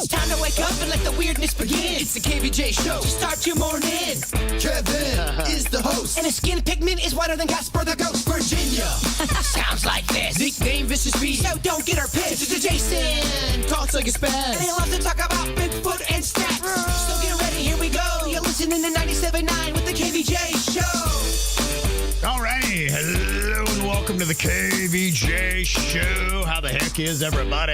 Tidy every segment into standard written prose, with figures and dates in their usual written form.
It's time to wake up and let the weirdness begin. It's the KVJ show to start your morning. Kevin is the host. And his skin pigment is whiter than Casper the Ghost. Virginia sounds like this. Nickname Vicious Beast, so don't get her pissed. It's Jason, talks like a spaz. And he loves to talk about Bigfoot and stats. So get ready, here we go. You're listening to 97.9 with the KVJ show. All righty. Hello and welcome to the KVJ show. How the heck is everybody?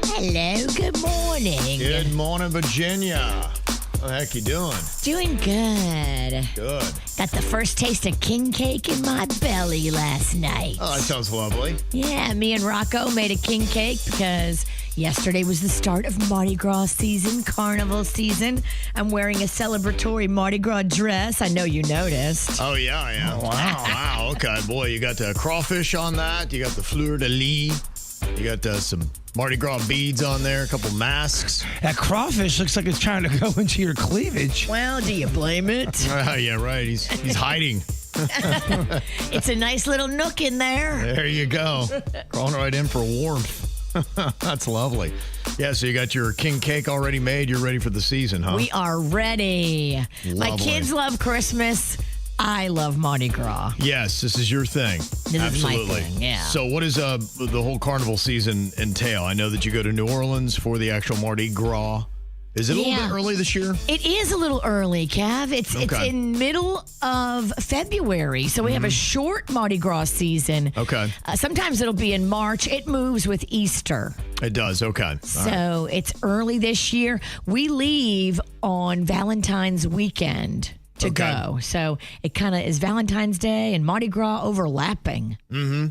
Hello, good morning. Good morning, Virginia. How the heck you doing? Doing good. Good. Got the first taste of king cake in my belly last night. Oh, that sounds lovely. Yeah, me and Rocco made a king cake because yesterday was the start of Mardi Gras season, carnival season. I'm wearing a celebratory Mardi Gras dress. I know you noticed. Oh, yeah, I am. Wow. Wow. Okay, boy, you got the crawfish on that. You got the fleur-de-lis. You got some Mardi Gras beads on there, a couple masks. That crawfish looks like it's trying to go into your cleavage. Well, do you blame it? Yeah, right. He's hiding. It's a nice little nook in there. There you go. Crawling right in for warmth. That's lovely. Yeah, so you got your king cake already made. You're ready for the season, huh? We are ready. My Lovely. kids love Christmas. I love Mardi Gras. Yes, this is your thing. This Absolutely. is my thing, yeah. So what does the whole carnival season entail? I know that you go to New Orleans for the actual Mardi Gras. Is it a little bit early this year? It is a little early, Cav. It's in middle of February, so we have a short Mardi Gras season. Okay. Sometimes it'll be in March. It moves with Easter. It does. Okay. So it's early this year. We leave on Valentine's weekend to go. So it kind of is Valentine's Day and Mardi Gras overlapping. Mm-hmm.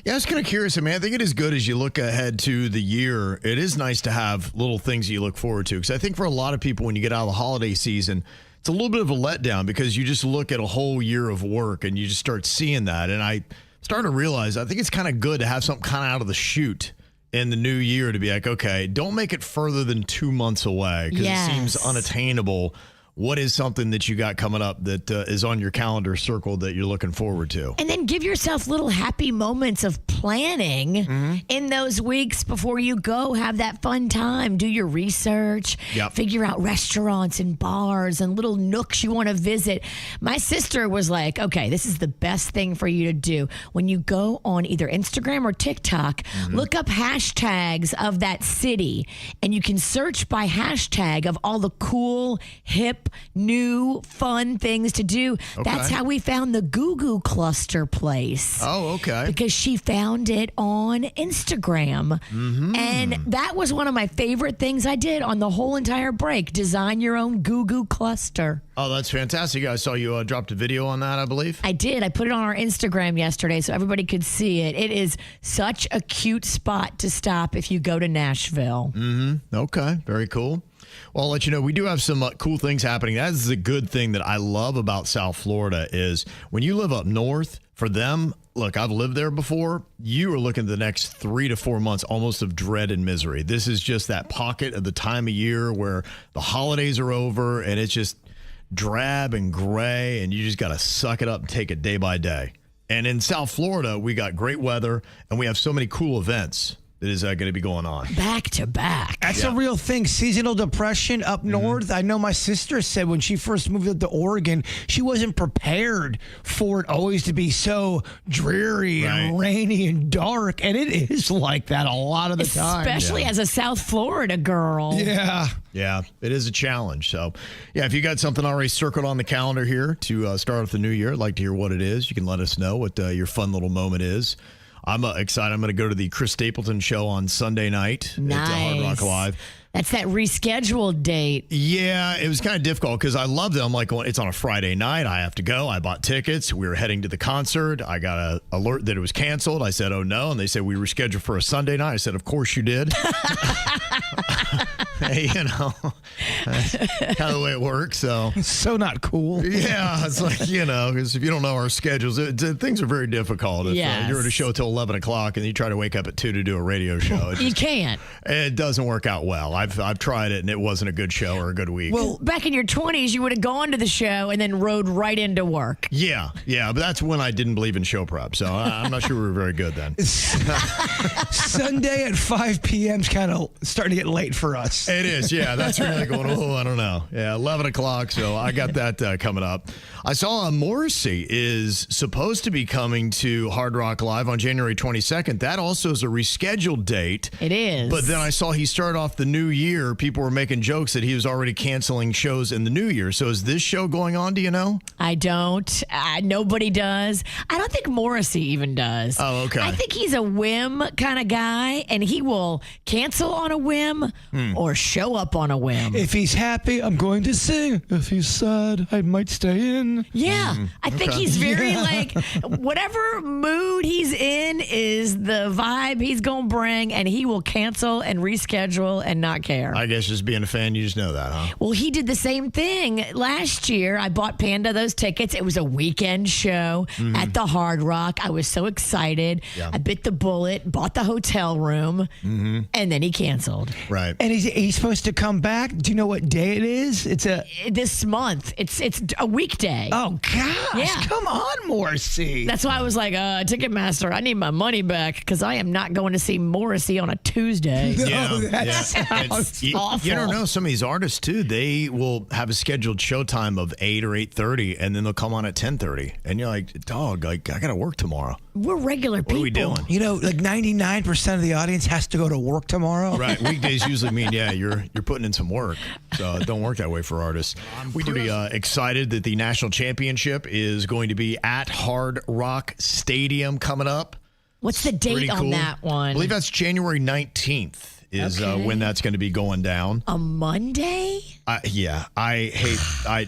Yeah, I was kind of curious. I mean, I think it is good as you look ahead to the year. It is nice to have little things that you look forward to. Because I think for a lot of people, when you get out of the holiday season, it's a little bit of a letdown because you just look at a whole year of work and you just start seeing that. And I started to realize I think it's kind of good to have something kind of out of the chute in the new year to be like, okay, don't make it further than 2 months away because it seems unattainable. What is something that you got coming up that is on your calendar circle that you're looking forward to? And then give yourself little happy moments of planning in those weeks before you go. Have that fun time. Do your research. Figure out restaurants and bars and little nooks you want to visit. My sister was like, okay, this is the best thing for you to do. When you go on either Instagram or TikTok, look up hashtags of that city. And you can search by hashtag of all the cool, hip, new, fun things to do. That's how we found the Goo Goo Cluster place. Oh, okay. Because she found it on Instagram. And that was one of my favorite things I did on the whole entire break. Design your own Goo Goo Cluster. Oh, that's fantastic. I saw you dropped a video on that, I believe. I did. I put it on our Instagram yesterday so everybody could see it. It is such a cute spot to stop if you go to Nashville. Okay, very cool. Well, I'll let you know, we do have some cool things happening. That is the good thing that I love about South Florida is when you live up north, for them, look, I've lived there before. You are looking at the next 3 to 4 months almost of dread and misery. This is just that pocket of the time of year where the holidays are over and it's just drab and gray and you just got to suck it up and take it day by day. And in South Florida, we got great weather and we have so many cool events that is going to be going on. Back to back. That's a real thing. Seasonal depression up north. I know my sister said when she first moved up to Oregon, she wasn't prepared for it always to be so dreary and rainy and dark. And it is like that a lot of the time. Especially as a South Florida girl. Yeah. Yeah, it is a challenge. So, yeah, if you got something already circled on the calendar here to start off the new year, I'd like to hear what it is. You can let us know what your fun little moment is. I'm excited. I'm going to go to the Chris Stapleton show on Sunday night at Hard Rock Live. That's that rescheduled date. Yeah, it was kind of difficult because I loved it. I'm like, well, it's on a Friday night. I have to go. I bought tickets. We were heading to the concert. I got an alert that it was canceled. I said, oh, no. And they said, we rescheduled for a Sunday night. I said, of course you did. Hey, you know, that's kind of the way it works. So not cool. Yeah, it's like, you know, because if you don't know our schedules, things are very difficult. If you're at a show till 11 o'clock and you try to wake up at 2 to do a radio show. You can't. It doesn't work out well. I've tried it, and it wasn't a good show or a good week. Well, back in your 20s, you would have gone to the show and then rode right into work. Yeah, but that's when I didn't believe in show prep, so I'm not sure we were very good then. Sunday at 5 p.m. is kind of starting to get late for us. It is, yeah. That's really going, I don't know. Yeah, 11 o'clock, so I got that coming up. I saw Morrissey is supposed to be coming to Hard Rock Live on January 22nd. That also is a rescheduled date. It is. But then I saw he started off the new year. People were making jokes that he was already canceling shows in the new year. So is this show going on, do you know? I don't. Nobody does. I don't think Morrissey even does. Oh, okay. I think he's a whim kind of guy, and he will cancel on a whim or show up on a whim. If he's happy, I'm going to sing. If he's sad, I might stay in. Yeah, I think he's very like, whatever mood he's in is the vibe he's going to bring, and he will cancel and reschedule and not care. I guess just being a fan, you just know that, huh? Well, he did the same thing last year. I bought Panda those tickets. It was a weekend show at the Hard Rock. I was so excited. Yeah. I bit the bullet, bought the hotel room, and then he canceled. Right. And he's supposed to come back. Do you know what day it is? It's This month. It's a weekday. Oh, gosh. Yeah. Come on, Morrissey. That's why I was like, Ticketmaster, I need my money back because I am not going to see Morrissey on a Tuesday. That sounds awful. You don't know, some of these artists, too, they will have a scheduled showtime of 8 or 8:30, and then they'll come on at 10:30. And you're like, dog, I got to work tomorrow. We're regular people. What are we doing? You know, like 99% of the audience has to go to work tomorrow. Right. Weekdays usually mean, you're putting in some work. So it don't work that way for artists. We're pretty excited that the national championship is going to be at Hard Rock Stadium coming up. What's the date Pretty on cool. that one? I believe that's January 19th is when that's going to be going down. A Monday?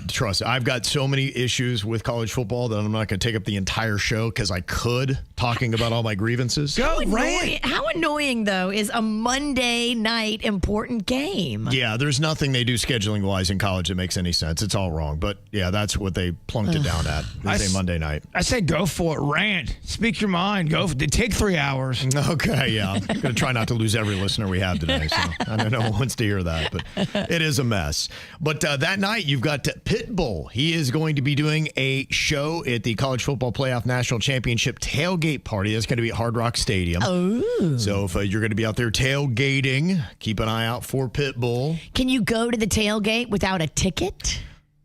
Trust. I've got so many issues with college football that I'm not going to take up the entire show because I could, talking about all my grievances. Go, Ryan. How annoying, though, is a Monday night important game? Yeah, there's nothing they do scheduling-wise in college that makes any sense. It's all wrong. But, yeah, that's what they plunked it down at. They say Monday night. I say go for it. Rant. Speak your mind. Go. Take 3 hours. Okay, yeah. I'm going to try not to lose every listener we have today. So I don't know who wants to hear that, but it is a mess. But that night, you've got Pitbull. He is going to be doing a show at the College Football Playoff National Championship tailgate party. That's going to be at Hard Rock Stadium. Oh. So if you're going to be out there tailgating, keep an eye out for Pitbull. Can you go to the tailgate without a ticket?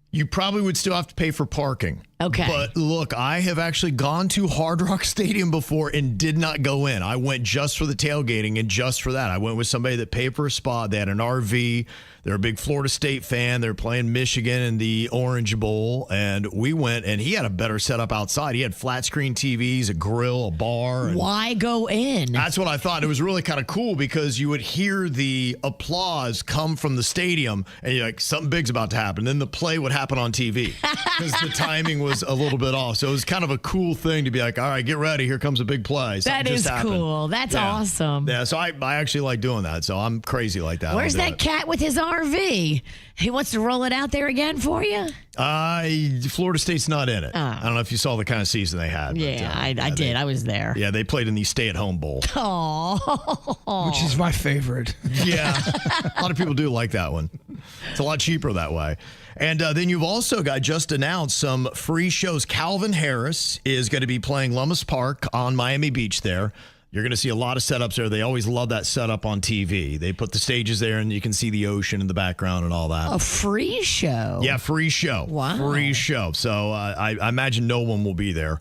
You probably would still have to pay for parking. Okay. But look, I have actually gone to Hard Rock Stadium before and did not go in. I went just for the tailgating and just for that. I went with somebody that paid for a spot. They had an RV. They're a big Florida State fan. They're playing Michigan in the Orange Bowl. And we went, and he had a better setup outside. He had flat screen TVs, a grill, a bar. Why go in? That's what I thought. It was really kind of cool because you would hear the applause come from the stadium, and you're like, something big's about to happen. Then the play would happen on TV because the timing was a little bit off. So it was kind of a cool thing to be like, all right, get ready. Here comes a big play. That is cool. That's awesome. Yeah, so I actually like doing that. So I'm crazy like that. Where's that cat with his RV? He wants to roll it out there again for you? Florida State's not in it. I don't know if you saw the kind of season they had. Yeah, I did. I was there. Yeah, they played in the stay-at-home bowl. Oh, Which is my favorite. Yeah, a lot of people do like that one. It's a lot cheaper that way. And then you've also got just announced some free shows. Calvin Harris is going to be playing Lummis Park on Miami Beach there. You're going to see a lot of setups there. They always love that setup on TV. They put the stages there, and you can see the ocean in the background and all that. a free show. Yeah, free show. Wow. Free show. So I imagine no one will be there.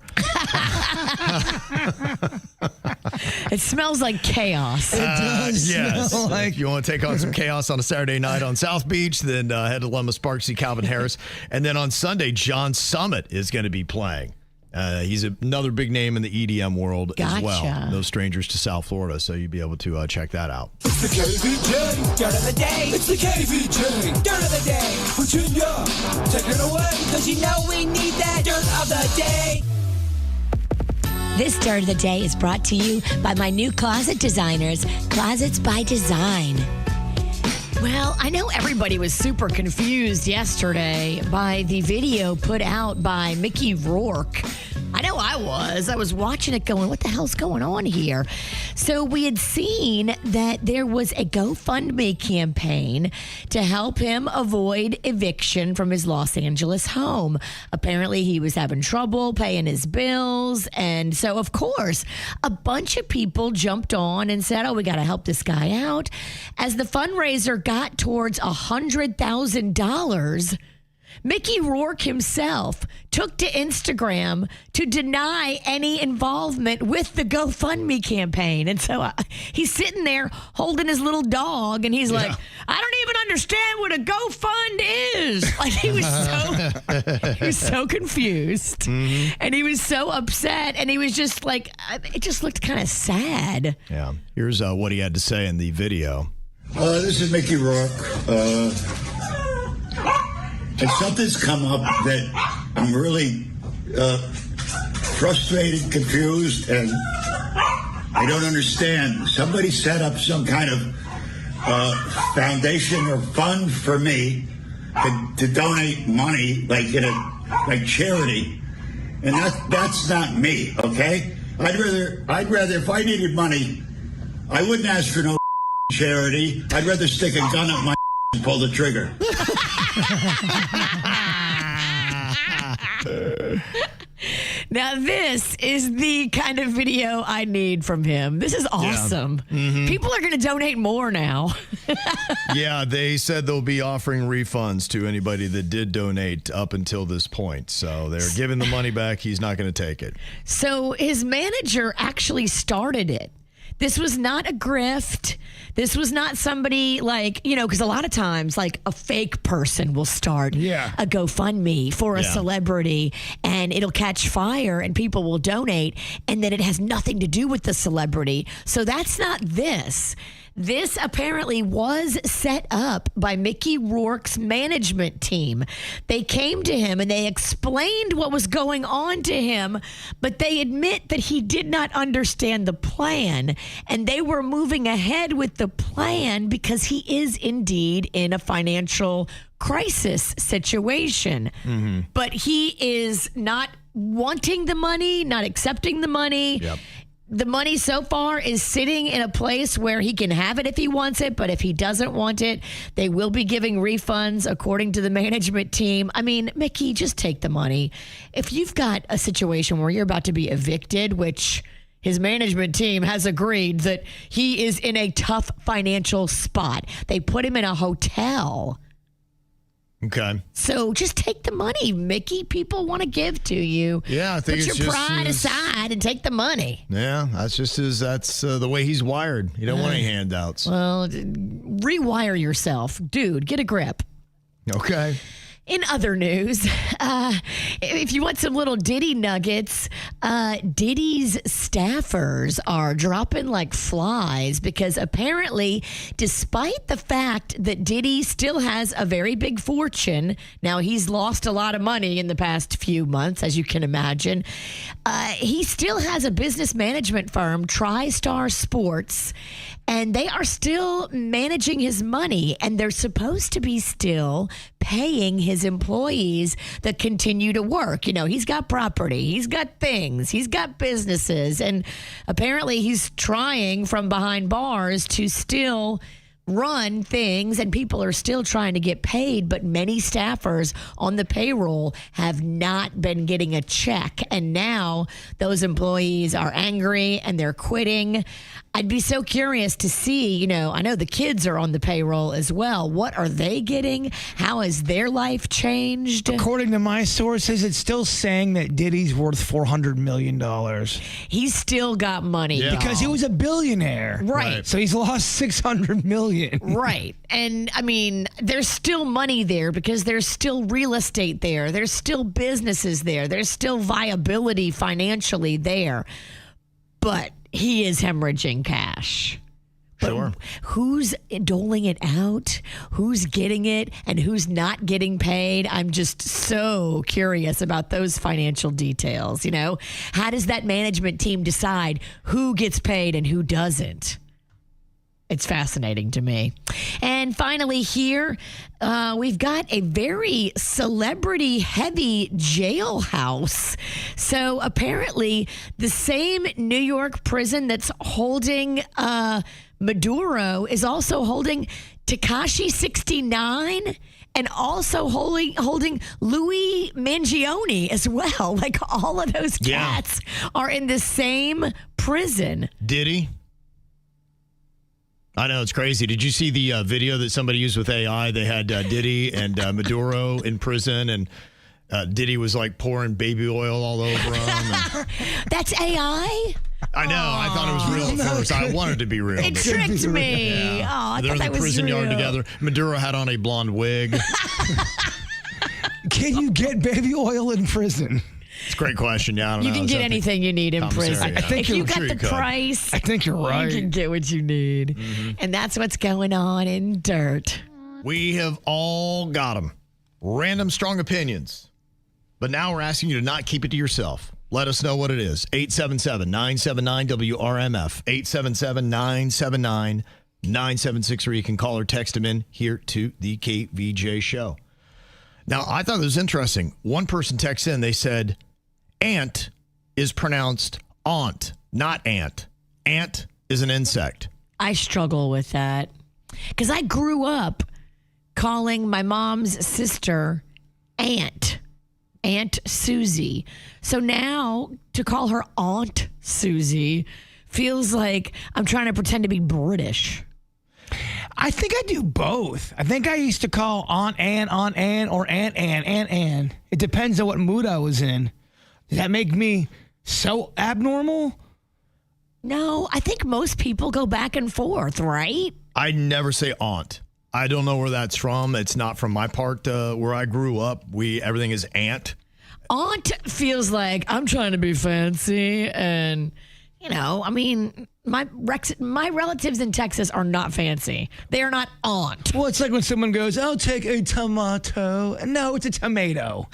It smells like chaos. It does Yes. smell like. If you want to take on some chaos on a Saturday night on South Beach, then head to Lummis Park, see Calvin Harris. And then on Sunday, John Summit is going to be playing. He's another big name in the EDM world as well. Gotcha. No strangers to South Florida, so you'll be able to check that out. It's the KVJ Dirt of the Day. It's the KVJ Dirt of the Day. Virginia, take it away, because you know we need that Dirt of the Day. This Dirt of the Day is brought to you by my new closet designers, Closets by Design. Well, I know everybody was super confused yesterday by the video put out by Mickey Rourke I know I was watching it going, what the hell's going on here? So we had seen that there was a GoFundMe campaign to help him avoid eviction from his Los Angeles home. Apparently he was having trouble paying his bills. And so, of course, a bunch of people jumped on and said, oh, we got to help this guy out. As the fundraiser got towards $100,000, Mickey Rourke himself took to Instagram to deny any involvement with the GoFundMe campaign. And so he's sitting there holding his little dog, and he's like, I don't even understand what a GoFund is. Like, he was so confused. And he was so upset. And he was just like, it just looked kind of sad. Yeah. Here's what he had to say in the video. This is Mickey Rourke. And something's come up that I'm really frustrated, confused, and I don't understand. Somebody set up some kind of foundation or fund for me to donate money, like charity, and that's not me. Okay, I'd rather if I needed money, I wouldn't ask for no charity. I'd rather stick a gun up my and pull the trigger. Now, this is the kind of video I need from him. This is awesome. Yeah. People are going to donate more now. Yeah, they said they'll be offering refunds to anybody that did donate up until this point. So they're giving the money back. He's not going to take it. So his manager actually started it. This was not a grift. This was not somebody like, because a lot of times, like, a fake person will start a GoFundMe for a celebrity, and it'll catch fire and people will donate, and then it has nothing to do with the celebrity. So that's not this. This apparently was set up by Mickey Rourke's management team. They came to him and they explained what was going on to him, but they admit that he did not understand the plan, and they were moving ahead with the plan because he is indeed in a financial crisis situation. But he is not wanting the money, not accepting the money. The money so far is sitting in a place where he can have it if he wants it, but if he doesn't want it, they will be giving refunds according to the management team. I mean, Mickey, just take the money. If you've got a situation where you're about to be evicted, which his management team has agreed that he is in a tough financial spot, they put him in a hotel. Okay. So just take the money, Mickey. People want to give to you. Yeah, I think Put your pride aside and take the money. Yeah, that's the way he's wired. You don't want any handouts. Well, rewire yourself. Dude, get a grip. Okay. In other news, if you want some little Diddy nuggets, Diddy's staffers are dropping like flies because apparently, despite the fact that Diddy still has a very big fortune, now he's lost a lot of money in the past few months, as you can imagine, he still has a business management firm, TriStar Sports, and they are still managing his money, and they're supposed to be still paying his employees that continue to work. He's got property, he's got things, he's got businesses, and apparently he's trying from behind bars to still run things, and people are still trying to get paid, but many staffers on the payroll have not been getting a check, and now those employees are angry and they're quitting. I'd be so curious to see, I know the kids are on the payroll as well. What are they getting? How has their life changed? According to my sources, it's still saying that Diddy's worth $400 million. He's still got money. Yeah. Because he was a billionaire. Right. So he's lost $600 million. Right. And I mean, there's still money there because there's still real estate there. There's still businesses there. There's still viability financially there. But he is hemorrhaging cash. Sure. But who's doling it out? Who's getting it? And who's not getting paid? I'm just so curious about those financial details. How does that management team decide who gets paid and who doesn't? It's fascinating to me. And finally here, we've got a very celebrity-heavy jailhouse. So apparently the same New York prison that's holding Maduro is also holding Tekashi 69 and also holding Louis Mangione as well. Like all of those cats are in the same prison. Diddy? I know, it's crazy. Did you see the video that somebody used with AI? They had Diddy and Maduro in prison, and Diddy was like pouring baby oil all over him. That's AI? I know. I thought it was real at first. I wanted it to be real. It tricked me. Yeah. I They're thought in that the was prison real. yard together. Maduro had on a blonde wig. Can you get baby oil in prison? It's a great question. Yeah, I don't know. You can get anything you need in prison. I think if you you're- got sure the you could. price, I think you're right. you can get what you need. And that's what's going on in Dirt. We have all got them. Random strong opinions. But now we're asking you to not keep it to yourself. Let us know what it is. 877-979-WRMF. 877-979-9763. You can call or text them in here to the KVJ show. Now, I thought it was interesting. One person texted in. They said, ant is pronounced aunt, not ant. Ant is an insect. I struggle with that because I grew up calling my mom's sister Aunt Susie. So now to call her Aunt Susie feels like I'm trying to pretend to be British. I think I do both. I think I used to call Aunt Ann, or Aunt Ann. It depends on what mood I was in. Does that make me so abnormal? No, I think most people go back and forth, right? I never say aunt. I don't know where that's from. It's not from my part where I grew up. Everything is aunt. Aunt feels like I'm trying to be fancy and, I mean, my relatives in Texas are not fancy. They are not aunt. Well, it's like when someone goes, I'll take a tomato. No, it's a tomato.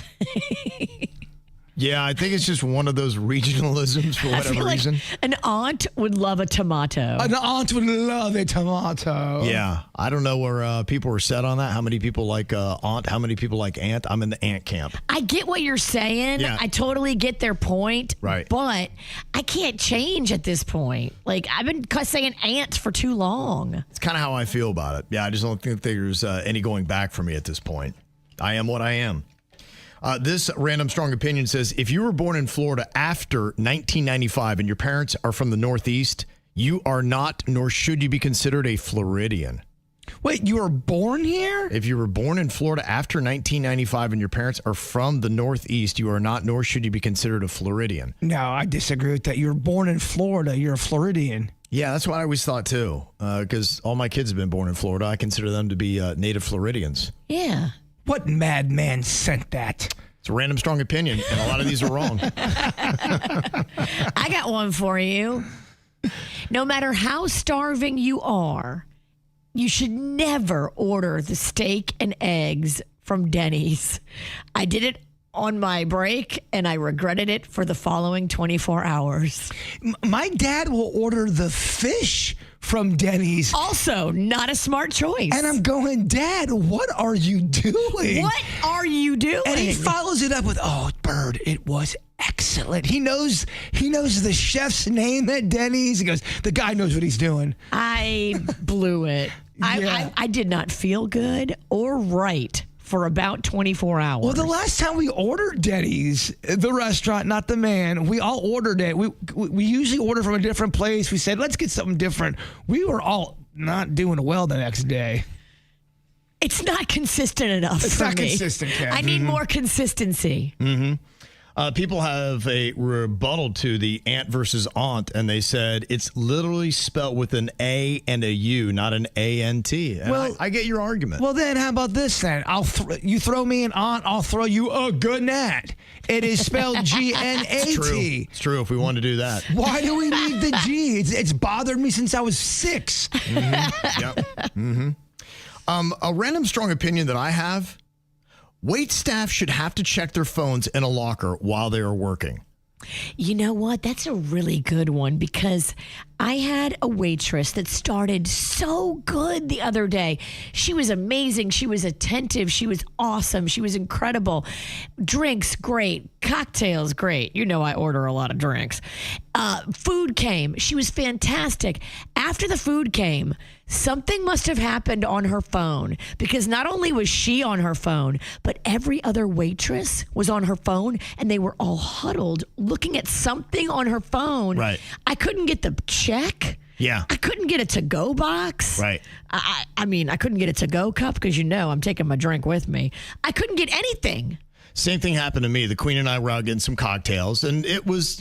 Yeah, I think it's just one of those regionalisms for I whatever feel like reason. an aunt would love a tomato. An aunt would love a tomato. Yeah, I don't know where people were set on that. How many people like aunt? How many people like aunt? I'm in the aunt camp. I get what you're saying. Yeah. I totally get their point. Right. But I can't change at this point. Like, I've been saying aunt for too long. It's kind of how I feel about it. Yeah, I just don't think there's any going back for me at this point. I am what I am. This random strong opinion says, if you were born in Florida after 1995 and your parents are from the Northeast, you are not, nor should you be considered a Floridian. Wait, you were born here? If you were born in Florida after 1995 and your parents are from the Northeast, you are not, nor should you be considered a Floridian. No, I disagree with that. You were born in Florida. You're a Floridian. Yeah, that's what I always thought too, because all my kids have been born in Florida. I consider them to be native Floridians. Yeah. What madman sent that? It's a random strong opinion, and a lot of these are wrong. I got one for you. No matter how starving you are, you should never order the steak and eggs from Denny's. I did it on my break, and I regretted it for the following 24 hours. My dad will order the fish from Denny's. Also, not a smart choice. And I'm going, Dad, what are you doing? What are you doing? And he follows it up with, oh, Bird, it was excellent. He knows the chef's name at Denny's. He goes, the guy knows what he's doing. I blew it. Yeah. I did not feel good or right for about 24 hours. Well, the last time we ordered Denny's, the restaurant, not the man, we all ordered it. We usually order from a different place. We said, let's get something different. We were all not doing well the next day. It's not consistent enough It's for not me. consistent, Kev. I need more consistency. People have a rebuttal to the aunt versus aunt, and they said it's literally spelled with an A and a U, not an A-N-T. And Well- I get your argument. Well, then how about this then? You throw me an aunt, I'll throw you a good nat. It is spelled G-N-A-T. It's true if we want to do that. Why do we need the G? It's bothered me since I was 6. Yep. A random strong opinion that I have, wait staff should have to check their phones in a locker while they are working. You know what? That's a really good one because I had a waitress that started so good the other day. She was amazing. She was attentive. She was awesome. She was incredible. Drinks, great. Cocktails, great. You know I order a lot of drinks. Food came. She was fantastic. After the food came, something must have happened on her phone because not only was she on her phone, but every other waitress was on her phone and they were all huddled looking at something on her phone. Right. I couldn't get the check. Yeah. I couldn't get a to-go box. Right. I mean, I couldn't get a to-go cup because, I'm taking my drink with me. I couldn't get anything. Same thing happened to me. The Queen and I were out getting some cocktails, and it was,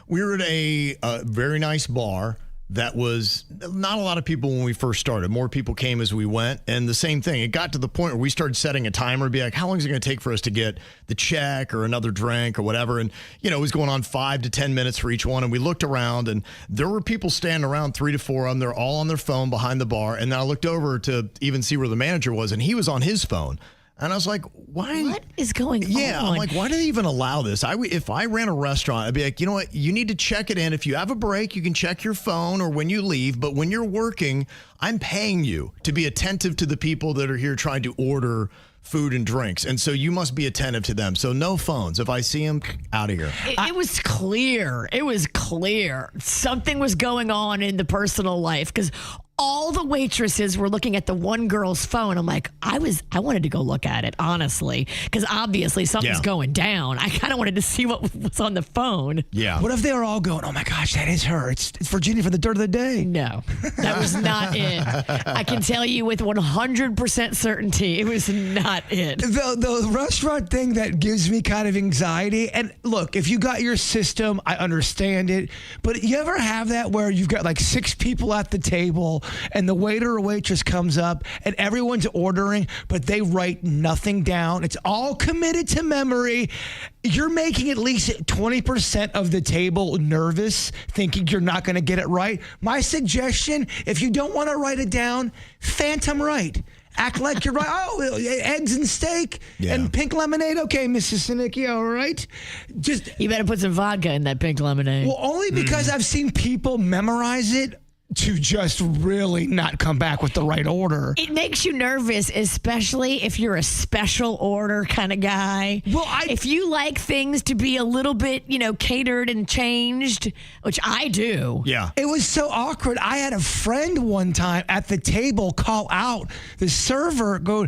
we were at a very nice bar that was not a lot of people when we first started. More people came as we went, and the same thing. It got to the point where we started setting a timer, be like, how long is it going to take for us to get the check or another drink or whatever? And, it was going on 5 to 10 minutes for each one, and we looked around, and there were people standing around, 3 to 4 of them. They're all on their phone behind the bar, and then I looked over to even see where the manager was, and he was on his phone. And I was like, why? What is going on? Yeah, I'm like, why do they even allow this? If I ran a restaurant, I'd be like, you know what? You need to check it in. If you have a break, you can check your phone or when you leave. But when you're working, I'm paying you to be attentive to the people that are here trying to order food and drinks. And so you must be attentive to them. So no phones. If I see them, out of here. It was clear. It was clear. Something was going on in the personal life because all the waitresses were looking at the one girl's phone. I'm like, I wanted to go look at it, honestly, because obviously something's going down. I kind of wanted to see what was on the phone. Yeah. What if they were all going, oh my gosh, that is her. It's Virginia for the dirt of the day. No, that was not it. I can tell you with 100% certainty, it was not it. The restaurant thing that gives me kind of anxiety, and look, if you got your system, I understand it, but you ever have that where you've got like 6 people at the table and the waiter or waitress comes up and everyone's ordering, but they write nothing down. It's all committed to memory. You're making at least 20% of the table nervous, thinking you're not going to get it right. My suggestion, if you don't want to write it down, phantom write. Act like you're right. Oh, eggs and steak and pink lemonade. Okay, Mrs. Sinicki, all right? You better put some vodka in that pink lemonade. Well, only because I've seen people memorize it to just really not come back with the right order. It makes you nervous, especially if you're a special order kind of guy. Well, if you like things to be a little bit, catered and changed, which I do. Yeah. It was so awkward. I had a friend one time at the table call out the server, go,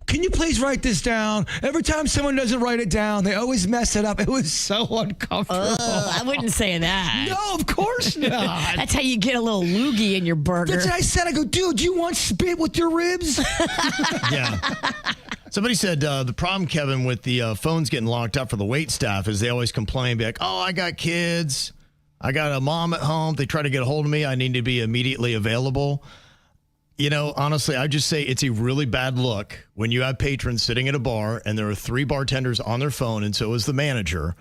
can you please write this down? Every time someone doesn't write it down, they always mess it up. It was so uncomfortable. I wouldn't say that. No, of course not. That's how you get a little loogie in your burger. That's what I said. I go, dude, do you want spit with your ribs? Yeah. Somebody said the problem, Kevin, with the phones getting locked up for the wait staff is they always complain, be like, oh, I got kids. I got a mom at home. They try to get a hold of me. I need to be immediately available. Honestly, I just say it's a really bad look when you have patrons sitting at a bar and there are 3 bartenders on their phone and so is the manager.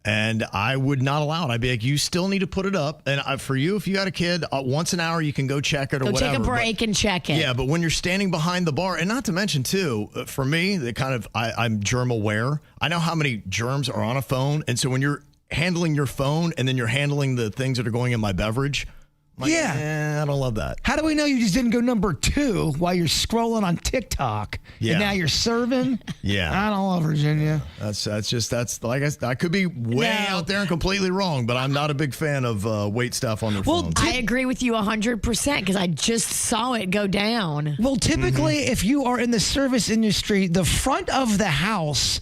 And I would not allow it. I'd be like, you still need to put it up. And for you, if you got a kid, once an hour, you can go check it or whatever. Go take a break and check it. Yeah, but when you're standing behind the bar, and not to mention, too, for me, I'm germ aware. I know how many germs are on a phone. And so when you're handling your phone and then you're handling the things that are going in my beverage, I don't love that. How do we know you just didn't go number 2 while you're scrolling on TikTok? Yeah. And now you're serving? Yeah. I don't love Virginia. That's like I could be way out there and completely wrong, but I'm not a big fan of wait staff on their phones. I agree with you 100% because I just saw it go down. Well, typically, if you are in the service industry, the front of the house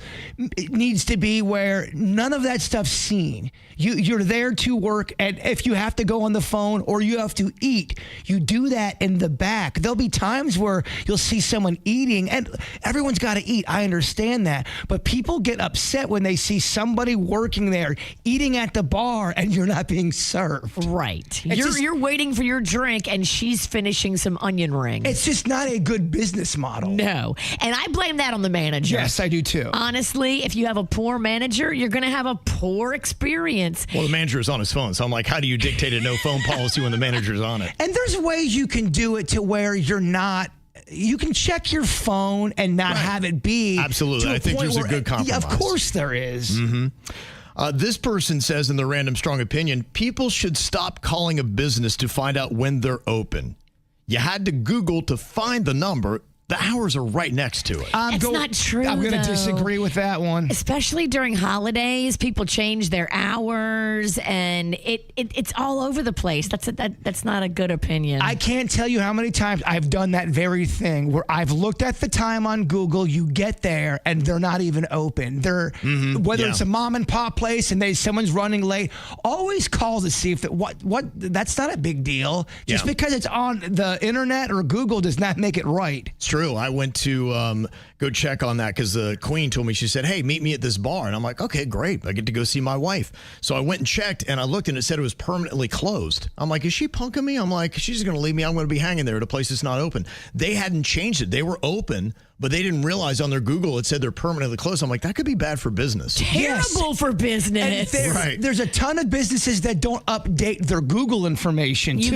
needs to be where none of that stuff's seen. You're there to work, and if you have to go on the phone or you have to eat, you do that in the back. There'll be times where you'll see someone eating, and everyone's got to eat. I understand that. But people get upset when they see somebody working there, eating at the bar, and you're not being served. Right. You're waiting for your drink, and she's finishing some onion rings. It's just not a good business model. No. And I blame that on the manager. Yes, I do too. Honestly, if you have a poor manager, you're going to have a poor experience. Well, the manager is on his phone, so I'm like, how do you dictate a no phone policy when the manager's on it? And there's ways you can do it to where you're not. You can check your phone and not have it be. Absolutely. I think there's a good compromise. Yeah, of course there is. Mm-hmm. This person says in their random strong opinion, people should stop calling a business to find out when they're open. You had to Google to find the number. The hours are right next to it. It's not true, I'm going to though. disagree with that one. Especially during holidays, people change their hours, and it's all over the place. That's not a good opinion. I can't tell you how many times I've done that very thing where I've looked at the time on Google, you get there, and they're not even open. They're whether it's a mom and pop place and someone's running late, always call to see if that's not a big deal. Just because it's on the internet or Google does not make it right. It's true. I went to go check on that because the queen told me, she said, hey, meet me at this bar. And I'm like, okay, great. I get to go see my wife. So I went and checked, and I looked, and it said it was permanently closed. I'm like, is she punking me? I'm like, she's going to leave me. I'm going to be hanging there at a place that's not open. They hadn't changed it. They were open, but they didn't realize on their Google it said they're permanently closed. I'm like, that could be bad for business. Terrible for business. There's a ton of businesses that don't update their Google information, too.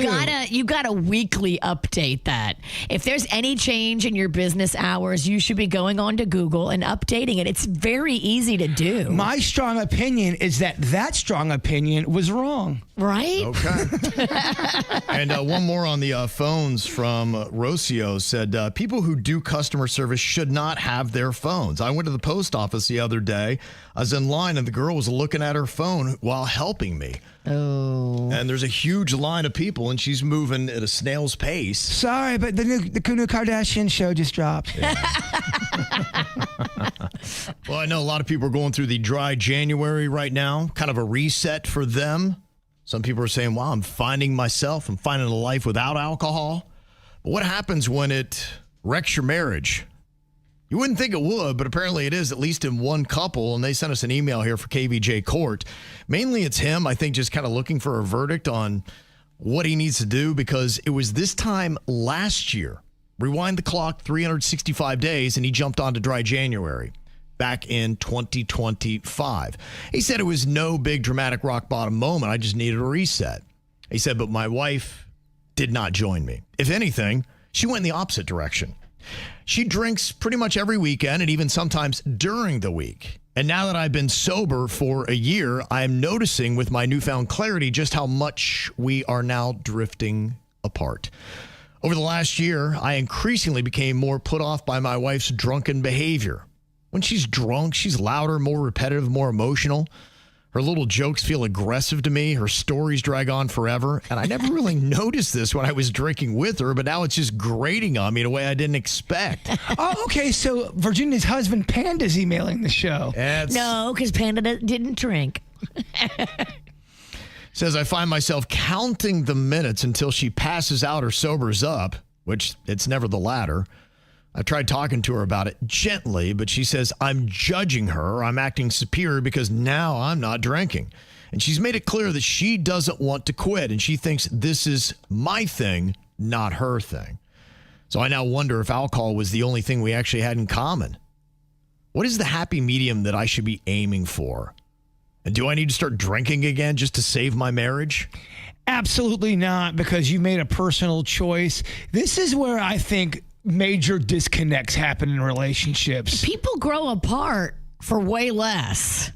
You gotta weekly update that. If there's any change in your business hours, you should be going on to Google and updating it. It's very easy to do. My strong opinion is that strong opinion was wrong. Right? Okay. And one more on the phones from Rocio said, people who do customer service should not have their phones. I went to the post office the other day. I was in line, and the girl was looking at her phone while helping me. Oh. And there's a huge line of people, and she's moving at a snail's pace. Sorry, but the new Kardashian show just dropped. Yeah. Well, I know a lot of people are going through the dry January right now, kind of a reset for them. Some people are saying, wow, I'm finding myself. I'm finding a life without alcohol. But what happens when it wrecks your marriage? You wouldn't think it would, but apparently it is, at least in one couple. And they sent us an email here for KVJ Court. Mainly it's him, I think, just kind of looking for a verdict on what he needs to do, because it was this time last year. Rewind the clock 365 days, and he jumped onto dry January back in 2025. He said it was no big dramatic rock bottom moment. I just needed a reset. He said, but my wife did not join me. If anything, she went in the opposite direction. She drinks pretty much every weekend and even sometimes during the week. And now that I've been sober for a year, I am noticing with my newfound clarity just how much we are now drifting apart. Over the last year, I increasingly became more put off by my wife's drunken behavior. When she's drunk, she's louder, more repetitive, more emotional. Her little jokes feel aggressive to me. Her stories drag on forever. And I never really noticed this when I was drinking with her, but now it's just grating on me in a way I didn't expect. Oh, okay. So Virginia's husband, Panda's emailing the show. No, because Panda didn't drink. Says, I find myself counting the minutes until she passes out or sobers up, which it's never the latter. I tried talking to her about it gently, but she says, I'm judging her. I'm acting superior because now I'm not drinking. And she's made it clear that she doesn't want to quit, and she thinks this is my thing, not her thing. So I now wonder if alcohol was the only thing we actually had in common. What is the happy medium that I should be aiming for? And do I need to start drinking again just to save my marriage? Absolutely not, because you made a personal choice. This is where I think major disconnects happen in relationships. People grow apart for way less.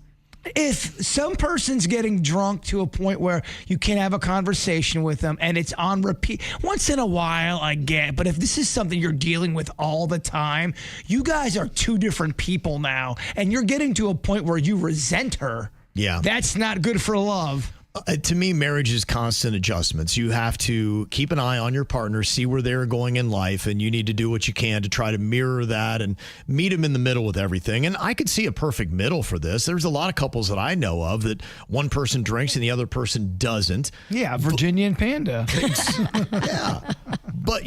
If some person's getting drunk to a point where you can't have a conversation with them and it's on repeat, once in a while I get, but if this is something you're dealing with all the time, you guys are two different people now, and you're getting to a point where you resent her. Yeah. That's not good for love. To me, marriage is constant adjustments. You have to keep an eye on your partner, see where they're going in life, and you need to do what you can to try to mirror that and meet them in the middle with everything. And I could see a perfect middle for this. There's a lot of couples that I know of that one person drinks and the other person doesn't. Yeah, Virginia and Panda. Yeah. But,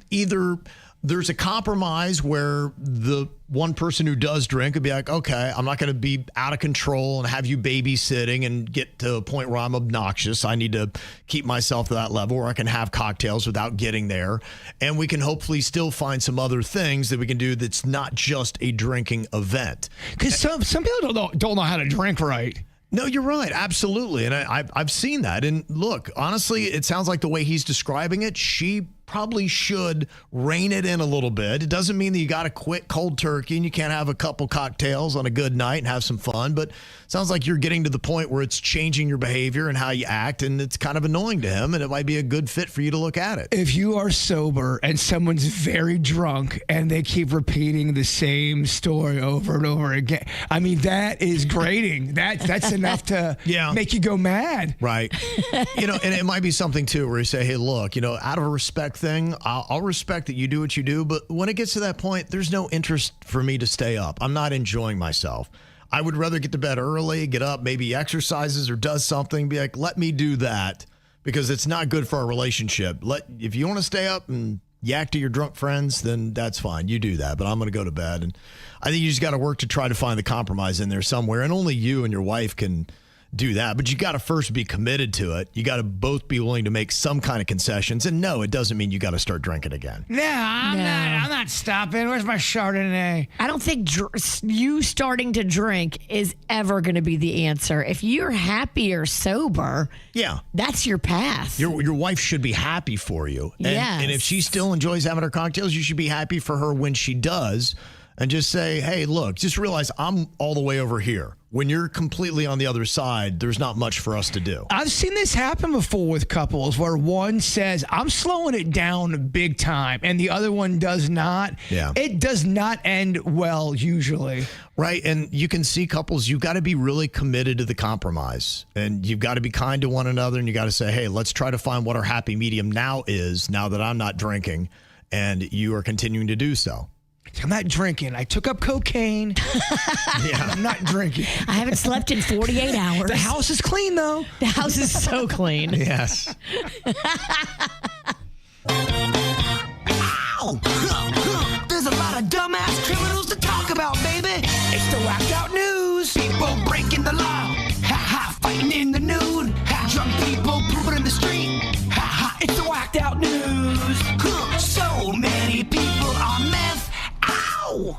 either there's a compromise where the one person who does drink would be like, okay, I'm not going to be out of control and have you babysitting and get to a point where I'm obnoxious. I need to keep myself to that level where I can have cocktails without getting there. And we can hopefully still find some other things that we can do that's not just a drinking event. Because some people don't know how to drink right. No, you're right. Absolutely. And I've seen that. And look, honestly, it sounds like the way he's describing it, she probably should rein it in a little bit. It doesn't mean that you got to quit cold turkey and you can't have a couple cocktails on a good night and have some fun, but it sounds like you're getting to the point where it's changing your behavior and how you act, and it's kind of annoying to him, and it might be a good fit for you to look at it. If you are sober and someone's very drunk and they keep repeating the same story over and over again, I mean, that is grating. That's enough to make you go mad. Right. And it might be something too where you say, hey, look, out of a respect thing, I'll respect that you do what you do, but when it gets to that point, there's no interest for me to stay up. I'm not enjoying myself. I would rather get to bed early, get up, maybe exercises or does something, be like, let me do that, because it's not good for our relationship. If you want to stay up and yak to your drunk friends, then that's fine. You do that, but I'm going to go to bed. And I think you just got to work to try to find the compromise in there somewhere, and only you and your wife can do that, but you got to first be committed to it. You got to both be willing to make some kind of concessions. And no, it doesn't mean you got to start drinking again. I'm not stopping. Where's my Chardonnay? I don't think you starting to drink is ever going to be the answer. If you're happy or sober, that's your path. Your wife should be happy for you. And if she still enjoys having her cocktails, you should be happy for her when she does. And just say, hey, look, just realize I'm all the way over here. When you're completely on the other side, there's not much for us to do. I've seen this happen before with couples where one says, I'm slowing it down big time, and the other one does not. Yeah. It does not end well, usually. Right. And you can see couples, you've got to be really committed to the compromise. And you've got to be kind to one another, and you got to say, hey, let's try to find what our happy medium now is, now that I'm not drinking, and you are continuing to do so. I'm not drinking. I took up cocaine. I'm not drinking. I haven't slept in 48 hours. The house is clean, though. The house is so clean. Yes. There's a lot of dumbass criminals to talk about, baby. It's the whacked out news. People breaking the law. Fighting in the nude. Drunk people pooping in the street. It's the whacked out news. So many people on meth. Ow!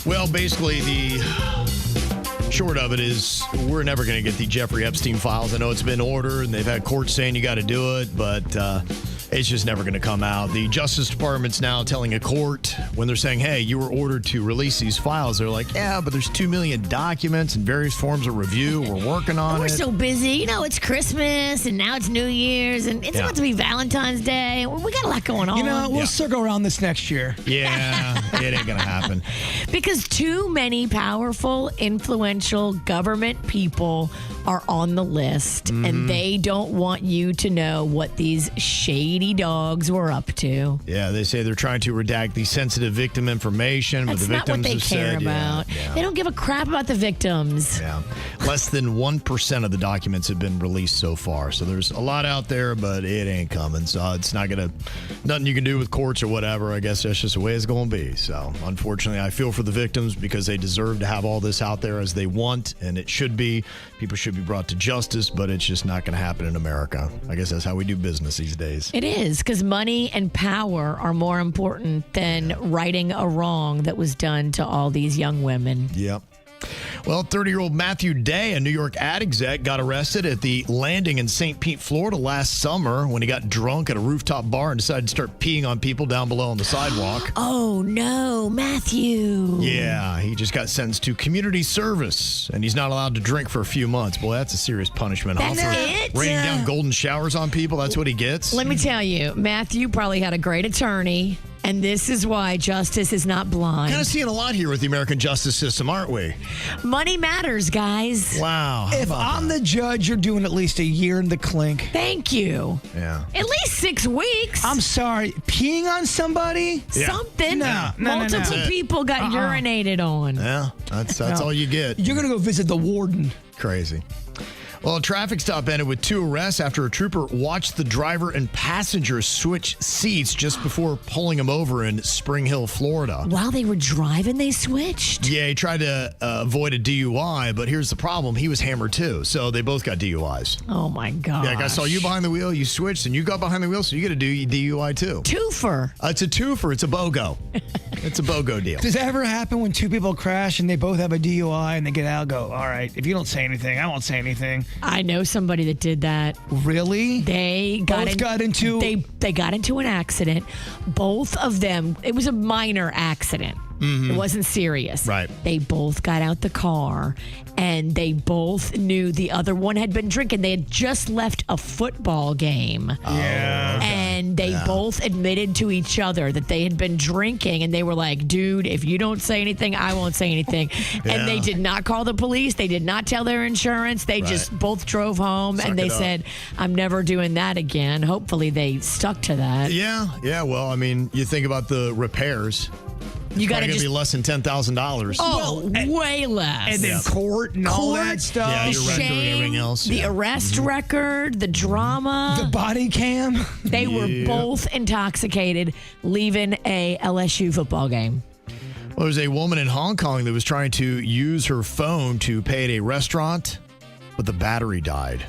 Well, basically, the short of it is we're never going to get the Jeffrey Epstein files. I know it's been ordered, and they've had courts saying you got to do it, but it's just never going to come out. The Justice Department's now telling a court when they're saying, hey, you were ordered to release these files. They're like, yeah, but there's 2 million documents and various forms of review. We're working on it. We're so busy. It's Christmas, and now it's New Year's, and it's about to be Valentine's Day. We got a lot going on. We'll circle around this next year. Yeah, it ain't going to happen. Because too many powerful, influential government people are on the list, and they don't want you to know what these shady dogs were up to. Yeah, they say they're trying to redact the sensitive victim information, That's but the not victims what they have care said, about. They don't give a crap about the victims. Yeah. Less than 1% of the documents have been released so far. So there's a lot out there, but it ain't coming. So it's not going to, nothing you can do with courts or whatever. I guess that's just the way it's going to be. So unfortunately, I feel for the victims because they deserve to have all this out there as they want, and it should be. People should be brought to justice, but it's just not going to happen in America. I guess that's how we do business these days. It is, because money and power are more important than righting a wrong that was done to all these young women. Yep. Well, 30-year-old Matthew Day, a New York ad exec, got arrested at the Landing in St. Pete, Florida last summer when he got drunk at a rooftop bar and decided to start peeing on people down below on the sidewalk. Oh, no, Matthew. Yeah, he just got sentenced to community service, and he's not allowed to drink for a few months. Boy, that's a serious punishment. That's it? Raining down golden showers on people, that's what he gets. Let me tell you, Matthew probably had a great attorney, and this is why justice is not blind. Kind of seeing a lot here with the American justice system, aren't we? Money matters, guys. Wow. If I'm the judge, you're doing at least a year in the clink. Thank you. Yeah. At least 6 weeks. I'm sorry. Peeing on somebody? Yeah. Something. No. Multiple people got urinated on. Yeah, that's all you get. You're going to go visit the warden. Crazy. Well, a traffic stop ended with 2 arrests after a trooper watched the driver and passenger switch seats just before pulling him over in Spring Hill, Florida. While they were driving, they switched? Yeah, he tried to avoid a DUI, but here's the problem. He was hammered too, so they both got DUIs. Oh, my God. Yeah, I saw you behind the wheel, you switched, and you got behind the wheel, so you get a DUI too. Twofer. It's a twofer. It's a BOGO. It's a BOGO deal. Does that ever happen when 2 people crash and they both have a DUI and they get out and go, all right, if you don't say anything, I won't say anything? I know somebody that did that. Really? They got into an accident. Both of them, it was a minor accident. It wasn't serious. Right. They both got out the car and they both knew the other one had been drinking. They had just left a football game. Yeah. And they both admitted to each other that they had been drinking, and they were like, dude, if you don't say anything, I won't say anything. And they did not call the police. They did not tell their insurance. They just both drove home and they said, I'm never doing that again. Hopefully they stuck to that. Yeah. Well, I mean, you think about the repairs. You got to be less than $10,000. Oh, way less. And then court and all that stuff. Yeah, your record and everything else. The arrest record, the drama. The body cam. They were both intoxicated, leaving a LSU football game. Well, there's a woman in Hong Kong that was trying to use her phone to pay at a restaurant, but the battery died.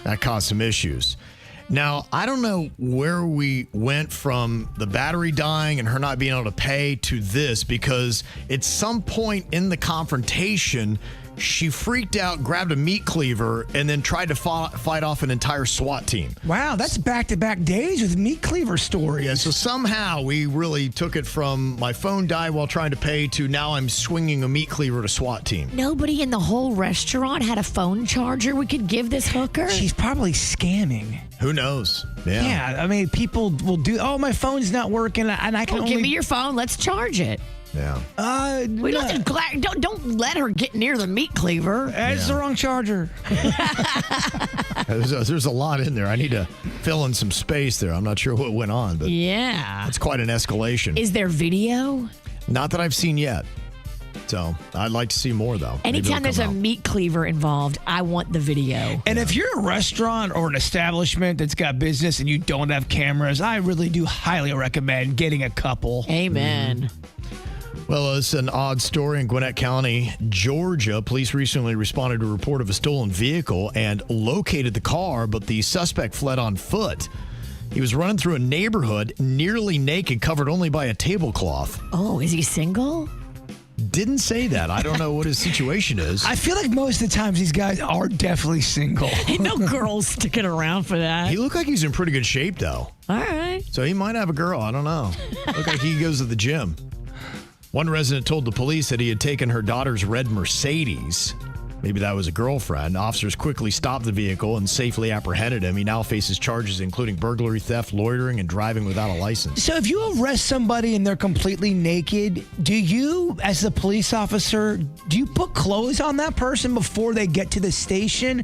That caused some issues. Now, I don't know where we went from the battery dying and her not being able to pay to this, because at some point in the confrontation, she freaked out, grabbed a meat cleaver, and then tried to fight off an entire SWAT team. Wow, that's back-to-back days with meat cleaver stories. Yeah, so somehow we really took it from my phone died while trying to pay to now I'm swinging a meat cleaver at a SWAT team. Nobody in the whole restaurant had a phone charger we could give this hooker? She's probably scamming. Who knows? Yeah, I mean, people will do, my phone's not working, and I can only... Give me your phone, let's charge it. Yeah. Don't let her get near the meat cleaver. It's the wrong charger. There's a lot in there. I need to fill in some space there. I'm not sure what went on, but it's quite an escalation. Is there video? Not that I've seen yet. So I'd like to see more, though. Anytime there's a meat cleaver involved, I want the video. And if you're a restaurant or an establishment that's got business and you don't have cameras, I really do highly recommend getting a couple. Amen. Well, it's an odd story in Gwinnett County, Georgia. Police recently responded to a report of a stolen vehicle and located the car, but the suspect fled on foot. He was running through a neighborhood, nearly naked, covered only by a tablecloth. Oh, is he single? Didn't say that. I don't know what his situation is. I feel like most of the times these guys are definitely single. Ain't no girls sticking around for that. He looked like he's in pretty good shape, though. All right. So he might have a girl. I don't know. Looked like he goes to the gym. One resident told the police that he had taken her daughter's red Mercedes. Maybe that was a girlfriend. Officers quickly stopped the vehicle and safely apprehended him. He now faces charges including burglary, theft, loitering, and driving without a license. So if you arrest somebody and they're completely naked, do you, as the police officer, do you put clothes on that person before they get to the station?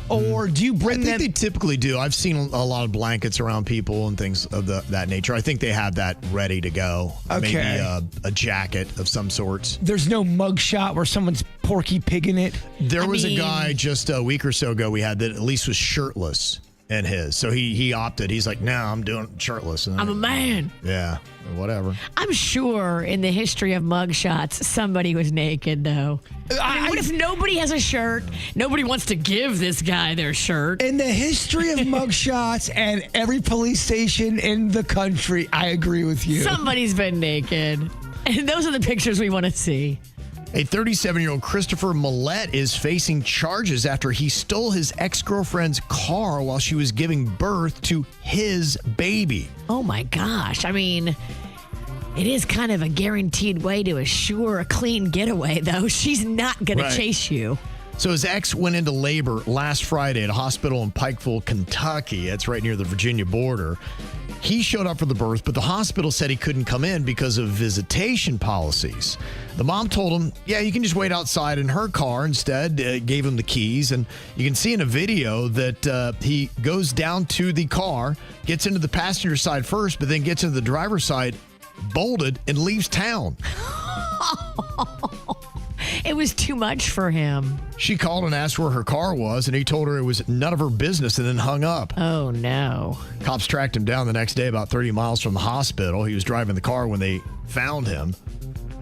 Or do you bring them? I think they typically do. I've seen a lot of blankets around people and things of that nature. I think they have that ready to go. Okay. Maybe a jacket of some sorts. There's no mug shot where someone's Porky Pigging it. There was a guy just a week or so ago we had that at least was shirtless in his. So he opted. He's like, no, I'm doing shirtless. And I'm a man. Yeah, whatever. I'm sure in the history of mugshots, somebody was naked, though. What if nobody has a shirt? Nobody wants to give this guy their shirt. In the history of mugshots and every police station in the country, I agree with you. Somebody's been naked. And those are the pictures we want to see. A 37-year-old Christopher Millette is facing charges after he stole his ex-girlfriend's car while she was giving birth to his baby. Oh, my gosh. I mean, it is kind of a guaranteed way to assure a clean getaway, though. She's not going to chase you. So his ex went into labor last Friday at a hospital in Pikeville, Kentucky. That's right near the Virginia border. He showed up for the birth, but the hospital said he couldn't come in because of visitation policies. The mom told him, yeah, you can just wait outside in her car instead, gave him the keys. And you can see in a video that he goes down to the car, gets into the passenger side first, but then gets into the driver's side, bolted, and leaves town. It was too much for him. She called and asked where her car was, and he told her it was none of her business and then hung up. Oh, no. Cops tracked him down the next day about 30 miles from the hospital. He was driving the car when they found him.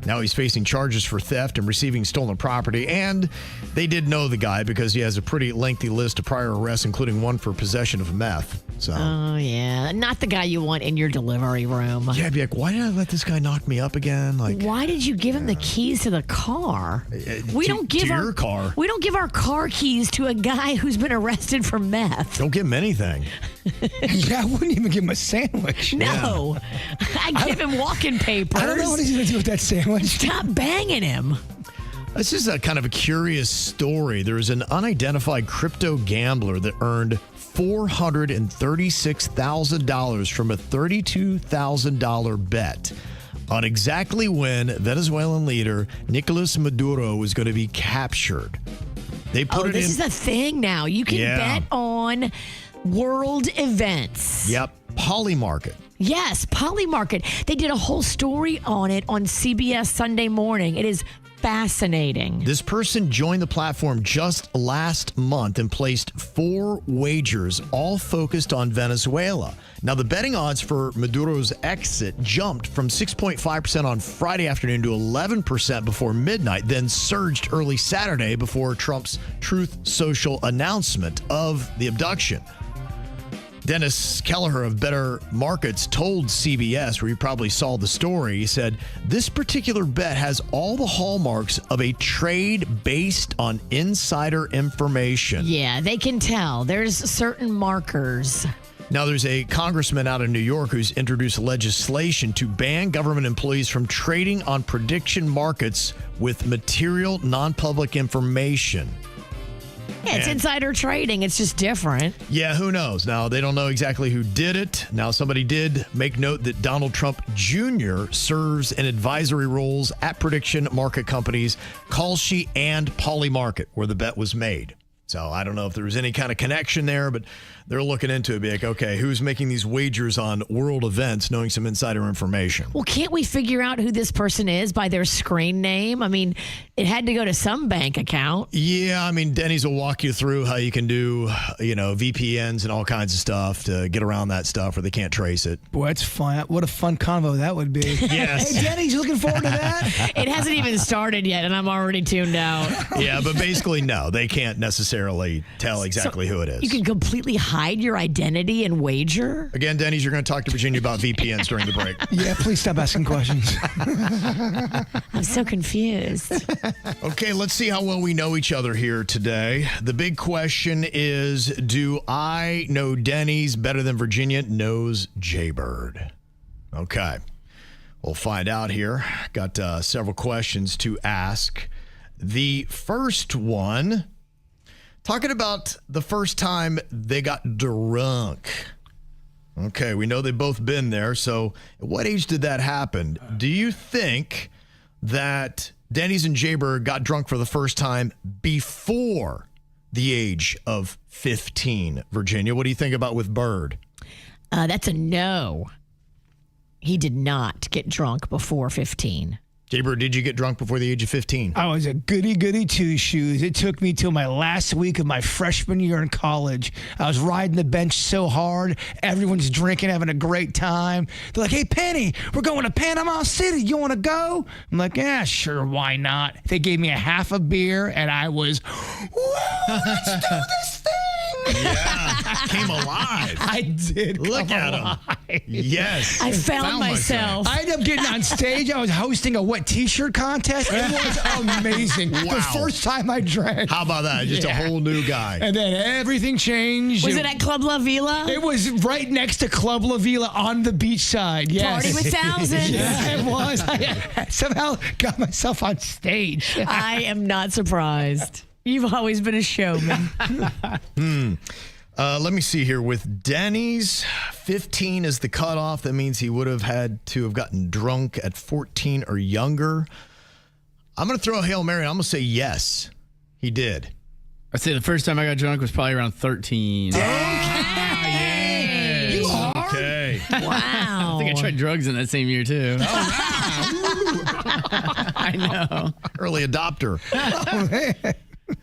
Now he's facing charges for theft and receiving stolen property. And they did know the guy because he has a pretty lengthy list of prior arrests, including one for possession of meth. So, Oh, yeah. Not the guy you want in your delivery room. yeah, I'd be like, why did I let this guy knock me up again? Like, Why did you give him the keys to the car? We don't give your car. We don't give our car keys to a guy who's been arrested for meth. Don't give him anything. Yeah, I wouldn't even give him a sandwich. No. I give him walking papers. I don't know what he's going to do with that sandwich. Stop banging him. This is a kind of a curious story. There is an unidentified crypto gambler that earned $436,000 from a $32,000 bet on exactly when Venezuelan leader Nicolas Maduro was going to be captured. They put This is a thing now. You can bet on world events. Yep, Polymarket. Yes, Polymarket. They did a whole story on it on CBS Sunday Morning. It is fascinating. This person joined the platform just last month and placed 4 wagers, all focused on Venezuela. Now, the betting odds for Maduro's exit jumped from 6.5% on Friday afternoon to 11% before midnight, then surged early Saturday before Trump's Truth Social announcement of the abduction. Dennis Kelleher of Better Markets told CBS, where you probably saw the story, he said, this particular bet has all the hallmarks of a trade based on insider information. Yeah, they can tell. There's certain markers. Now, there's a congressman out of New York who's introduced legislation to ban government employees from trading on prediction markets with material non-public information. Yeah, it's insider trading. It's just different. Yeah, who knows? Now, they don't know exactly who did it. Now, somebody did make note that Donald Trump Jr. serves in advisory roles at prediction market companies Kalshi and Polymarket, where the bet was made. So I don't know if there was any kind of connection there, but they're looking into it. Be like, okay, who's making these wagers on world events knowing some insider information? Well, can't we figure out who this person is by their screen name? I mean, it had to go to some bank account. Yeah, I mean, Denny's will walk you through how you can do, VPNs and all kinds of stuff to get around that stuff where they can't trace it. Boy, that's fun. What a fun convo that would be. Yes. Hey, Denny, you looking forward to that? It hasn't even started yet, and I'm already tuned out. Yeah, but basically, no, they can't necessarily tell exactly who it is. You can completely hide your identity and wager? Again, Denny's, you're going to talk to Virginia about VPNs during the break. Yeah, please stop asking questions. I'm so confused. Okay, let's see how well we know each other here today. The big question is, do I know Denny's better than Virginia knows Jbird? Okay, we'll find out here. Got several questions to ask. The first one, talking about the first time they got drunk. Okay, we know they've both been there. So at what age did that happen? Do you think that Denny's and Jbird got drunk for the first time before the age of 15? Virginia, what do you think about with Bird? That's a no. He did not get drunk before 15. Jbird, did you get drunk before the age of 15? I was a goody two-shoes. It took me till my last week of my freshman year in college. I was riding the bench so hard. Everyone's drinking, having a great time. They're like, hey, Penny, we're going to Panama City. You want to go? I'm like, yeah, sure, why not? They gave me a half a beer, and I was, whoa, let's do this thing. Yeah, came alive. I did. Look at him. Yes. I found myself. I ended up getting on stage. I was hosting a wet t-shirt contest. It was amazing. Wow. The first time I drank. How about that? Just a whole new guy. And then everything changed. Was it at Club La Vila? It was right next to Club La Vila on the beach side. Yes. Party with thousands. Yeah, it was. I somehow got myself on stage. I am not surprised. You've always been a showman. Let me see here. With Denny's, 15 is the cutoff. That means he would have had to have gotten drunk at 14 or younger. I'm going to throw a Hail Mary. I'm going to say yes, he did. I'd say the first time I got drunk was probably around 13. Yes. You are? Okay. Wow. I think I tried drugs in that same year, too. I know. Early adopter. Oh, man.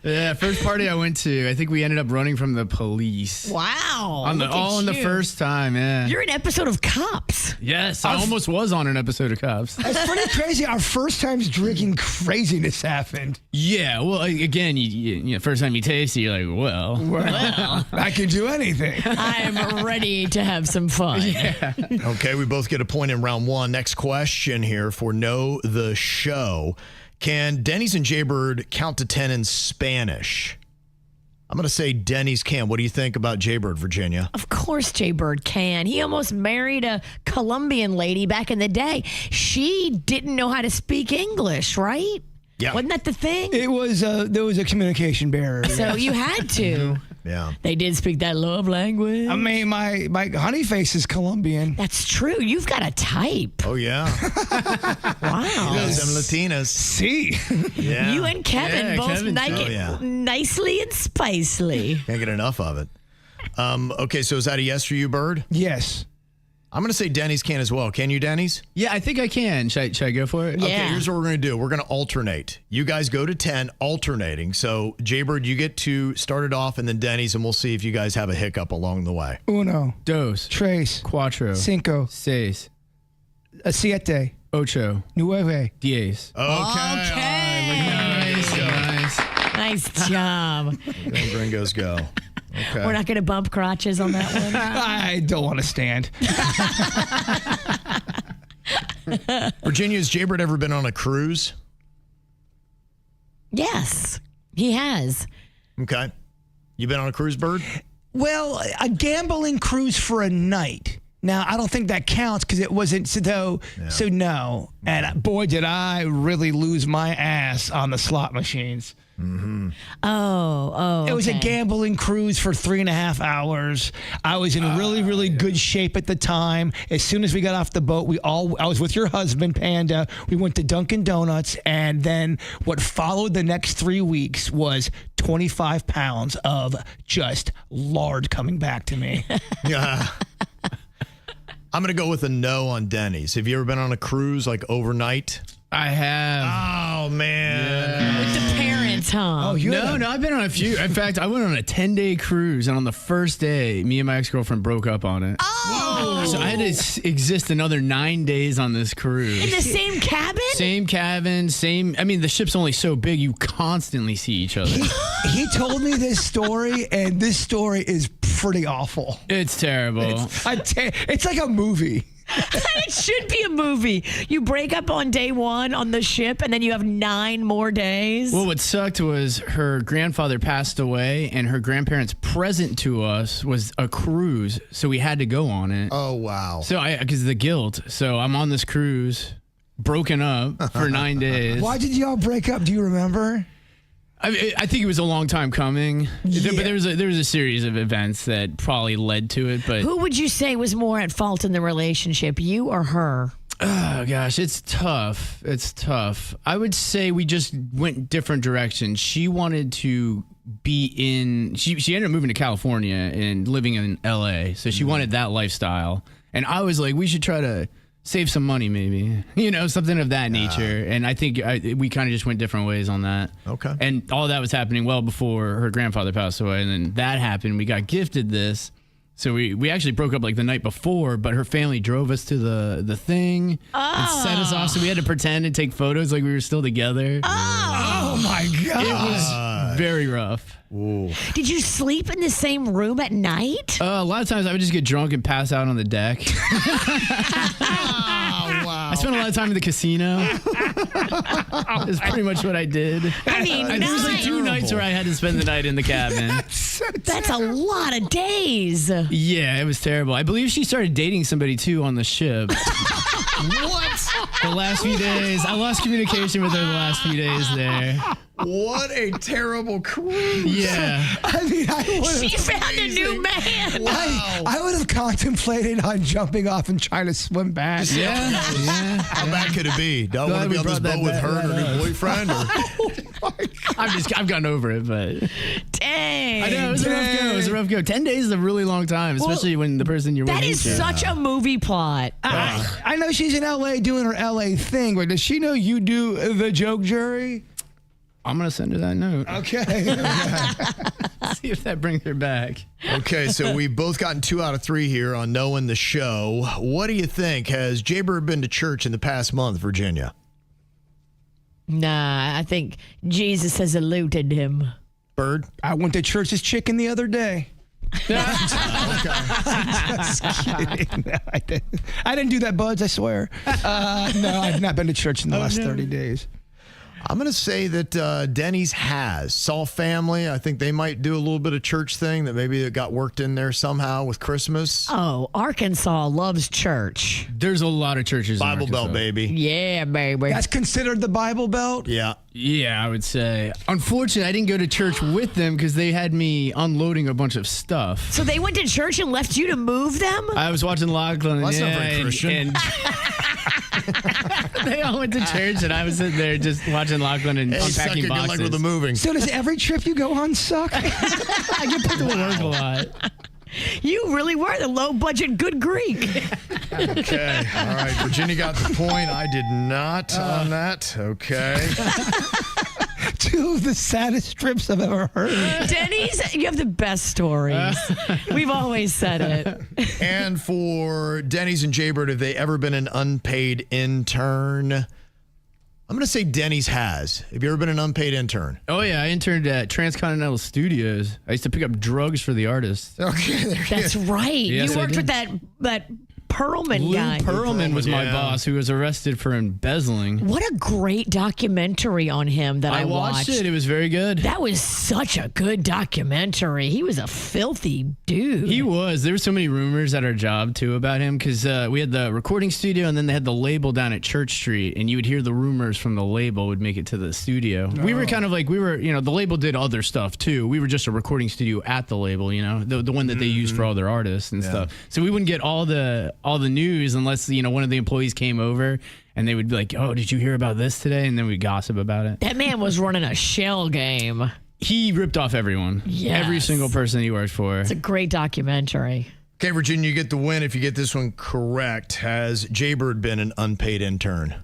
Yeah, first party I went to, I think we ended up running from the police. Wow. On the first time, yeah. You're an episode of Cops. Yes, I almost was on an episode of Cops. That's pretty crazy. Our first times drinking, craziness happened. Yeah, well, again, you know, first time you taste it, you're like, well, I can do anything. I'm ready to have some fun. yeah. Okay, we both get a point in round one. Next question here for Know the Show. Can Denny's and Jbird count to 10 in Spanish? I'm going to say Denny's can. What do you think about Jbird, Virginia? Of course Jbird can. He almost married a Colombian lady back in the day. She didn't know how to speak English, right? Yeah. Wasn't that the thing? There was a communication barrier. So you had to. Yeah. They did speak that love language. I mean, my honey face is Colombian. That's true. You've got a type. Oh, yeah. Wow. Them Latinas. See, Yeah. You and Kevin both Kevin, nicely and spicely. Can't get enough of it. Okay, so is that a yes for you, Bird? yes. I'm going to say Denny's can as well. Can you, Denny's? Yeah, I think I can. Should I go for it? Yeah. Okay, here's what we're going to do. We're going to alternate. You guys go to 10, alternating. So, Jbird, you get to start it off, and then Denny's, and we'll see if you guys have a hiccup along the way. Uno, Dos, tres, cuatro, cinco, seis, siete, ocho, nueve. 10. Nice job. Go, Gringos, go. Okay. We're not going to bump crotches on that one. I don't want to stand. Virginia, has Jbird ever been on a cruise? Yes, he has. Okay. You been on a cruise, Bird? Well, a gambling cruise for a night. Now, I don't think that counts because it wasn't so no. And boy, did I really lose my ass on the slot machines. Mm-hmm. Oh. It was a okay. gambling cruise for 3.5 hours. I was in really, really good shape at the time. As soon as we got off the boat, I was with your husband, Panda. We went to Dunkin' Donuts, and then what followed the next 3 weeks was 25 pounds of just lard coming back to me. Yeah. I'm going to go with a no on Denny's. Have you ever been on a cruise like overnight? I have. Oh, man. With the parents, huh? Oh, No, I've been on a few. In fact, I went on a 10-day cruise, and on the first day, me and my ex-girlfriend broke up on it. Oh! So I had to exist another 9 days on this cruise. In the same cabin? Same cabin, I mean, the ship's only so big, you constantly see each other. He told me this story, and this story is pretty awful. It's terrible. It's like a movie. It should be a movie. You break up on day one on the ship, and then you have 9 more days. Well, what sucked was her grandfather passed away, and her grandparents' present to us was a cruise, so we had to go on it. Oh, wow. So because of the guilt. So I'm on this cruise, broken up for 9 days. Why did y'all break up? Do you remember? I think it was a long time coming, Yeah. but there was a series of events that probably led to it. But Who would you say was more at fault in the relationship, you or her? oh gosh, it's tough. It's tough. I would say we just went different directions. She wanted to be in. She ended up moving to California and living in LA, so she wanted that lifestyle. And I was like, we should try to save some money, maybe, something of that nature. And I think we kind of just went different ways on that. Okay. And all that was happening well before her grandfather passed away. And then that happened. We got gifted this. So we actually broke up like the night before, but her family drove us to the thing and set us off. So we had to pretend and take photos like we were still together. Oh my God. It was very rough. Ooh. Did you sleep in the same room at night? A lot of times I would just get drunk and pass out on the deck. I spent a lot of time in the casino. That's pretty much what I did. I mean, There was like 2 nights where I had to spend the night in the cabin. That's a lot of days. Yeah, it was terrible. I believe she started dating somebody too on the ship. What? The last few days. I lost communication with her the last few days there. What a terrible cruise. Yeah. I mean, She found a new man. Wow. I would have contemplated on jumping off and trying to swim back. Yeah. How bad could it be? Do I want to we be on this brought that boat with back her and her right new boyfriend? Or? I've gotten over it, but Dang. I know it was a rough go. It was a rough go. 10 days is a really long time, especially when the person you're with. That is hates you. such a movie plot. I know she's in LA doing her LA thing, but does she know you do the joke jury? I'm going to send her that note. Okay. See if that brings her back. Okay, so we've both gotten 2 out of 3 here on knowing the show. What do you think? Has Jbird been to church in the past month, Virginia? Nah, I think Jesus has eluded him. Bird? I went to church's chicken the other day. Just kidding. No, I didn't do that, Buds, I swear. No, I've not been to church in the last 30 days. I'm going to say that Denny's has. Saw family. I think they might do a little bit of church thing that maybe it got worked in there somehow with Christmas. Oh, Arkansas loves church. There's a lot of churches Bible in Belt, Arkansas. baby. Yeah, baby. That's considered the Bible Belt? Yeah. Yeah, I would say. Unfortunately, I didn't go to church with them because they had me unloading a bunch of stuff. So they went to church and left you to move them? I was watching Lachlan. Well, that's not very Christian. And they all went to church, and I was sitting there just watching Lachlan and Hey, suck unpacking your good luck boxes. with the moving. So does every trip you go on suck? I get put to work a lot. You really were the low-budget good Greek. Okay. All right. Virginia got the point. I did not on that. Okay. 2 of the saddest trips I've ever heard. Denny's, you have the best stories. We've always said it. And for Denny's and Jbird, have they ever been an unpaid intern? I'm going to say Denny's has. Have you ever been an unpaid intern? Oh, yeah. I interned at Transcontinental Studios. I used to pick up drugs for the artists. Okay. That's right. Yes, you I worked did. with that Perlman Lou guy. Pearlman was my Yeah. boss, who was arrested for embezzling. What a great documentary on him that I watched it. It was very good. That was such a good documentary. He was a filthy dude. He was. There were so many rumors at our job, too, about him because we had the recording studio and then they had the label down at Church Street, and you would hear the rumors from the label would make it to the studio. We were kind of like, the label did other stuff, too. We were just a recording studio at the label, the one that they used for all their artists and stuff. So we wouldn't get all the news unless, one of the employees came over and they would be like, oh, did you hear about this today? And then we'd gossip about it. That man was running a shell game. He ripped off everyone. Yes. Every single person he worked for. It's a great documentary. Okay, Virginia, you get the win if you get this one correct. Has Jbird been an unpaid intern?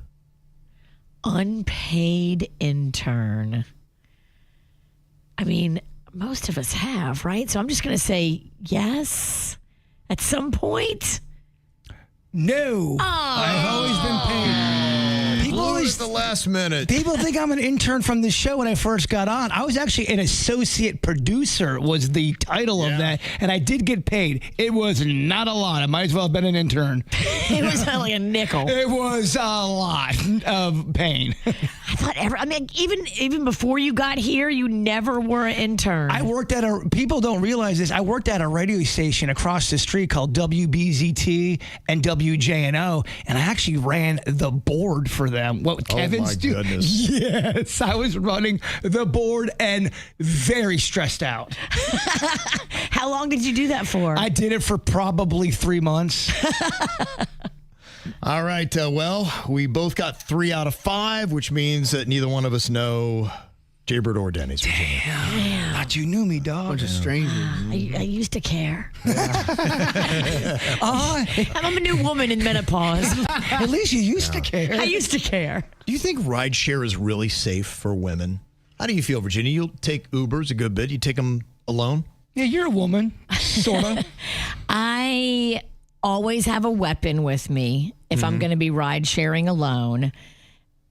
Unpaid intern. I mean, most of us have, right? So I'm just going to say yes at some point. No. I've always been paid. People Blew it always at the last minute. People think I'm an intern from the show when I first got on. I was actually an associate producer was the title of that, and I did get paid. It was not a lot. I might as well have been an intern. It was like a nickel. It was a lot of pain. I thought even before you got here, you never were an intern. I worked at people don't realize this. I worked at a radio station across the street called WBZT and WJNO, and I actually ran the board for them. What Kevin's doing? Goodness. Yes, I was running the board and very stressed out. How long did you do that for? I did it for probably 3 months. All right. Well, we both got 3 out of 5, which means that neither one of us know Jbird or Denny's. Virginia. But you knew me, dog. Bunch of strangers. I used to care. I'm a new woman in menopause. At least you used to care. I used to care. Do you think rideshare is really safe for women? How do you feel, Virginia? You'll take Ubers a good bit. You take them alone? Yeah, you're a woman, sort of. I always have a weapon with me if I'm going to be ride sharing alone.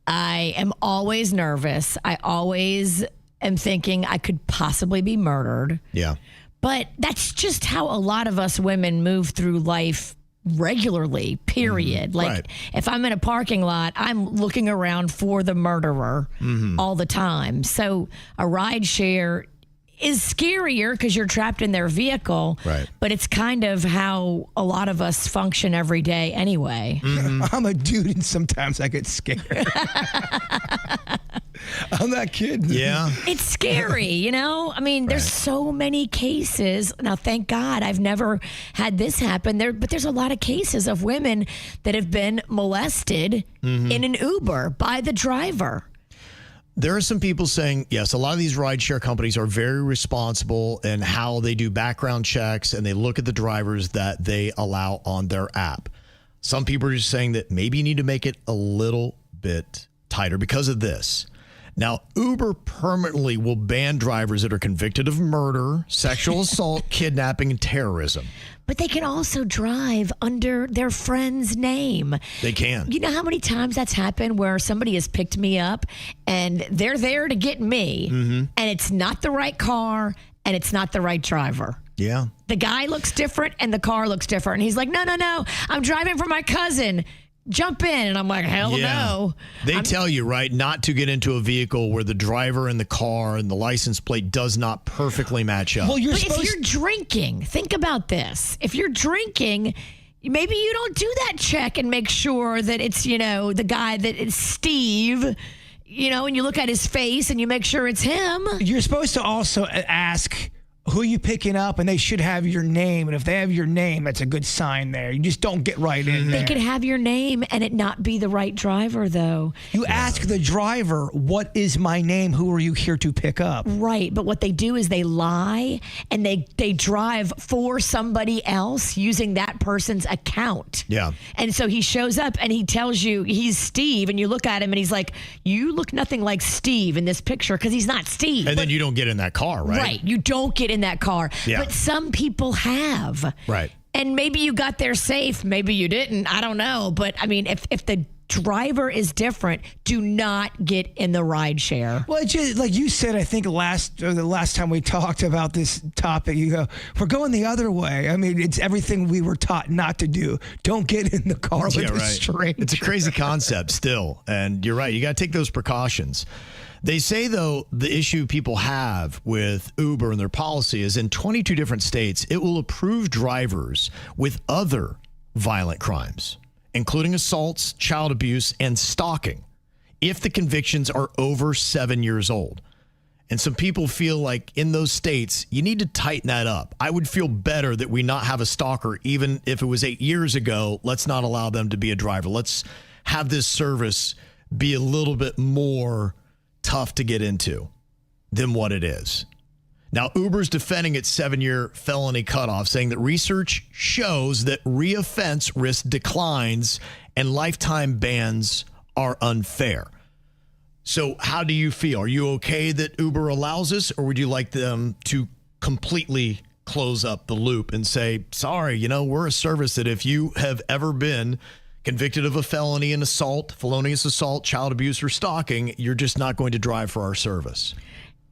I am always nervous. I always am thinking I could possibly be murdered. Yeah. But that's just how a lot of us women move through life regularly, period. Right. If I'm in a parking lot, I'm looking around for the murderer all the time. So a ride share is scarier because you're trapped in their vehicle. Right. But it's kind of how a lot of us function every day anyway. I'm a dude, and sometimes I get scared. I'm not kidding. Yeah. It's scary, I mean, there's so many cases. Now, thank God I've never had this happen but there's a lot of cases of women that have been molested in an Uber by the driver. There are some people saying, yes, a lot of these rideshare companies are very responsible in how they do background checks and they look at the drivers that they allow on their app. Some people are just saying that maybe you need to make it a little bit tighter because of this. Now, Uber permanently will ban drivers that are convicted of murder, sexual assault, kidnapping, and terrorism. But they can also drive under their friend's name. They can. You know how many times that's happened where somebody has picked me up and they're there to get me, and it's not the right car and it's not the right driver. Yeah. The guy looks different and the car looks different. And he's like, no, I'm driving for my cousin. Jump in. And I'm like, hell no. They tell you, right, not to get into a vehicle where the driver and the car and the license plate does not perfectly match up. Well, if you're drinking, think about this. If you're drinking, maybe you don't do that check and make sure that it's, the guy that is Steve, and you look at his face and you make sure it's him. You're supposed to also ask who you picking up, and they should have your name. And if they have your name, that's a good sign there. You just don't get right in there. They could have your name and it not be the right driver, though. You ask the driver, what is my name? Who are you here to pick up? Right. But what they do is they lie and they drive for somebody else using that person's account. Yeah. And so he shows up and he tells you he's Steve, and you look at him and he's like, you look nothing like Steve in this picture, because he's not Steve. And then you don't get in that car, right? Right. You don't get in that car. Yeah. But some people have. Right. And maybe you got there safe. Maybe you didn't. I don't know. But I mean, if the driver is different, do not get in the ride share. Well, it's just like you said, I think the last time we talked about this topic, you go, we're going the other way. I mean, it's everything we were taught not to do. Don't get in the car with a stranger. It's a crazy concept still. And you're right. You got to take those precautions. They say, though, the issue people have with Uber and their policy is in 22 different states, it will approve drivers with other violent crimes, including assaults, child abuse, and stalking, if the convictions are over 7 years old. And some people feel like in those states, you need to tighten that up. I would feel better that we not have a stalker, even if it was 8 years ago. Let's not allow them to be a driver. Let's have this service be a little bit more tough to get into than what it is. Now, Uber's defending its 7-year felony cutoff, saying that research shows that reoffense risk declines and lifetime bans are unfair. So how do you feel? Are you okay that Uber allows this, or would you like them to completely close up the loop and say, sorry, we're a service that if you have ever been convicted of a felony and assault, felonious assault, child abuse, or stalking, you're just not going to drive for our service?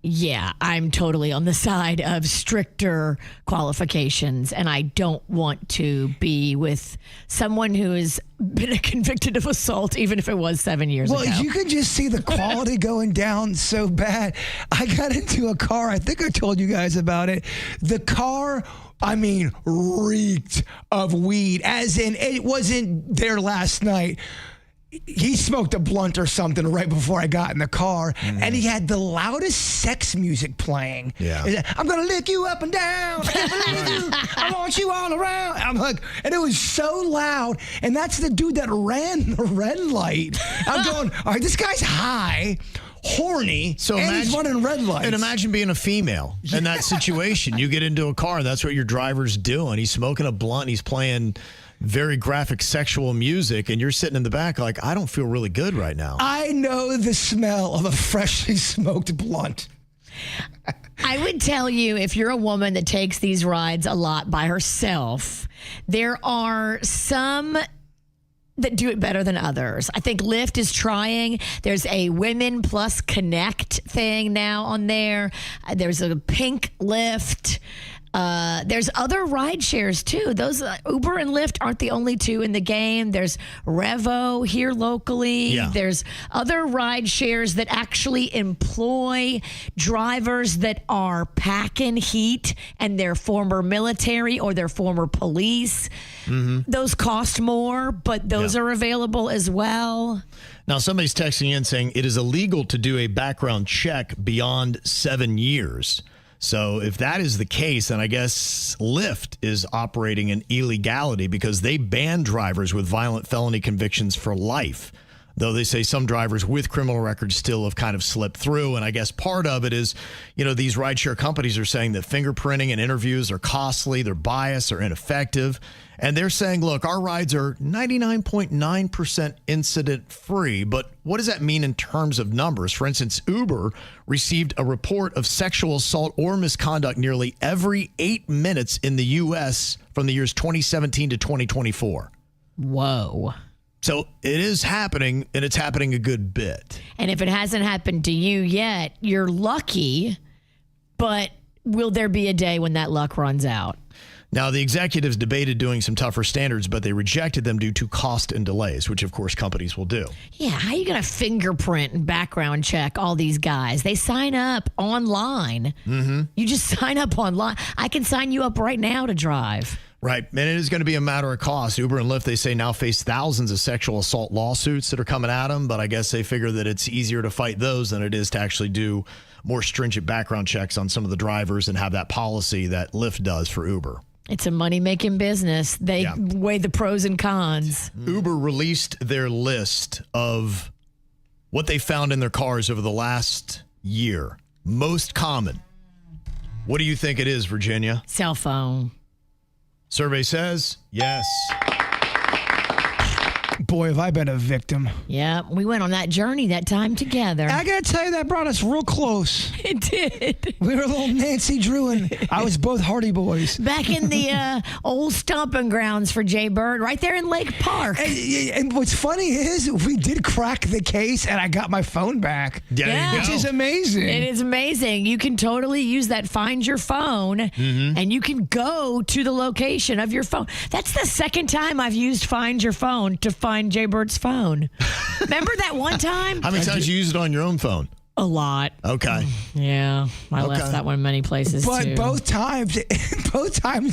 Yeah, I'm totally on the side of stricter qualifications, and I don't want to be with someone who has been convicted of assault, even if it was 7 years ago. Well, you can just see the quality going down so bad. I got into a car. I think I told you guys about it. The car, reeked of weed, as in it wasn't there last night. He smoked a blunt or something right before I got in the car, and he had the loudest sex music playing. Yeah. I'm going to lick you up and down. I want you all around. I'm like, and it was so loud, and that's the dude that ran the red light. I'm going, all right, this guy's high, horny, and he's running red lights. And imagine being a female in that situation. You get into a car, that's what your driver's doing. He's smoking a blunt, he's playing very graphic sexual music, and you're sitting in the back like, I don't feel really good right now. I know the smell of a freshly smoked blunt. I would tell you, if you're a woman that takes these rides a lot by herself, there are some that do it better than others. I think Lyft is trying. There's a Women Plus Connect thing now on there. There's a pink Lyft. There's other ride shares too. Those Uber and Lyft aren't the only two in the game. There's Revo here locally. Yeah. There's other ride shares that actually employ drivers that are packing heat and they're former military or they're former police. Those cost more, but those are available as well. Now, somebody's texting in saying it is illegal to do a background check beyond 7 years. So if that is the case, then I guess Lyft is operating in illegality because they ban drivers with violent felony convictions for life. though they say some drivers with criminal records still have kind of slipped through. And I guess part of it is, these rideshare companies are saying that fingerprinting and interviews are costly, they're biased, or ineffective. And they're saying, look, our rides are 99.9% incident free. But what does that mean in terms of numbers? For instance, Uber received a report of sexual assault or misconduct nearly every 8 minutes in the U.S. from the years 2017 to 2024. Whoa. So it is happening, and it's happening a good bit. And if it hasn't happened to you yet, you're lucky, but will there be a day when that luck runs out? Now, the executives debated doing some tougher standards, but they rejected them due to cost and delays, which, of course, companies will do. Yeah, how are you going to fingerprint and background check all these guys? They sign up online. Mm-hmm. You just sign up online. I can sign you up right now to drive. Right. And it is going to be a matter of cost. Uber and Lyft, they say, now face thousands of sexual assault lawsuits that are coming at them. But I guess they figure that it's easier to fight those than it is to actually do more stringent background checks on some of the drivers and have that policy that Lyft does for Uber. It's a money-making business. They weigh the pros and cons. Uber released their list of what they found in their cars over the last year. Most common. What do you think it is, Virginia? Cell phone. Survey says yes. Boy, have I been a victim. Yeah, we went on that journey that time together. I got to tell you, that brought us real close. It did. We were a little Nancy Drew, and I was both Hardy Boys. Back in the old stomping grounds for Jbird, right there in Lake Park. And what's funny is we did crack the case, and I got my phone back. Yeah. Which is amazing. It is amazing. You can totally use that Find Your Phone, and you can go to the location of your phone. That's the second time I've used Find Your Phone to find Jbird's phone. Remember that one time? How many times you used it on your own phone? A lot. Okay. Yeah, I left that one many places but too. both times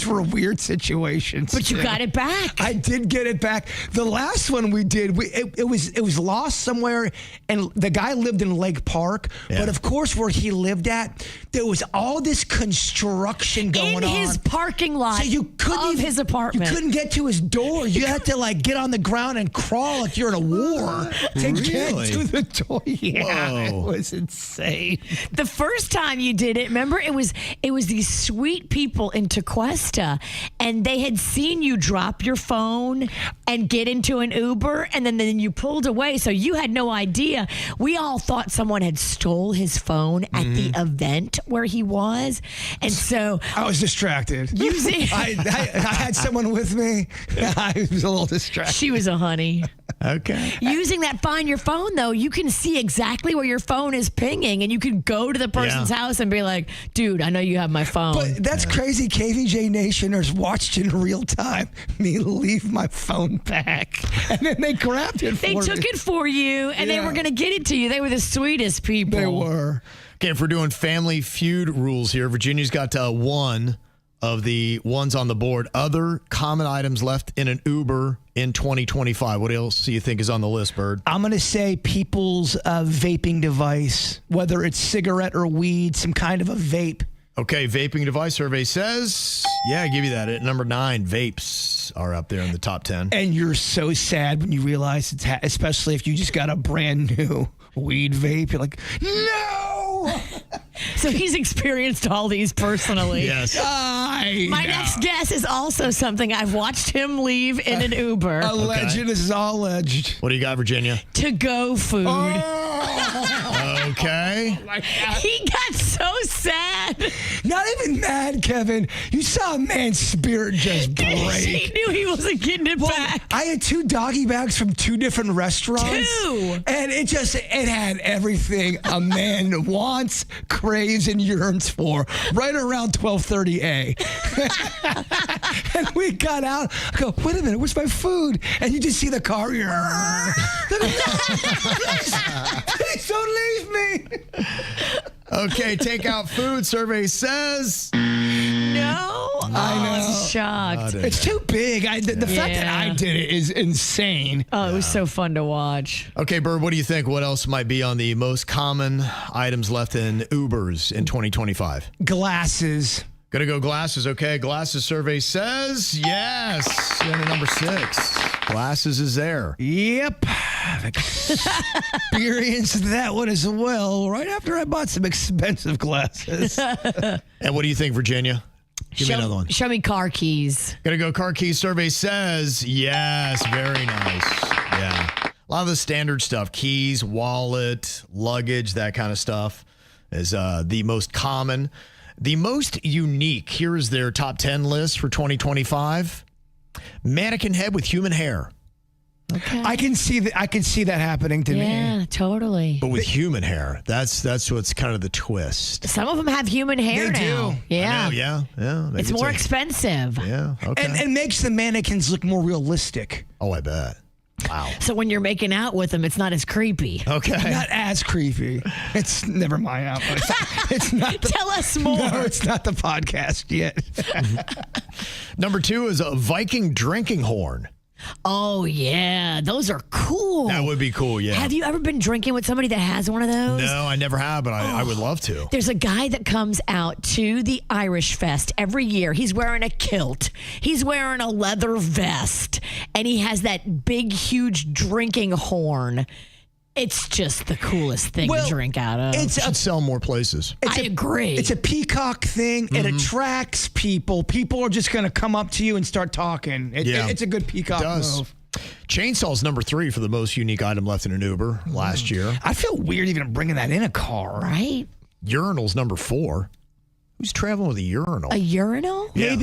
were weird situations. But you got it back. I did get it back. The last one we did, it was lost somewhere, and the guy lived in Lake Park. Yeah. But of course, where he lived at, there was all this construction going on in his parking lot. So you couldn't of his apartment. You couldn't get to his door. You had to get on the ground and crawl like you're in a war to get to the door. Yeah, Whoa. it was insane. The first time you did it, remember, it was these sweet people in Tequesta, and they had seen you drop your phone and get into an Uber, and then you pulled away, so you had no idea. We all thought someone had stole his phone at the event where he was, and so I was distracted. I had someone with me. I was a little distracted. She was a honey. Okay. Using that Find Your Phone, though, you can see exactly where your phone is pinging, and you can go to the person's house and be like, dude, I know you have my phone. But that's crazy. KVJ Nationers watched in real time me leave my phone back, and then they grabbed it for me. They took it for you, and they were going to get it to you. They were the sweetest people. They were. Okay, if we're doing Family Feud rules here, Virginia's got one of the ones on the board. Other common items left in an Uber in 2025. What else do you think is on the list, Bird? I'm going to say people's vaping device, whether it's cigarette or weed, some kind of a vape. Okay, vaping device survey says, I give you that. At number 9, vapes are up there in the top 10. And you're so sad when you realize it's, especially if you just got a brand new weed vape. You're like, no! So he's experienced all these personally. Yes. My next guess is also something I've watched him leave in an Uber. Alleged. This is all alleged. What do you got, Virginia? To-go food. Okay. He got so sad. Not even mad, Kevin. You saw a man's spirit just break. He knew he wasn't getting it back. I had 2 doggy bags from 2 different restaurants. 2. And it had everything a man wants, craves, and yearns for right around 12:30 a. And we got out. I go, wait a minute, where's my food? And you just see the car. Please don't leave me. Okay, takeout food survey says. No. I know. I'm shocked. It's too big. The fact that I did it is insane. Oh, it was so fun to watch. Okay, Bird, what do you think? What else might be on the most common items left in Ubers in 2025? Glasses. Gonna go glasses. Okay, glasses survey says yes. And number 6. Glasses is there. Yep. I've experienced that one as well, right after I bought some expensive glasses. And what do you think, Virginia? Give me another one. Show me car keys. Gonna go car keys. Survey says yes. Very nice. Yeah. A lot of the standard stuff, keys, wallet, luggage, that kind of stuff is the most common. The most unique, here is their top 10 list for 2025. Mannequin head with human hair. Okay. I can see that happening to me. Yeah, totally. But with human hair. That's what's kind of the twist. Some of them have human hair They now. do. Yeah. I know, yeah. Maybe It's more expensive. Yeah, okay. And makes the mannequins look more realistic. Oh, I bet. Wow. So when you're making out with them, it's not as creepy. Okay. Not as creepy. It's never mind. It's not. Tell us more. No, it's not the podcast yet. Number 2 is a Viking drinking horn. Oh, yeah. Those are cool. That would be cool, yeah. Have you ever been drinking with somebody that has one of those? No, I never have, but I would love to. There's a guy that comes out to the Irish Fest every year. He's wearing a kilt. He's wearing a leather vest. And he has that big, huge drinking horn. It's just the coolest thing to drink out of. It should sell more places. I agree. It's a peacock thing. It attracts people. People are just going to come up to you and start talking. It's a good peacock move. Chainsaw's number 3 for the most unique item left in an Uber last year. I feel weird even bringing that in a car. Right? Urinal's number 4. Who's traveling with a urinal? A urinal? Yeah.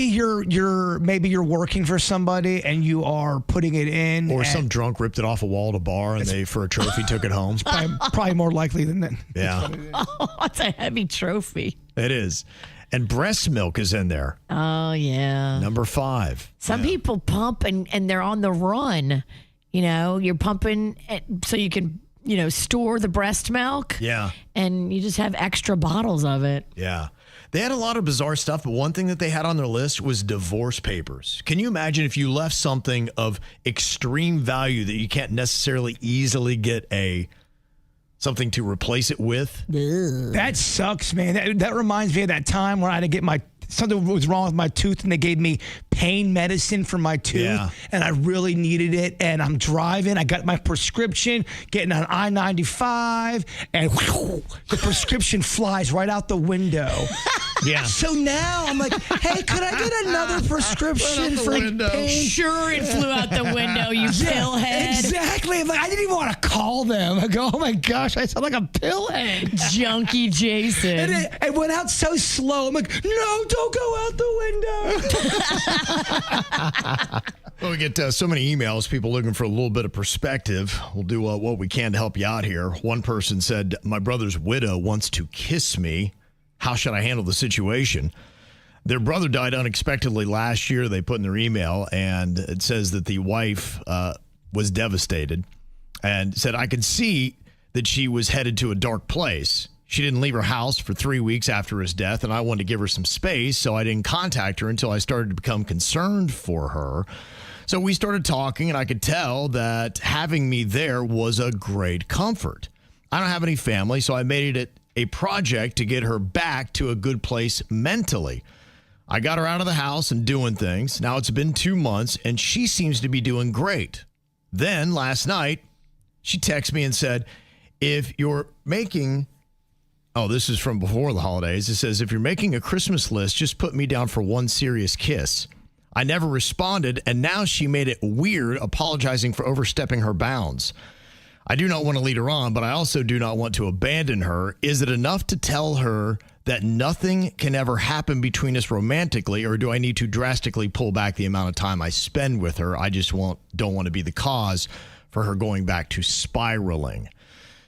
Maybe you're working for somebody and you are putting it in. Or some drunk ripped it off a wall at a bar and they, for a trophy, took it home. Probably more likely than that. Yeah, Oh, it's a heavy trophy. it is. And breast milk is in there. Oh, yeah. Number 5. Some people pump and they're on the run. You know, you're pumping so you can, store the breast milk. Yeah. And you just have extra bottles of it. Yeah. They had a lot of bizarre stuff, but one thing that they had on their list was divorce papers. Can you imagine if you left something of extreme value that you can't necessarily easily get something to replace it with? That sucks, man. That reminds me of that time when I had to get something was wrong with my tooth and they gave me pain medicine for my tooth and I really needed it. And I'm driving. I got my prescription, getting on I-95 and the prescription flies right out the window. Yeah. So now I'm like, hey, could I get another prescription for pain? Sure, it flew out the window, you pillhead. Exactly. I'm like, I didn't even want to call them. I go, oh my gosh, I sound like a pillhead. Junkie Jason. And it went out so slow. I'm like, no, don't go out the window. Well, we get so many emails, people looking for a little bit of perspective. We'll do what we can to help you out here. One person said, my brother's widow wants to kiss me. How should I handle the situation? Their brother died unexpectedly last year, they put in their email, and it says that the wife was devastated and said, I could see that she was headed to a dark place. She didn't leave her house for 3 weeks after his death, and I wanted to give her some space, so I didn't contact her until I started to become concerned for her. So we started talking, and I could tell that having me there was a great comfort. I don't have any family, so I made it a project to get her back to a good place mentally. I got her out of the house and doing things. Now it's been 2 months, and she seems to be doing great. Then last night, she texted me and said, if you're making... Oh, this is from before the holidays. It says, if you're making a Christmas list, just put me down for one serious kiss. I never responded, and now she made it weird, apologizing for overstepping her bounds. I do not want to lead her on, but I also do not want to abandon her. Is it enough to tell her that nothing can ever happen between us romantically, or do I need to drastically pull back the amount of time I spend with her? I just don't want to be the cause for her going back to spiraling.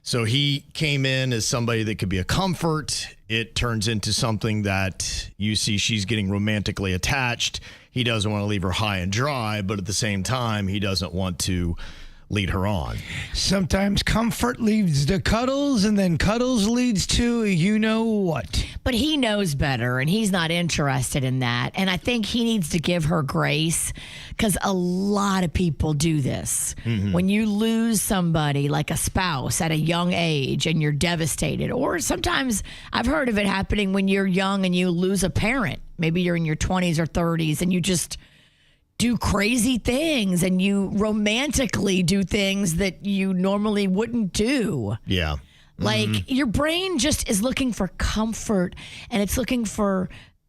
So he came in as somebody that could be a comfort. It turns into something that you see she's getting romantically attached. He doesn't want to leave her high and dry, but at the same time, he doesn't want to lead her on. Sometimes comfort leads to cuddles, and then cuddles leads to you know what. But he knows better, and he's not interested in that. And I think he needs to give her grace, because a lot of people do this. When you lose somebody like a spouse at a young age and you're devastated, or sometimes I've heard of it happening when you're young and you lose a parent. Maybe you're in your 20s or 30s and you just do crazy things and you romantically do things that you normally wouldn't do. Yeah. Like your brain just is looking for comfort, and it's looking for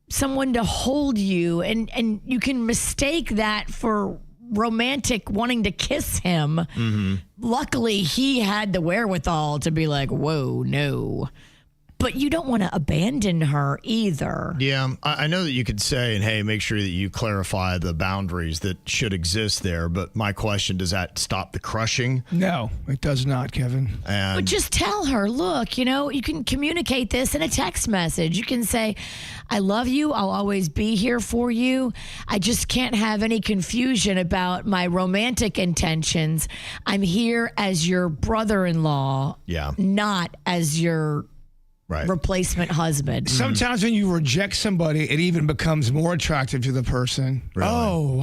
someone to hold you, and you can mistake that for romantic wanting to kiss him. Luckily, he had the wherewithal to be like, whoa, no. But you don't want to abandon her either. Yeah, I know that you could say, and hey, make sure that you clarify the boundaries that should exist there. But my question, does that stop the crushing? No, it does not, Kevin. But just tell her, look, you can communicate this in a text message. You can say, I love you. I'll always be here for you. I just can't have any confusion about my romantic intentions. I'm here as your brother-in-law, not as your replacement husband. Sometimes when you reject somebody, it even becomes more attractive to the person. Really? Oh,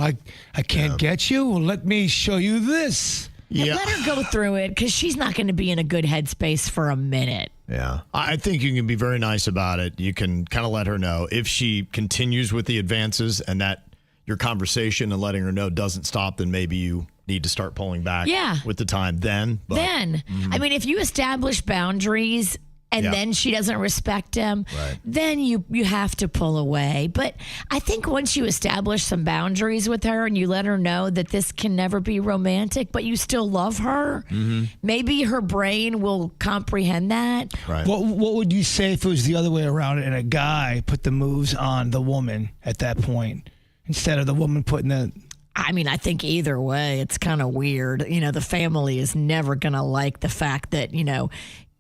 I can't get you? Well, let me show you this. And let her go through it, because she's not going to be in a good headspace for a minute. Yeah. I think you can be very nice about it. You can kind of let her know if she continues with the advances and that your conversation and letting her know doesn't stop, then maybe you need to start pulling back with the time then. But, I mean, if you establish boundaries and then she doesn't respect them, then you have to pull away. But I think once you establish some boundaries with her and you let her know that this can never be romantic, but you still love her, maybe her brain will comprehend that. Right. What would you say if it was the other way around and a guy put the moves on the woman at that point instead of the woman putting the... I mean, I think either way, it's kind of weird. The family is never going to like the fact that,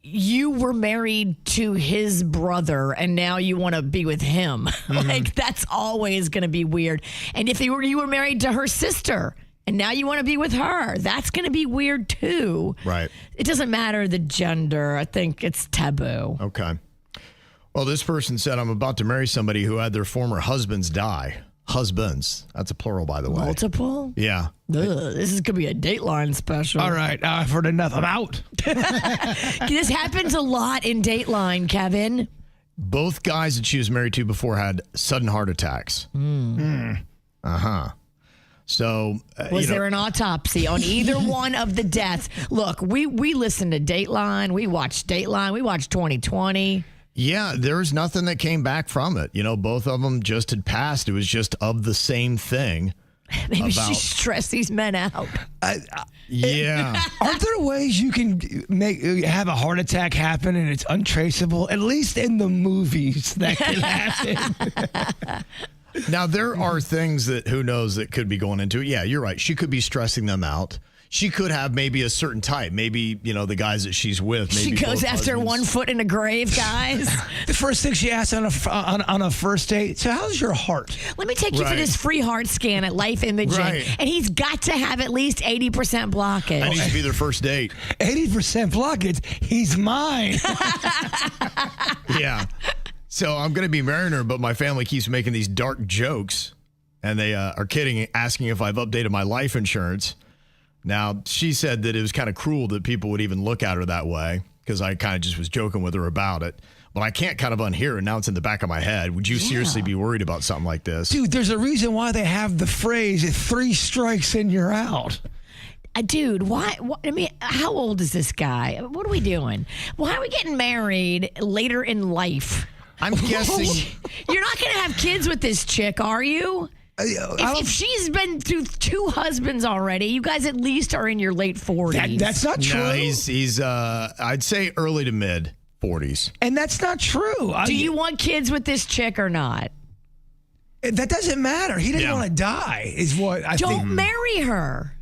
you were married to his brother and now you want to be with him. Like, that's always going to be weird. And if you were married to her sister and now you want to be with her, that's going to be weird too. Right. It doesn't matter the gender. I think it's taboo. Okay. Well, this person said, I'm about to marry somebody who had their former husbands die. Husbands. That's a plural, by the way. Multiple? Yeah. This is going to be a Dateline special. All right. I've heard enough. I'm out. This happens a lot in Dateline, Kevin. Both guys that she was married to before had sudden heart attacks. So, was there an autopsy on either one of the deaths? Look, we listen to Dateline. We watch Dateline. We watch 2020. Yeah, there was nothing that came back from it. Both of them just had passed. It was just of the same thing. Maybe she stressed these men out. Yeah. Aren't there ways you can have a heart attack happen and it's untraceable? At least in the movies that can happen. Now, there are things that who knows that could be going into it. Yeah, you're right. She could be stressing them out. She could have maybe a certain type. Maybe, the guys that she's with. Maybe she goes after husbands. 1 foot in a grave, guys. The first thing she asks on a first date, so how's your heart? Let me take you for this free heart scan at Life Imaging. Right. And he's got to have at least 80% blockage. That needs to be their first date. 80% blockage? He's mine. Yeah. So I'm going to be marrying her, but my family keeps making these dark jokes. And they are kidding, asking if I've updated my life insurance. Now, she said that it was kind of cruel that people would even look at her that way because I kind of just was joking with her about it. But I can't kind of unhear it. Now it's in the back of my head. Would you seriously be worried about something like this? Dude, there's a reason why they have the phrase, 3 strikes and you're out. Dude, why? I mean, how old is this guy? What are we doing? Why are we getting married later in life? I'm guessing. You're not going to have kids with this chick, are you? If she's been through 2 husbands already, you guys at least are in your late 40s. That's not true. No, he's I'd say early to mid 40s. And that's not true. Do you want kids with this chick or not? That doesn't matter. He didn't want to die, is what I think. Don't marry her.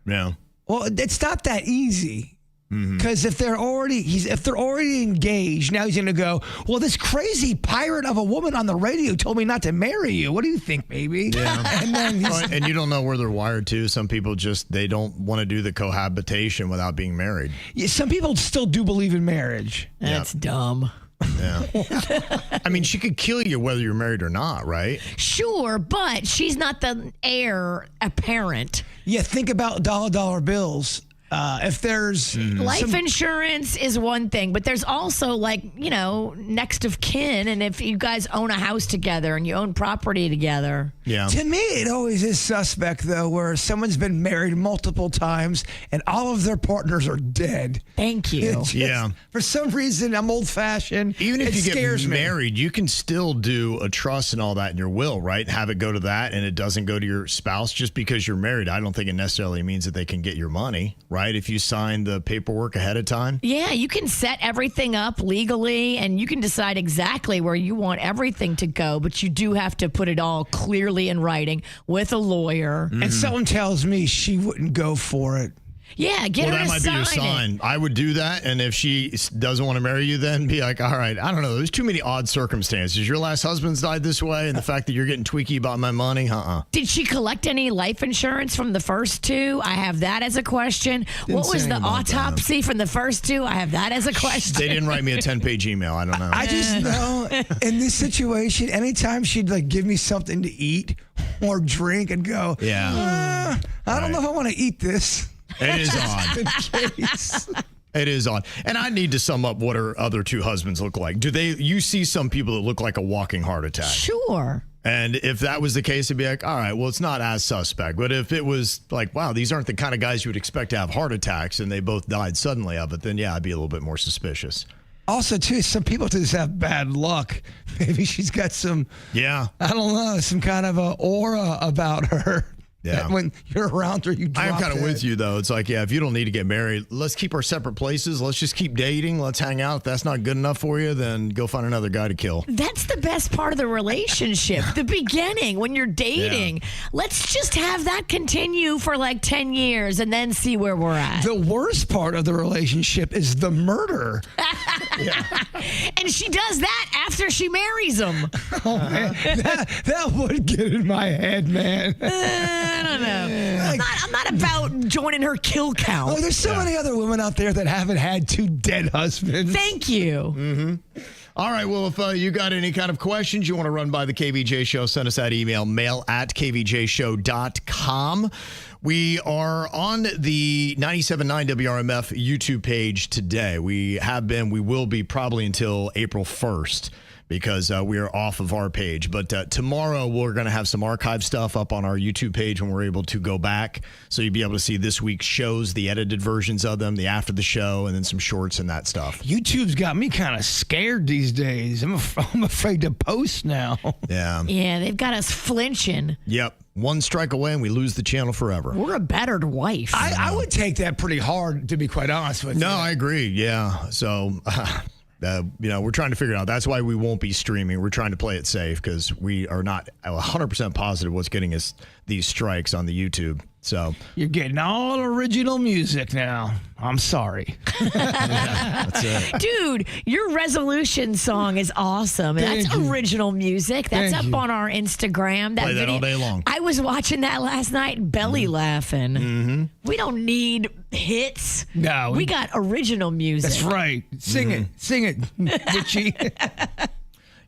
Yeah. Well, it's not that easy. Because if they're already engaged, now he's going to go, well, this crazy pirate of a woman on the radio told me not to marry you. What do you think, baby? Yeah. And then and you don't know where they're wired to. Some people they don't want to do the cohabitation without being married. Yeah, some people still do believe in marriage. That's dumb. Yeah. I mean, she could kill you whether you're married or not, right? Sure, but she's not the heir apparent. Yeah, think about dollar bills. If there's Life insurance is one thing, but there's also next of kin. And if you guys own a house together and you own property together. Yeah. To me, it always is suspect, though, where someone's been married multiple times and all of their partners are dead. Thank you. Yeah. For some reason, I'm old-fashioned. Even if it you get scares me. married, you can still do a trust and all that in your will, right? Have it go to that and it doesn't go to your spouse just because you're married. I don't think it necessarily means that they can get your money, right? If you sign the paperwork ahead of time. Yeah, you can set everything up legally and you can decide exactly where you want everything to go, but you do have to put it all clearly in writing with a lawyer. And someone tells me she wouldn't go for it. Yeah, get her That to might be your sign sign. it. I would do that. And if she doesn't want to marry you, then be like, all right, I don't know. There's too many odd circumstances. Your last husband's died this way. And the fact that you're getting tweaky about my money. Did she collect any life insurance from the first two? I have that as a question. What was say the about autopsy from the first two? I have that as a question. They didn't write me a 10-page email. I don't know. I just know in this situation, anytime she'd give me something to eat or drink and go, Yeah. I don't know if I want to eat this. It is odd. In case. It is odd. And I need to sum up what her other two husbands look like. You see some people that look like a walking heart attack. Sure. And if that was the case, it'd be like, all right, well, it's not as suspect. But if it was like, wow, these aren't the kind of guys you would expect to have heart attacks and they both died suddenly of it, then yeah, I'd be a little bit more suspicious. Also, too, some people just have bad luck. Maybe she's got some, Yeah. I don't know, some kind of a aura about her. Yeah. That when you're around her, you drop I'm kind of dead. with you, though. It's like, yeah, if you don't need to get married, let's keep our separate places. Let's just keep dating. Let's hang out. If that's not good enough for you, then go find another guy to kill. That's the best part of the relationship, the beginning when you're dating. Yeah. Let's just have that continue for 10 years and then see where we're at. The worst part of the relationship is the murder. And she does that after she marries him. Oh, man. That would get in my head, man. I don't know. I'm not about joining her kill count. Oh, there's so many other women out there that haven't had two dead husbands. Thank you. All right. Well, if you got any kind of questions you want to run by the KVJ Show, send us that email, mail@kvjshow.com. We are on the 97.9 WRMF YouTube page today. We will be probably until April 1st. Because we are off of our page. But tomorrow we're going to have some archive stuff up on our YouTube page when we're able to go back. So you'll be able to see this week's shows, the edited versions of them, the after the show, and then some shorts and that stuff. YouTube's got me kind of scared these days. I'm afraid to post now. Yeah. Yeah, they've got us flinching. Yep. One strike away and we lose the channel forever. We're a battered wife. I would take that pretty hard, to be quite honest with you. No, I agree. Yeah. So... we're trying to figure it out. That's why we won't be streaming. We're trying to play it safe because we are not 100% positive what's getting us these strikes on the YouTube. So You're getting all original music now. I'm sorry. that's it. Dude, your resolution song is awesome. And that's Thank you. original music. That's Thank up you. on our Instagram. Play that all day long. I was watching that last night, belly laughing. Mm-hmm. We don't need hits. No, we got original music. That's right. Sing it, Richie.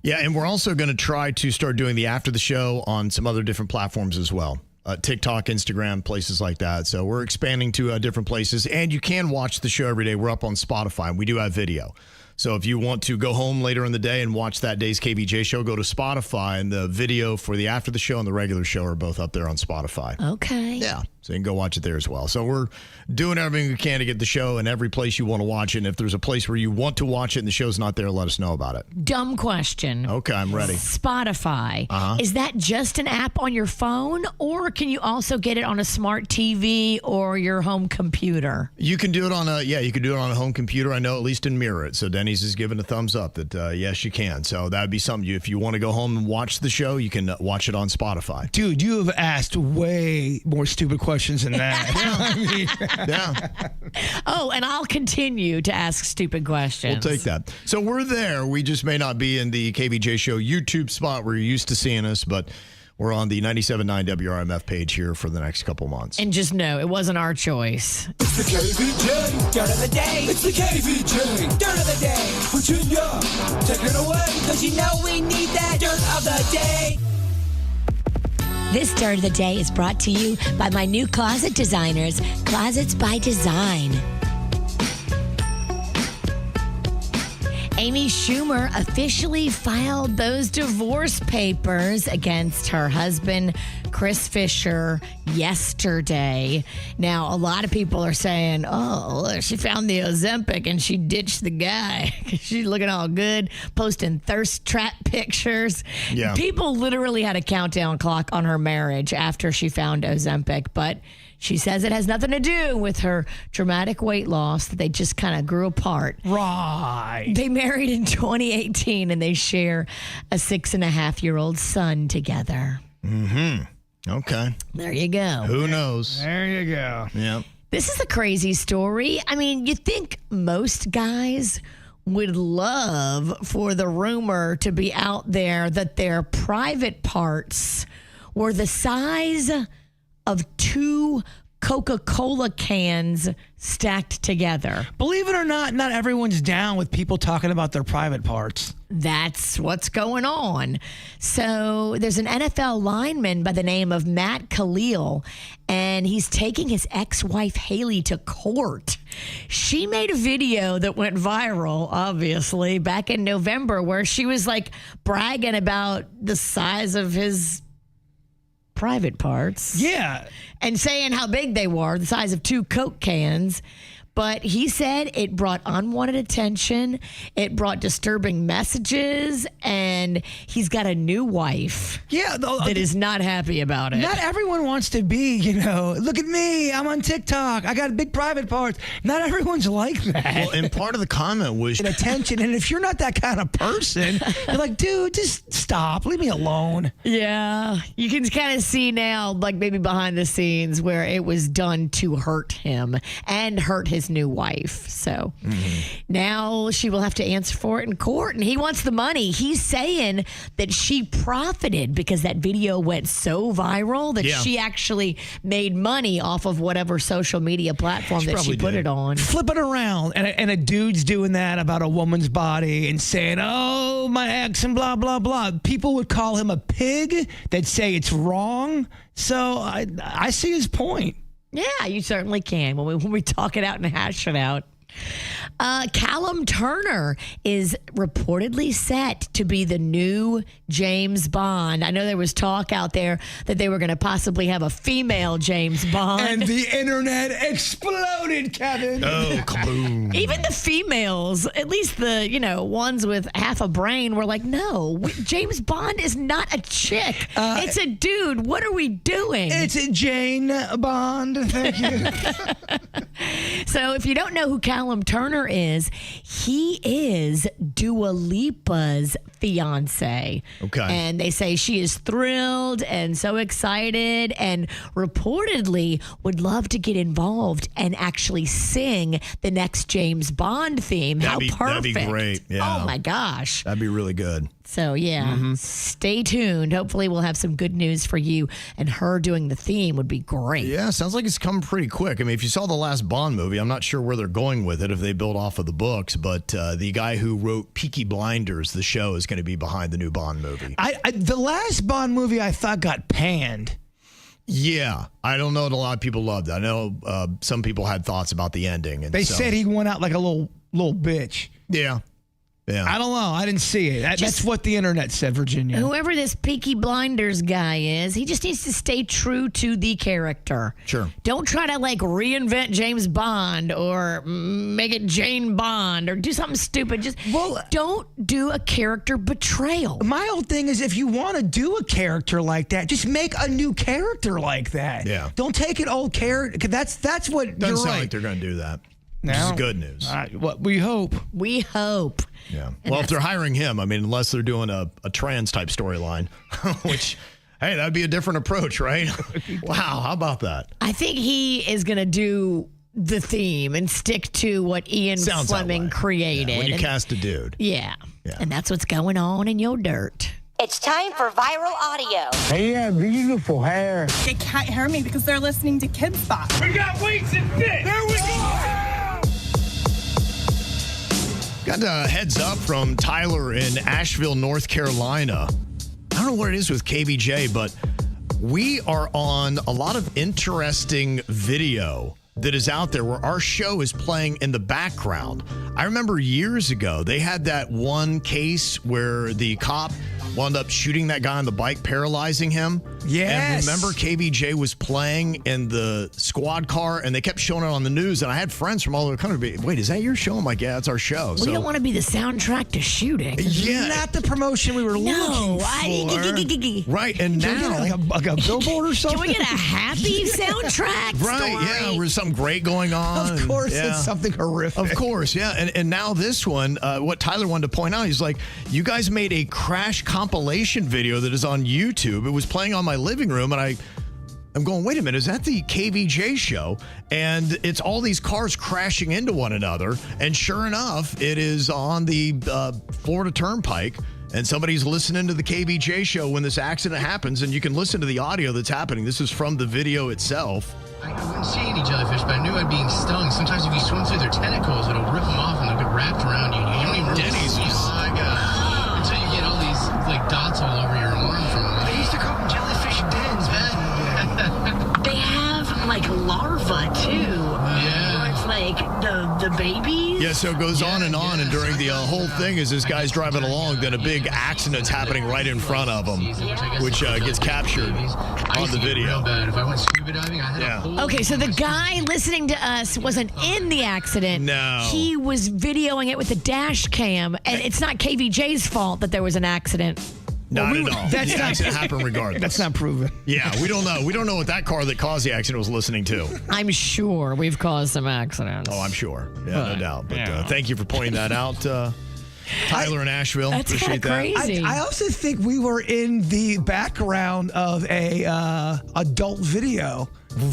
Yeah, and we're also going to try to start doing the after the show on some other different platforms as well. TikTok, Instagram, places like that. So we're expanding to different places. And you can watch the show every day. We're up on Spotify, and we do have video. So if you want to go home later in the day and watch that day's KVJ show, go to Spotify, and the video for the after the show and the regular show are both up there on Spotify. Okay. Yeah, so you can go watch it there as well. So we're doing everything we can to get the show in every place you want to watch it. And if there's a place where you want to watch it and the show's not there, let us know about it. Dumb question. Okay, I'm ready. Spotify. Is that just an app on your phone, or can you also get it on a smart TV or your home computer? You can do it on a home computer. I know, at least in Mirror It. So Denny's is giving a thumbs up that yes, you can. So that would be something if you want to go home and watch the show, you can watch it on Spotify. Dude, you have asked way more stupid questions than that. I mean, Yeah, Oh, and I'll continue to ask stupid questions. we'll take that. So we're there. We just may not be in the KVJ show YouTube spot where you're used to seeing us, but We're on the 97.9 WRMF page here for the next couple months. And just know, it wasn't our choice. It's the KVJ Dirt of the Day. It's the KVJ Dirt of the Day. Virginia, take it away. Because you know we need that Dirt of the Day. This Dirt of the Day is brought to you by my new closet designers, Closets by Design. Amy Schumer officially filed those divorce papers against her husband, Chris Fisher, yesterday. Now, a lot of people are saying, oh, look, she found the Ozempic and she ditched the guy. She's looking all good, posting thirst trap pictures. Yeah. People literally had a countdown clock on her marriage after she found Ozempic, but she says it has nothing to do with her dramatic weight loss, that they just kind of grew apart. Right. They married in 2018 and they share a 6.5-year-old son together. Okay. There you go. Who knows? There you go. Yeah. This is a crazy story. I mean, you think most guys would love for the rumor to be out there that their private parts were the size of 2 Coca-Cola cans stacked together. Believe it or not everyone's down with people talking about their private parts. That's what's going on. So there's an NFL lineman by the name of Matt Khalil, and he's taking his ex-wife Haley to court. She made a video that went viral, obviously, back in November, where she was like bragging about the size of his private parts. Yeah. And saying how big they were, the size of 2 Coke cans. But he said it brought unwanted attention, it brought disturbing messages, and he's got a new wife that is not happy about it. Not everyone wants to be, look at me, I'm on TikTok, I got big private parts. Not everyone's like that. Well, and part of the comment was attention, and if you're not that kind of person, you're like, dude, just stop, leave me alone. Yeah, you can kind of see now, like maybe behind the scenes, where it was done to hurt him and hurt his new wife. So now she will have to answer for it in court, and he wants the money. He's saying that she profited because that video went so viral that she actually made money off of whatever social media platform that she put it on. Flip it around, and a dude's doing that about a woman's body and saying, oh, my ex and blah, blah, blah. People would call him a pig. They'd say it's wrong. So I see his point. Yeah, you certainly can when we talk it out and hash it out. Callum Turner is reportedly set to be the new James Bond. I know there was talk out there that they were going to possibly have a female James Bond. And the internet exploded, Kevin. Oh, kaboom. Even the females, at least the, ones with half a brain, were like, no, James Bond is not a chick. It's a dude. What are we doing? It's a Jane Bond. Thank you. So if you don't know who Callum Turner is, he is Dua Lipa's fiance. Okay. And they say she is thrilled and so excited and reportedly would love to get involved and actually sing the next James Bond theme. How perfect. That'd be great. Yeah. Oh my gosh. That'd be really good. So, yeah, stay tuned. Hopefully we'll have some good news for you, and her doing the theme would be great. Yeah, sounds like it's coming pretty quick. I mean, if you saw the last Bond movie, I'm not sure where they're going with it, if they build off of the books, but the guy who wrote Peaky Blinders, the show, is going to be behind the new Bond movie. The last Bond movie I thought got panned. Yeah, I don't know that a lot of people loved it. I know some people had thoughts about the ending. And they said he went out like a little bitch. Yeah. Yeah. I don't know. I didn't see it. That's what the internet said, Virginia. Whoever this Peaky Blinders guy is, he just needs to stay true to the character. Sure. Don't try to reinvent James Bond or make it Jane Bond or do something stupid. Just don't do a character betrayal. My whole thing is, if you want to do a character like that, just make a new character like that. Yeah. Don't take an old character. That's what Doesn't you're sound right. like they're going to do that. No. Which is good news. We hope. We hope. Yeah. Well, if they're hiring him, I mean, unless they're doing a trans type storyline, which, hey, that'd be a different approach, right? Wow. How about that? I think he is going to do the theme and stick to what Ian Fleming created. Yeah, when you cast a dude. Yeah. And that's what's going on in your dirt. It's time for viral audio. Hey, yeah, beautiful hair. They can't hear me because they're listening to Kids Bop. We got weights and fit. There we go. Got a heads up from Tyler in Asheville, North Carolina. I don't know what it is with KVJ, but we are on a lot of interesting video that is out there where our show is playing in the background. I remember years ago, they had that one case where the cop wound up shooting that guy on the bike, paralyzing him. Yes. And remember KVJ was playing in the squad car, and they kept showing it on the news, and I had friends from all over the country. Wait, is that your show? I'm like, yeah, it's our show. We don't want to be the soundtrack to shooting. Yeah. Not the promotion we were looking for. Right, and Can we now... get like a billboard or something? Can we get a happy soundtrack Right, story? yeah, where there's something great going on. Of course, yeah. it's something horrific. Of course, yeah. And now this one, what Tyler wanted to point out, he's like, you guys made a crash compilation video that is on YouTube. It was playing on my living room, and I'm going, wait a minute, is that the KVJ show? And it's all these cars crashing into one another. And sure enough, it is on the Florida Turnpike. And somebody's listening to the KVJ show when this accident happens. And you can listen to the audio that's happening. This is from the video itself. I wouldn't see any jellyfish, but I knew I'd being stung. Sometimes if you swim through their tentacles, it'll rip them off and they'll get wrapped around you. You don't even really Denny's see. Oh my God. Until you get all these like dots all over your arm from them. They used to call them jellyfish dens, man. They have like larvae too. Yeah. Where it's like the babies. Yeah, so it goes on. And during the whole thing is this guy's driving along, then a big accident's happening right in front of him, which gets captured on the video. Real bad. If I went scuba diving, I had a whole Okay, so the guy listening to us wasn't in the accident. No. He was videoing it with a dash cam, and it's not KVJ's fault that there was an accident. Not at all. That's The not- accident happened regardless. That's not proven. Yeah, we don't know. We don't know what that car that caused the accident was listening to. I'm sure we've caused some accidents. Oh, I'm sure. Yeah, no doubt. But thank you for pointing that out, Tyler in Asheville. That's Appreciate kinda that. crazy. I also think we were in the background of a adult video.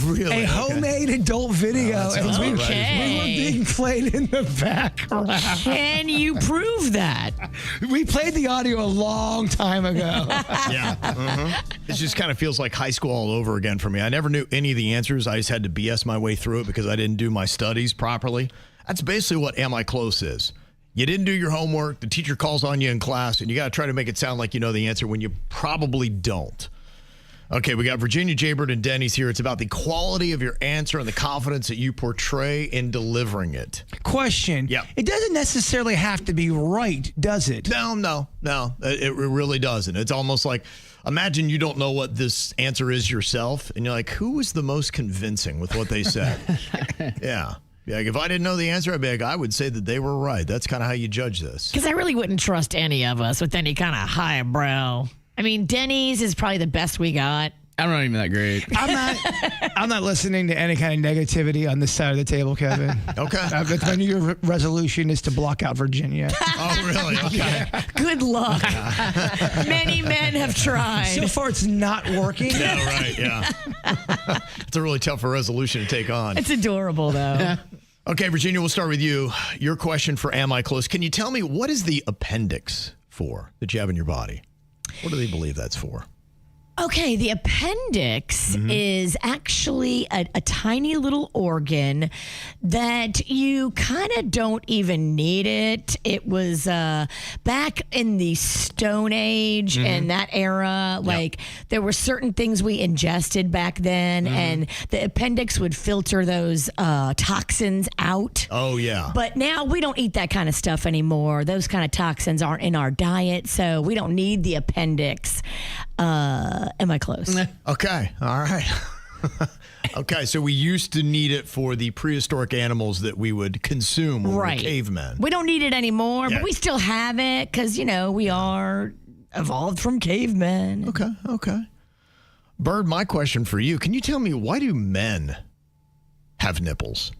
Really? A homemade adult video. that sounds and about right. we were being played in the background. Can you prove that? We played the audio a long time ago. Yeah. It just kind of feels like high school all over again for me. I never knew any of the answers. I just had to BS my way through it because I didn't do my studies properly. That's basically what Am I Close is. You didn't do your homework. The teacher calls on you in class, and you got to try to make it sound like you know the answer when you probably don't. Okay, we got Virginia, Jbird, and Denny's here. It's about the quality of your answer and the confidence that you portray in delivering it. Question. Yeah. It doesn't necessarily have to be right, does it? No. It really doesn't. It's almost like, imagine you don't know what this answer is yourself, and you're like, who was the most convincing with what they said? Yeah. Yeah, like if I didn't know the answer, I'd be like, I would say that they were right. That's kind of how you judge this. Because I really wouldn't trust any of us with any kind of highbrow. I mean, Denny's is probably the best we got. I'm not even that great. I'm not listening to any kind of negativity on this side of the table, Kevin. Okay. My New Year resolution is to block out Virginia. Oh, really? Okay. Good luck. Many men have tried. So far, it's not working. Yeah, right. Yeah. It's a really tough resolution to take on. It's adorable, though. Okay, Virginia, we'll start with you. Your question for Am I Close? Can you tell me what is the appendix for that you have in your body? What do they believe that's for? Okay, the appendix is actually a tiny little organ that you kind of don't even need it. It was back in the Stone Age and that era. Like there were certain things we ingested back then, and the appendix would filter those toxins out. Oh, yeah. But now we don't eat that kind of stuff anymore. Those kind of toxins aren't in our diet, so we don't need the appendix. Am I close? Okay. All right. Okay, so we used to need it for the prehistoric animals that we would consume when we were cavemen. We don't need it anymore, but we still have it because, you know, we are evolved from cavemen. Okay. Bird, my question for you. Can you tell me, why do men have nipples?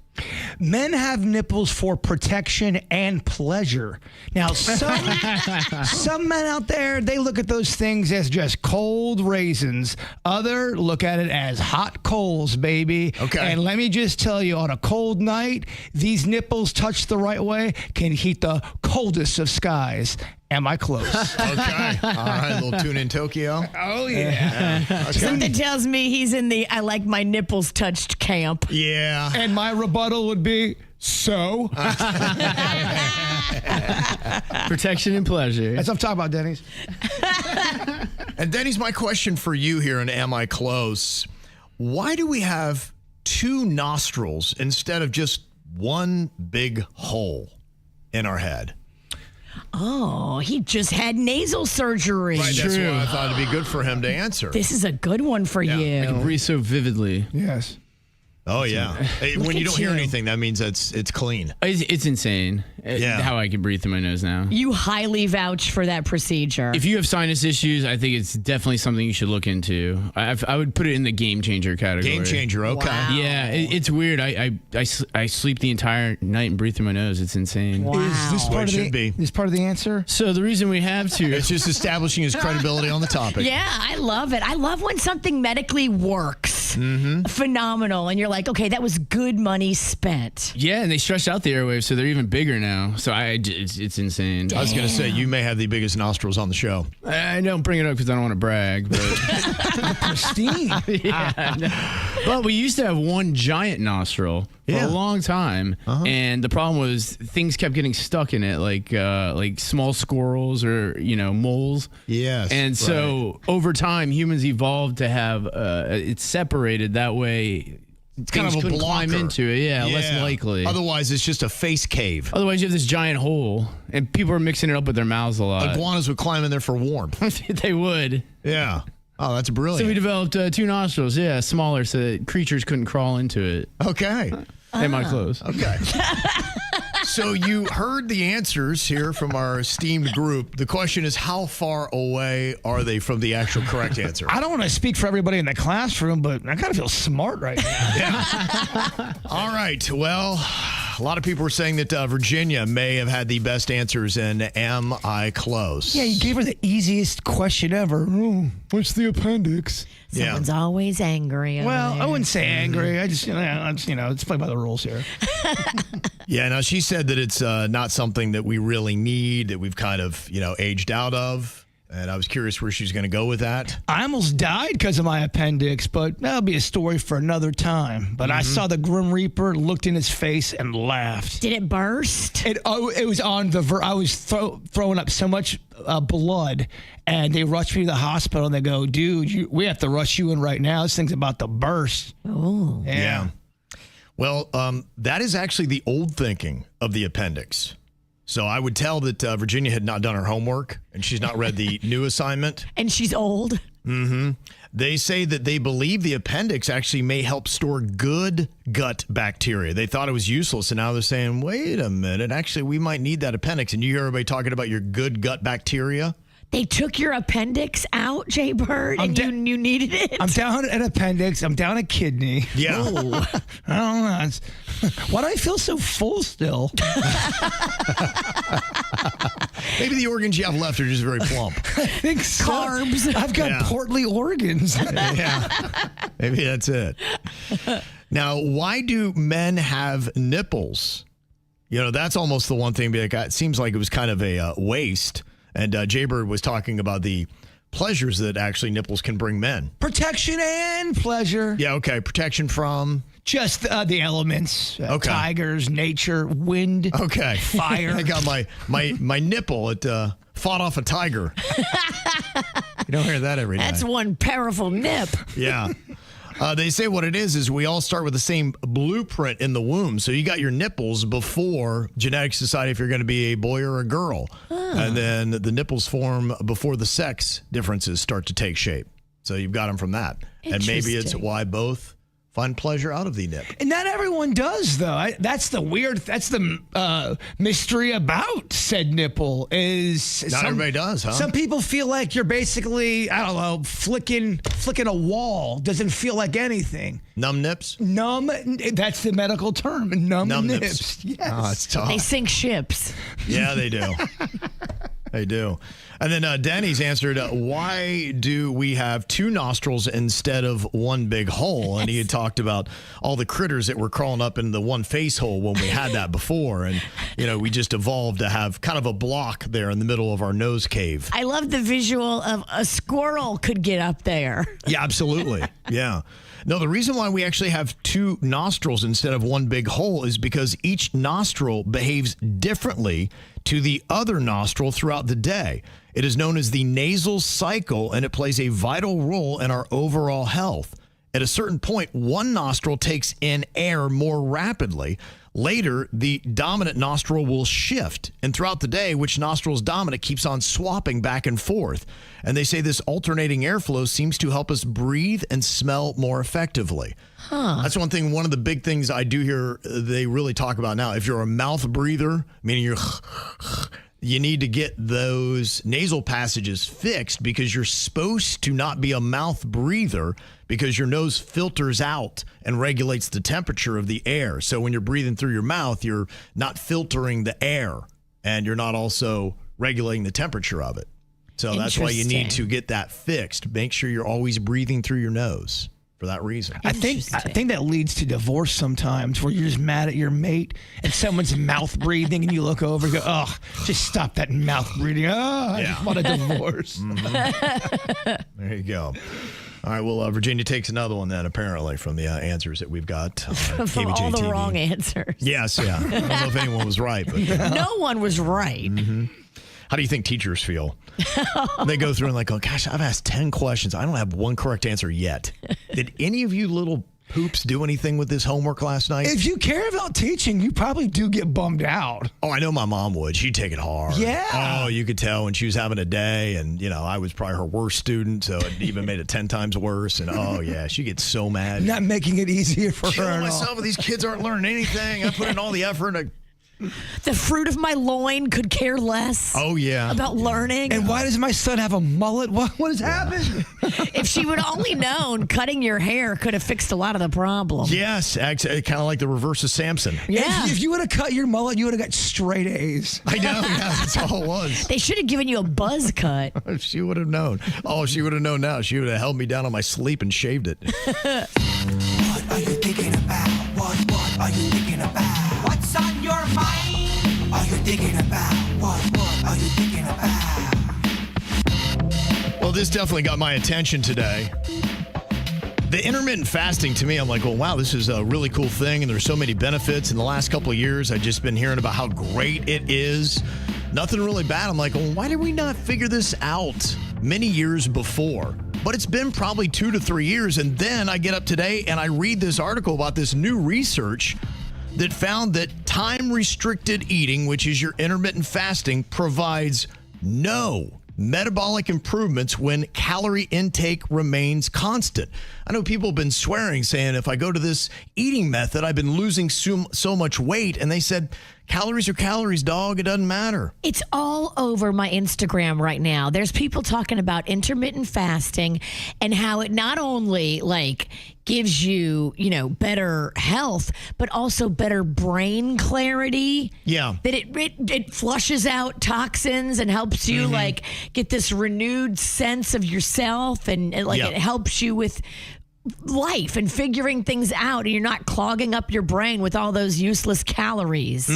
Men have nipples for protection and pleasure. Now, some men out there, they look at those things as just cold raisins. Other look at it as hot coals, baby. Okay. And let me just tell you, on a cold night, these nipples touched the right way can heat the coldest of skies. Am I close? Okay. All right, little tune in Tokyo. Oh, yeah. Something tells me he's in the I like my nipples touched camp. Yeah. And my rebuttal would be, so? Protection and pleasure. That's what I'm talking about, Denny's. And Denny's, my question for you here in Am I Close? Why do we have two nostrils instead of just one big hole in our head? Oh, he just had nasal surgery. Right, that's why I thought it'd be good for him to answer. This is a good one for you. I can breathe so vividly. Yes. Oh, yeah. Hey, when you don't hear anything, that means it's clean. It's insane how I can breathe through my nose now. You highly vouch for that procedure. If you have sinus issues, I think it's definitely something you should look into. I would put it in the game changer category. Game changer, okay. Wow. Yeah, it's weird. I sleep the entire night and breathe through my nose. It's insane. Wow. Is this part, is part of the answer? So the reason we have to... It's just establishing his credibility on the topic. Yeah, I love it. I love when something medically works. Mm-hmm. Phenomenal. And you're like, okay, that was good money spent. Yeah, and they stretched out the airwaves, so they're even bigger now. So it's insane. I was going to say, you may have the biggest nostrils on the show. I don't bring it up because I don't want to brag, but Pristine. But we used to have one giant nostril for a long time, and the problem was things kept getting stuck in it, like small squirrels or moles. Yes, and so over time, humans evolved to have it separated that way. It's kind of a blocker. Climb into it, less likely. Otherwise, it's just a face cave. Otherwise, you have this giant hole, and people are mixing it up with their mouths a lot. Iguanas would climb in there for warmth. They would. Yeah. Oh, that's brilliant. So we developed two nostrils, smaller, so that creatures couldn't crawl into it. Okay. Am I close? Okay. So you heard the answers here from our esteemed group. The question is, how far away are they from the actual correct answer? I don't want to speak for everybody in the classroom, but I kind of feel smart right now. Yeah. All right. Well, a lot of people were saying that Virginia may have had the best answers in Am I Close? Yeah, you gave her the easiest question ever. Oh, what's the appendix? Someone's always angry. Well, I wouldn't say angry. I just, it's play by the rules here. Yeah, now she said that it's not something that we really need, that we've kind of, aged out of. And I was curious where she's going to go with that. I almost died because of my appendix, but that'll be a story for another time. But I saw the Grim Reaper, looked in his face, and laughed. Did it burst? It was on the I was throwing up so much blood, and they rushed me to the hospital, and they go, dude, we have to rush you in right now. This thing's about to burst. Oh. Yeah. Well, that is actually the old thinking of the appendix. So I would tell that Virginia had not done her homework, and she's not read the new assignment. And she's old. Mm-hmm. They say that they believe the appendix actually may help store good gut bacteria. They thought it was useless, and now they're saying, wait a minute, actually, we might need that appendix. And you hear everybody talking about your good gut bacteria? They took your appendix out, Jbird, and you needed it? I'm down an appendix. I'm down a kidney. Yeah. I don't know. Why do I feel so full still? Maybe the organs you have left are just very plump. I think so. Carbs. I've got portly organs. Yeah. Maybe that's it. Now, why do men have nipples? That's almost the one thing. It seems like it was kind of a waste. And Jbird was talking about the pleasures that actually nipples can bring men. Protection and pleasure. Yeah, okay. Protection from? Just the elements. Tigers, nature, wind, fire. I got my nipple. It fought off a tiger. You don't hear that every day. That's one powerful nip. Yeah. They say what it is we all start with the same blueprint in the womb. So you got your nipples before genetics decide if you're going to be a boy or a girl. And then the nipples form before the sex differences start to take shape. So you've got them from that. And maybe it's why both find pleasure out of the nip. And not everyone does, though. That's the mystery about said nipple is not everybody does, huh? Some people feel like you're basically, I don't know, flicking a wall. Doesn't feel like anything. Numb nips? Numb, that's the medical term. Numb nips. Yes. Oh, it's tough. They sink ships. Yeah, they do. They do. And then Denny's answered, why do we have 2 nostrils instead of one big hole? And he had talked about all the critters that were crawling up in the one face hole when we had that before. And, we just evolved to have kind of a block there in the middle of our nose cave. I love the visual of a squirrel could get up there. Yeah, absolutely. Yeah. No, the reason why we actually have 2 nostrils instead of one big hole is because each nostril behaves differently to the other nostril throughout the day. It is known as the nasal cycle, and it plays a vital role in our overall health. At a certain point, one nostril takes in air more rapidly. Later, the dominant nostril will shift, and throughout the day, which nostril is dominant keeps on swapping back and forth. And they say this alternating airflow seems to help us breathe and smell more effectively. That's one thing, one of the big things I do hear they really talk about now. If you're a mouth breather, meaning you need to get those nasal passages fixed because you're supposed to not be a mouth breather because your nose filters out and regulates the temperature of the air. So when you're breathing through your mouth, you're not filtering the air and you're not also regulating the temperature of it. So that's why you need to get that fixed. Make sure you're always breathing through your nose for that reason. I think that leads to divorce sometimes, where you're just mad at your mate and someone's mouth breathing and you look over and go, oh, just stop that mouth breathing. I just want a divorce. There you go. All right, well, Virginia takes another one then, apparently, from the answers that we've got. From KVJ all the TV. wrong answers. Yes, yeah. I don't know if anyone was right. But No one was right. How do you think teachers feel? They go through and like, oh, gosh, I've asked 10 questions. I don't have one correct answer yet. Did any of you little poops do anything with this homework last night? If you care about teaching, you probably do get bummed out. Oh, I know my mom would. She'd take it hard. Yeah. Oh, you could tell when she was having a day, and, I was probably her worst student, so it even made it 10 times worse. And, oh, yeah, she gets so mad. Not making it easier for her Killing at all. myself. These kids aren't learning anything. I put in all the effort. The fruit of my loin could care less. Oh, yeah. About learning. And why does my son have a mullet? What has happened? If she would only known cutting your hair could have fixed a lot of the problem. Yes, kind of like the reverse of Samson. Yeah. If you would have cut your mullet, you would have got straight A's. I know, yeah, that's all it was. They should have given you a buzz cut. She would have known. Oh, she would have known now. She would have held me down on my sleep and shaved it. What are you thinking about? What are you thinking about? What's on your mind? Are you thinking about? What are you thinking about? Well, this definitely got my attention today. The intermittent fasting, to me, I'm like, well, wow, this is a really cool thing, and there's so many benefits. In the last couple of years, I've just been hearing about how great it is. Nothing really bad. I'm like, well, why did we not figure this out many years before? But it's been probably 2 to 3 years, and then I get up today and I read this article about this new research that found that time-restricted eating, which is your intermittent fasting, provides no metabolic improvements when calorie intake remains constant. I know people have been swearing, saying, if I go to this eating method, I've been losing so much weight. And they said, calories are calories, dog. It doesn't matter. It's all over my Instagram right now. There's people talking about intermittent fasting and how it not only gives you, better health, but also better brain clarity. Yeah. That it flushes out toxins and helps you get this renewed sense of yourself and it helps you with life and figuring things out, and you're not clogging up your brain with all those useless calories.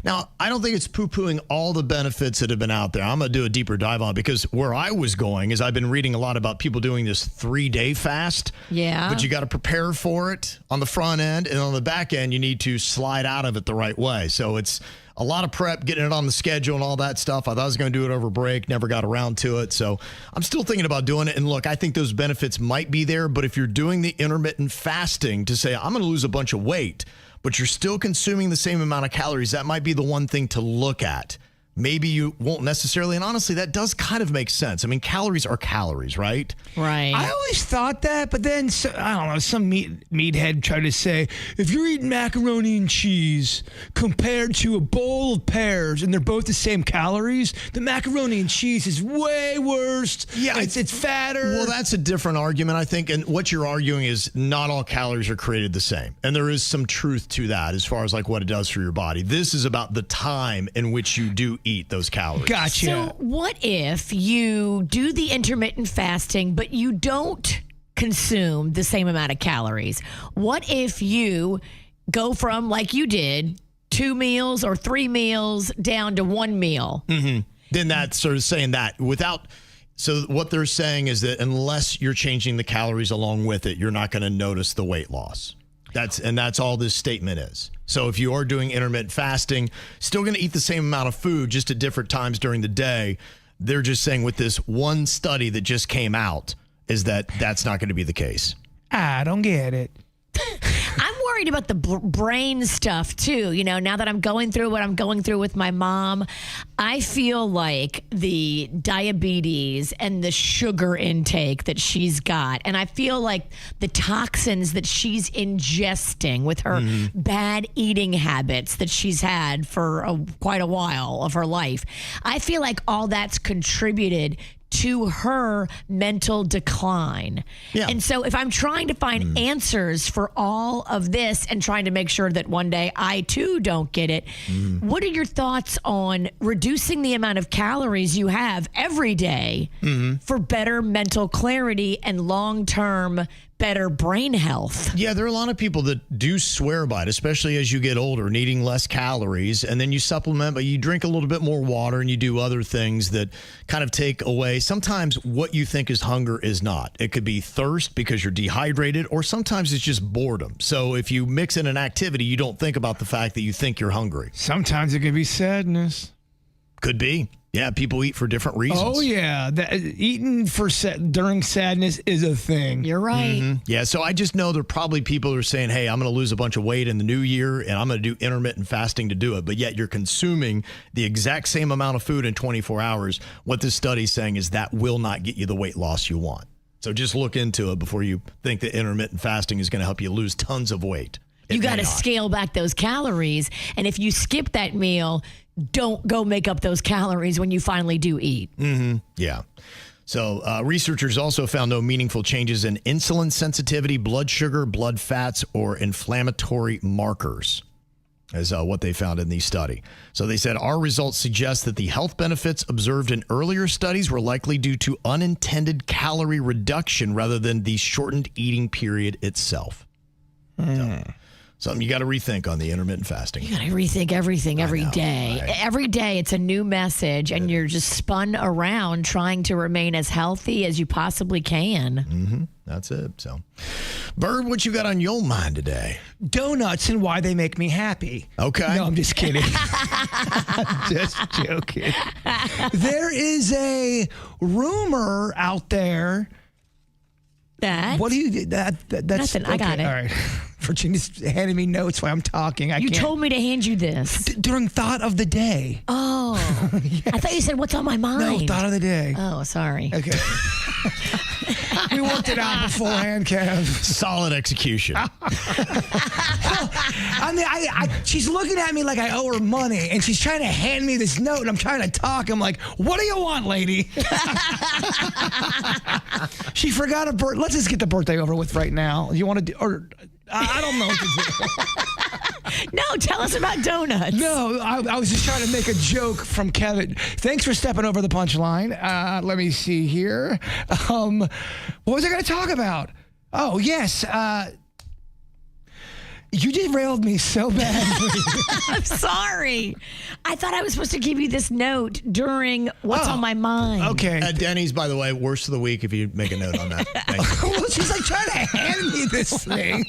Now, I don't think it's poo-pooing all the benefits that have been out there. I'm going to do a deeper dive on it, because where I was going is I've been reading a lot about people doing this 3-day fast. Yeah. But you got to prepare for it on the front end, and on the back end, you need to slide out of it the right way. So it's a lot of prep, getting it on the schedule and all that stuff. I thought I was going to do it over break, never got around to it. So I'm still thinking about doing it. And look, I think those benefits might be there, but if you're doing the intermittent fasting to say, I'm going to lose a bunch of weight, but you're still consuming the same amount of calories, that might be the one thing to look at. Maybe you won't necessarily, and honestly, that does kind of make sense. I mean, calories are calories, right? Right. I always thought that, but then, I don't know, some meathead tried to say, if you're eating macaroni and cheese compared to a bowl of pears and they're both the same calories, the macaroni and cheese is way worse. Yeah. It's fatter. Well, that's a different argument, I think. And what you're arguing is not all calories are created the same. And there is some truth to that as far as what it does for your body. This is about the time in which you do eat those calories. Gotcha. So what if you do the intermittent fasting, but you don't consume the same amount of calories? What if you go from, like you did, 2 meals or 3 meals down to 1 meal? Mm-hmm. Then that's sort of saying that without. So what they're saying is that unless you're changing the calories along with it, you're not going to notice the weight loss. That's all this statement is. So if you are doing intermittent fasting, still going to eat the same amount of food, just at different times during the day. They're just saying with this one study that just came out is that that's not going to be the case. I don't get it. I'm worried about the brain stuff too. You know, now that I'm going through what I'm going through with my mom, I feel like the diabetes and the sugar intake that she's got, and I feel like the toxins that she's ingesting with her bad eating habits that she's had for quite a while of her life, I feel like all that's contributed to her mental decline. Yeah. And so if I'm trying to find answers for all of this and trying to make sure that one day I too don't get it, what are your thoughts on reducing the amount of calories you have every day for better mental clarity and long-term better brain health? Yeah, there are a lot of people that do swear by it, especially as you get older, needing less calories, and then you supplement, but you drink a little bit more water and you do other things that kind of take away. Sometimes what you think is hunger is not. It could be thirst because you're dehydrated, or sometimes it's just boredom. So if you mix in an activity, you don't think about the fact that you think you're hungry. Sometimes it can be sadness. Could be. Yeah, people eat for different reasons. Oh, yeah. Eating during sadness is a thing. You're right. Yeah, so I just know there are probably people who are saying, hey, I'm going to lose a bunch of weight in the new year, and I'm going to do intermittent fasting to do it. But yet you're consuming the exact same amount of food in 24 hours. What this study is saying is that will not get you the weight loss you want. So just look into it before you think that intermittent fasting is going to help you lose tons of weight. You got to scale back those calories. And if you skip that meal, don't go make up those calories when you finally do eat. Yeah. So researchers also found no meaningful changes in insulin sensitivity, blood sugar, blood fats, or inflammatory markers, is what they found in the study. So they said, our results suggest that the health benefits observed in earlier studies were likely due to unintended calorie reduction rather than the shortened eating period itself. So, something you got to rethink on the intermittent fasting. You got to rethink everything every day. Right? Every day it's a new message, and you're just spun around trying to remain as healthy as you possibly can. That's it. So, Bird, what you got on your mind today? Donuts and why they make me happy. Okay. No, I'm just kidding. I'm just joking. There is a rumor out there. That? What do you that's Nothing. I got it. All right. Virginia's handing me notes while I'm talking. You told me to hand you this. During thought of the day. Oh. Yes. I thought you said what's on my mind. No, thought of the day. Oh, sorry. Okay. We worked it out beforehand, Kev. Solid execution. Well, I mean, she's looking at me like I owe her money, and she's trying to hand me this note, and I'm trying to talk. I'm like, what do you want, lady? She forgot a birthday. Let's just get the birthday over with right now. You want to do, or I don't know what to do. No, tell us about donuts. No, I was just trying to make a joke from Kevin. Thanks for stepping over the punchline. Let me see here. What was I going to talk about? Oh, yes. You derailed me so badly. I'm sorry. I thought I was supposed to give you this note during what's on my mind. Okay. At Denny's, by the way, worst of the week if you make a note on that. Thank you. Well, she's like trying to hand me this thing.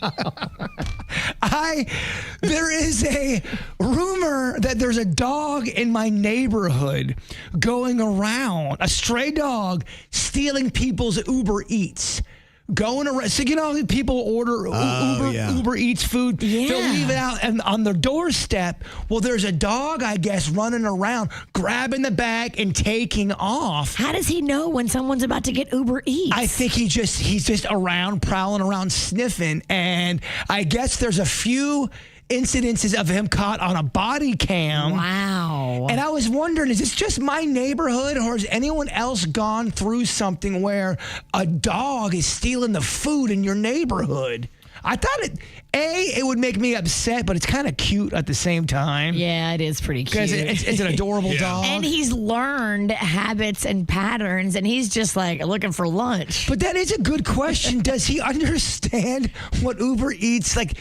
There is a rumor that there's a dog in my neighborhood going around, a stray dog stealing people's Uber Eats. Going around, so you know, people order Uber Eats food. Yeah. They'll leave it out and on their doorstep. Well, there's a dog, I guess, running around, grabbing the bag and taking off. How does he know when someone's about to get Uber Eats? I think he's just around, prowling around, sniffing, and I guess there's a few incidences of him caught on a body cam. Wow. And I was wondering, is this just my neighborhood, or has anyone else gone through something where a dog is stealing the food in your neighborhood? I thought it would make me upset, but it's kind of cute at the same time. Yeah, it is pretty cute. Because it's an adorable dog. And he's learned habits and patterns, and he's just like looking for lunch. But that is a good question. Does he understand what Uber Eats, like,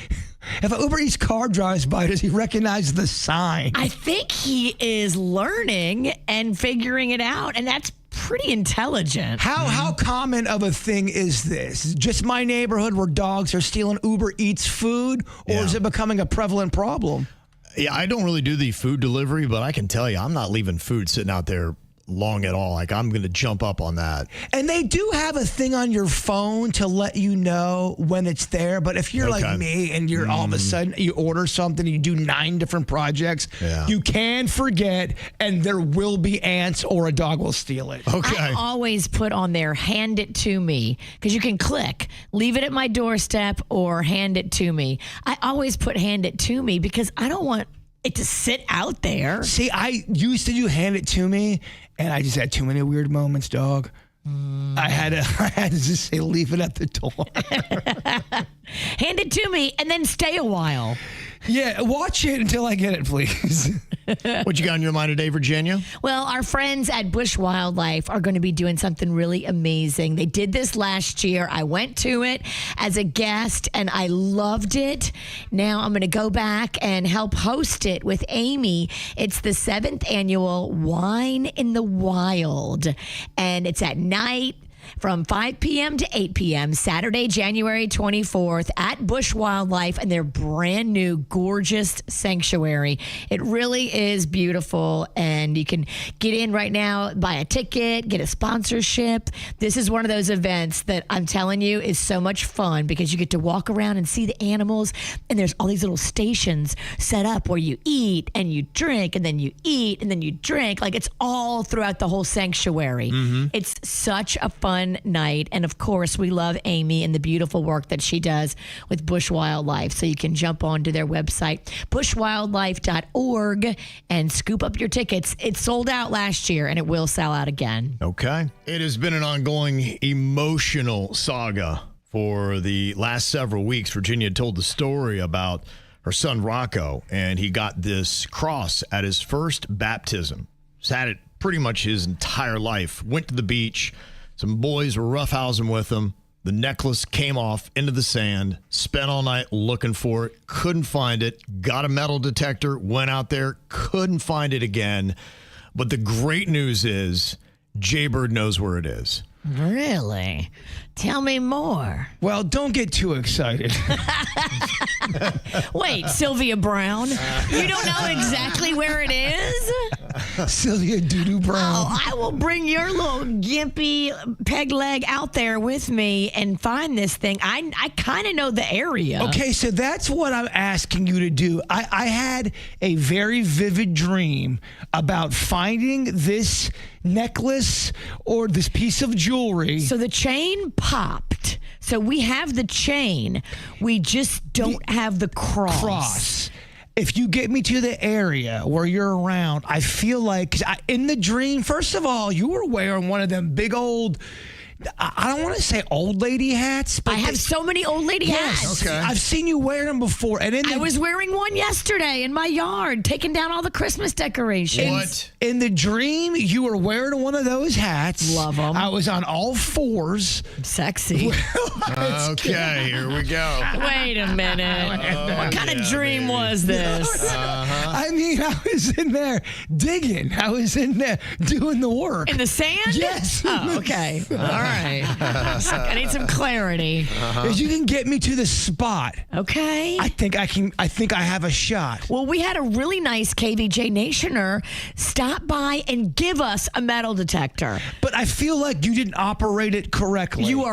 if an Uber Eats car drives by, does he recognize the sign? I think he is learning and figuring it out, and that's pretty intelligent. How common of a thing is this? Just my neighborhood where dogs are stealing Uber Eats food, or is it becoming a prevalent problem? Yeah, I don't really do the food delivery, but I can tell you, I'm not leaving food sitting out there long at all. Like, I'm going to jump up on that. And they do have a thing on your phone to let you know when it's there. But if you're like me and you're all of a sudden you order something, you do 9 different projects, you can forget, and there will be ants or a dog will steal it. Okay. I always put on there, hand it to me, because you can click, leave it at my doorstep or hand it to me. I always put hand it to me because I don't want it to sit out there. See, I used to do hand it to me, and I just had too many weird moments, dog. I had to just say, leave it at the door. Hand it to me and then stay a while. Yeah, watch it until I get it, please. What you got on your mind today, Virginia? Well, our friends at Bush Wildlife are going to be doing something really amazing. They did this last year. I went to it as a guest, and I loved it. Now I'm going to go back and help host it with Amy. It's the 7th annual Wine in the Wild, and it's at night from 5 p.m. to 8 p.m. Saturday, January 24th at Bush Wildlife and their brand new gorgeous sanctuary. It really is beautiful, and you can get in right now, buy a ticket, get a sponsorship. This is one of those events that I'm telling you is so much fun because you get to walk around and see the animals, and there's all these little stations set up where you eat and you drink and then you eat and then you drink. Like, it's all throughout the whole sanctuary. It's such a fun night. And of course, we love Amy and the beautiful work that she does with Bush Wildlife. So you can jump onto their website, bushwildlife.org, and scoop up your tickets. It sold out last year, and it will sell out again. Okay. It has been an ongoing emotional saga for the last several weeks. Virginia told the story about her son Rocco, and he got this cross at his first baptism. He's had it pretty much his entire life. Went to the beach. Some boys were roughhousing with him. The necklace came off into the sand. Spent all night looking for it. Couldn't find it. Got a metal detector. Went out there. Couldn't find it again. But the great news is Jbird knows where it is. Really? Tell me more. Well, don't get too excited. Wait, Sylvia Brown? You don't know exactly where it is? Sylvia Doo-Doo Brown. Oh, I will bring your little gimpy peg leg out there with me and find this thing. I kind of know the area. Okay, so that's what I'm asking you to do. I had a very vivid dream about finding this necklace or this piece of jewelry. So the chain popped. So we have the chain. We just don't have the cross. If you get me to the area where you're around, I feel like, 'cause in the dream, first of all, you were wearing one of them big old, I don't want to say old lady hats, but I have so many old lady hats. Okay. I've seen you wear them before. And I was wearing one yesterday in my yard, taking down all the Christmas decorations. What? In the dream, you were wearing one of those hats. Love 'em. I was on all fours. Sexy. Okay, here we go. Wait a minute. What kind of dream was this? I mean, I was in there digging. I was in there doing the work. In the sand? Yes. Oh, okay. All right. I need some clarity. If you can get me to the spot, Okay. I think I have a shot. Well, we had a really nice KVJ Nationer stop by and give us a metal detector. But I feel like you didn't operate it correctly. You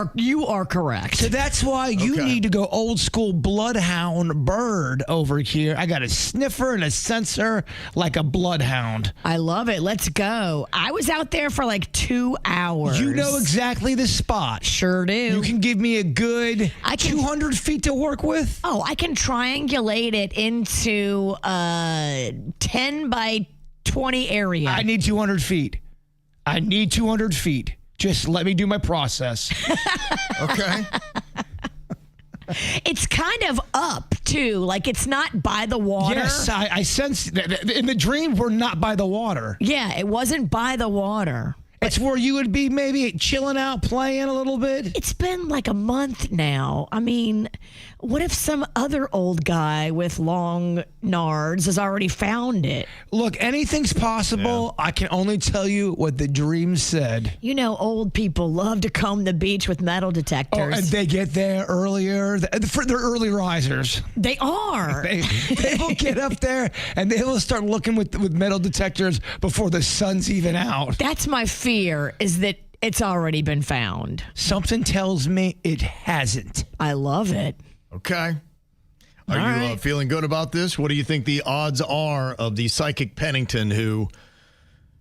are correct. So that's why you need to go old school bloodhound bird over here. I got a sniffer and a sensor like a bloodhound. I love it. Let's go. I was out there for like 2 hours. You know exactly the spot. Sure do. You can give me a good 200 feet to work with? Oh, I can triangulate it into a 10 by 20 area. I need 200 feet. Just let me do my process. Okay. It's kind of up, too. Like, it's not by the water. Yes, I sense that in the dream, we're not by the water. Yeah, it wasn't by the water. It's where you would be maybe chilling out, playing a little bit. It's been like a month now. I mean, what if some other old guy with long nards has already found it? Look, anything's possible. Yeah. I can only tell you what the dream said. You know, old people love to comb the beach with metal detectors. Oh, and they get there earlier. They're early risers. They are. They will get up there and they will start looking with metal detectors before the sun's even out. That's my fear, is that it's already been found. Something tells me it hasn't. I love it. Okay. Are you feeling good about this? What do you think the odds are of the psychic Pennington who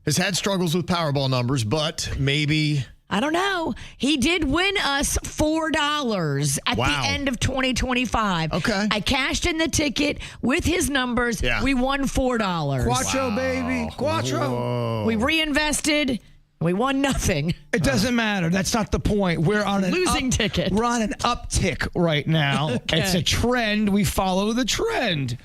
has had struggles with Powerball numbers, but maybe... I don't know. He did win us $4 at the end of 2025. Okay. I cashed in the ticket with his numbers. Yeah. We won $4. Quattro, baby. Quattro. Whoa. We reinvested. We won nothing. It doesn't matter. That's not the point. We're on an losing ticket. We're on an uptick right now. Okay. It's a trend. We follow the trend.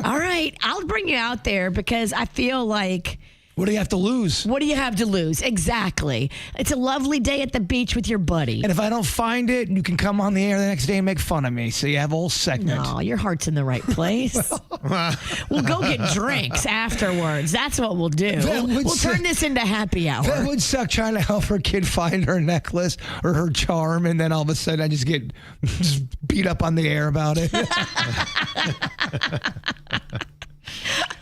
All right. I'll bring you out there because I feel like... What do you have to lose? What do you have to lose? Exactly. It's a lovely day at the beach with your buddy. And if I don't find it, you can come on the air the next day and make fun of me. So you have a whole segment. No, your heart's in the right place. We'll go get drinks afterwards. That's what we'll do. We'll turn this into happy hour. That would suck, trying to help her kid find her necklace or her charm, and then all of a sudden I just get beat up on the air about it.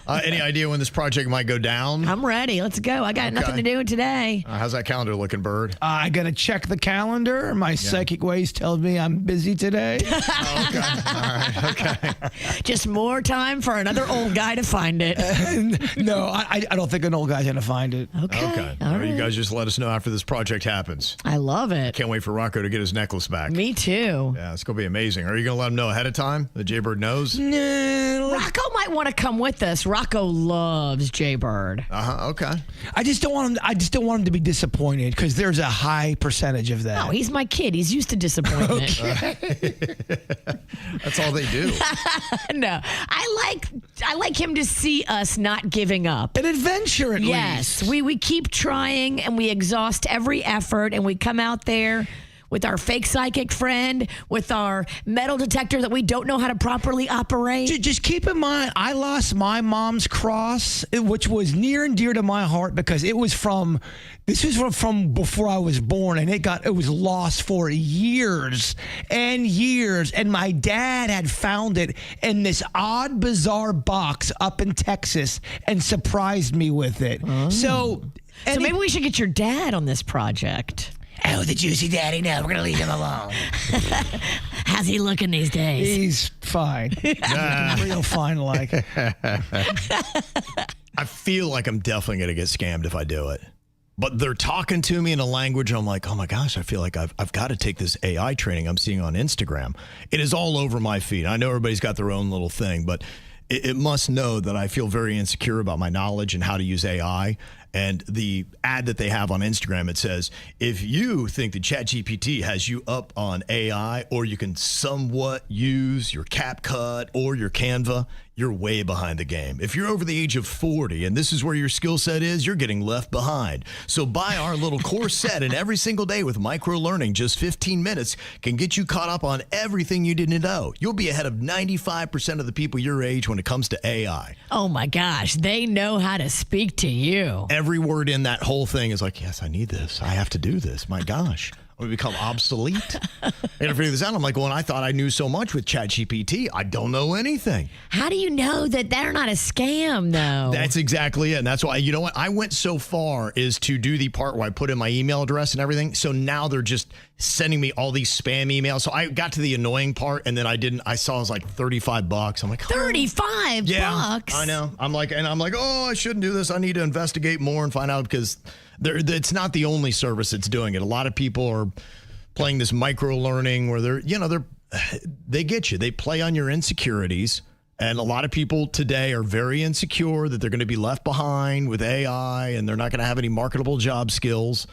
Any idea when this project might go down? I'm ready. Let's go. I got nothing to do today. How's that calendar looking, Bird? I got to check the calendar. My psychic ways tells me I'm busy today. Oh, okay. All right. Okay. Just more time for another old guy to find it. No, I don't think an old guy's going to find it. Okay. All right. You guys just let us know after this project happens. I love it. Can't wait for Rocco to get his necklace back. Me too. Yeah, it's going to be amazing. Are you going to let him know ahead of time that Jbird knows? No. Rocco might want to come with us. Rocco loves Jbird. Okay. I just don't want him to be disappointed because there's a high percentage of that. No, he's my kid. He's used to disappointment. That's all they do. No, I like him to see us not giving up. An adventure, at Yes, least. we keep trying and we exhaust every effort and we come out there with our fake psychic friend, with our metal detector that we don't know how to properly operate. Just keep in mind, I lost my mom's cross, which was near and dear to my heart because this was from before I was born, and it was lost for years and years. And my dad had found it in this odd, bizarre box up in Texas and surprised me with it. Oh. So maybe we should get your dad on this project. Oh, the juicy daddy. No, we're going to leave him alone. How's he looking these days? He's fine. Real fine like. I feel like I'm definitely going to get scammed if I do it. But they're talking to me in a language I'm like, oh my gosh, I feel like I've got to take this AI training I'm seeing on Instagram. It is all over my feed. I know everybody's got their own little thing, but it must know that I feel very insecure about my knowledge and how to use AI. And the ad that they have on Instagram, it says, if you think that ChatGPT has you up on AI, or you can somewhat use your CapCut or your Canva, you're way behind the game. If you're over the age of 40 and this is where your skill set is, you're getting left behind. So buy our little course set, and every single day with micro learning, just 15 minutes can get you caught up on everything you didn't know. You'll be ahead of 95% of the people your age when it comes to AI. Oh my gosh, they know how to speak to you. Every word in that whole thing is like, yes, I need this. I have to do this. My gosh. I'm going to become obsolete. I got to figure this out. I'm like, well, I thought I knew so much with ChatGPT. I don't know anything. How do you know that they're not a scam, though? That's exactly it. And that's why, you know what? I went so far as to do the part where I put in my email address and everything. So now they're just sending me all these spam emails. So I got to the annoying part, and then I saw it was like $35. I'm like, oh. $35? Yeah, I know. I'm like, oh, I shouldn't do this. I need to investigate more and find out, because it's not the only service that's doing it. A lot of people are playing this micro learning where they get you. They play on your insecurities. And a lot of people today are very insecure that they're going to be left behind with AI and they're not going to have any marketable job skills.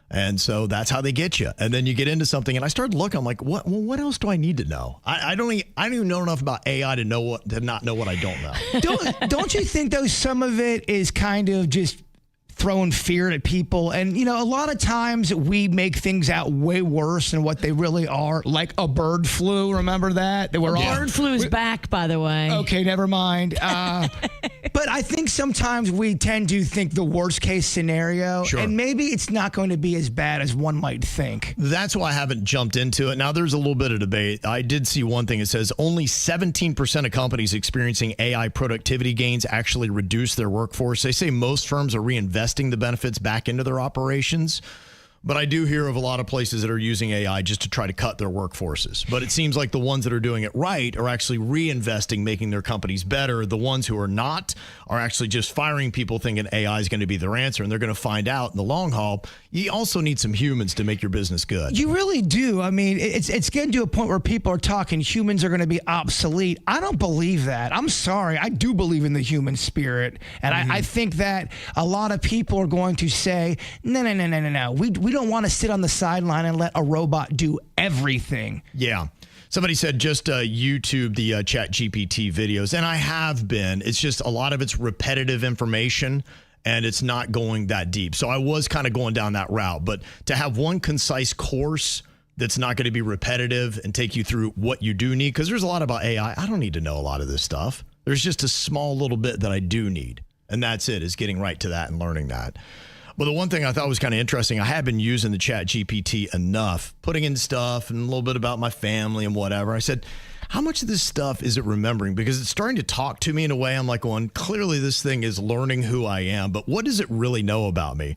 And so that's how they get you. And then you get into something, and I started looking. I'm like, what else do I need to know? I don't even know enough about AI to not know what I don't know. Don't you think, though, some of it is kind of just throwing fear at people? And, a lot of times we make things out way worse than what they really are, like a bird flu. Remember that? Bird flu is back, by the way. Okay, never mind. But I think sometimes we tend to think the worst case scenario, and maybe it's not going to be as bad as one might think. That's why I haven't jumped into it. Now, there's a little bit of debate. I did see one thing. It says only 17% of companies experiencing AI productivity gains actually reduce their workforce. They say most firms are reinvesting the benefits back into their operations. But I do hear of a lot of places that are using AI just to try to cut their workforces. But it seems like the ones that are doing it right are actually reinvesting, making their companies better. The ones who are not are actually just firing people thinking AI is going to be their answer. And they're going to find out in the long haul, you also need some humans to make your business good. You really do. I mean, it's getting to a point where people are talking humans are going to be obsolete. I don't believe that. I'm sorry. I do believe in the human spirit. And I think that a lot of people are going to say, no. We don't want to sit on the sideline and let a robot do everything. Yeah. Somebody said just YouTube the ChatGPT videos, and I have been. It's just a lot of it's repetitive information, and it's not going that deep. So I was kind of going down that route. But to have one concise course that's not going to be repetitive and take you through what you do need, because there's a lot about AI. I don't need to know a lot of this stuff. There's just a small little bit that I do need, and that's it, is getting right to that and learning that. But the one thing I thought was kind of interesting, I have been using the ChatGPT enough, putting in stuff and a little bit about my family and whatever. I said, how much of this stuff is it remembering? Because it's starting to talk to me in a way I'm like, going, clearly this thing is learning who I am, but what does it really know about me?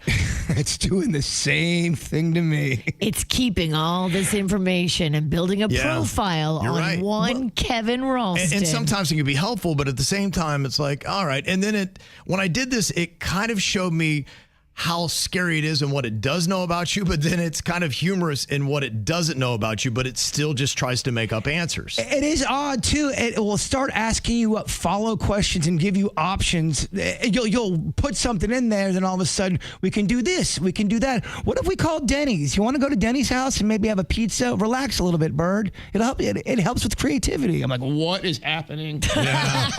It's doing the same thing to me. It's keeping all this information and building a profile on one Kevin Ralston. And sometimes it can be helpful, but at the same time, it's like, all right. And then when I did this, it kind of showed me how scary it is and what it does know about you, but then it's kind of humorous in what it doesn't know about you, but it still just tries to make up answers. It is odd, too. It will start asking you follow questions and give you options. You'll put something in there, then all of a sudden, we can do this, we can do that. What if we call Denny's? You want to go to Denny's house and maybe have a pizza? Relax a little bit, Bird. It'll help. It helps with creativity. I'm like, what is happening? Yeah.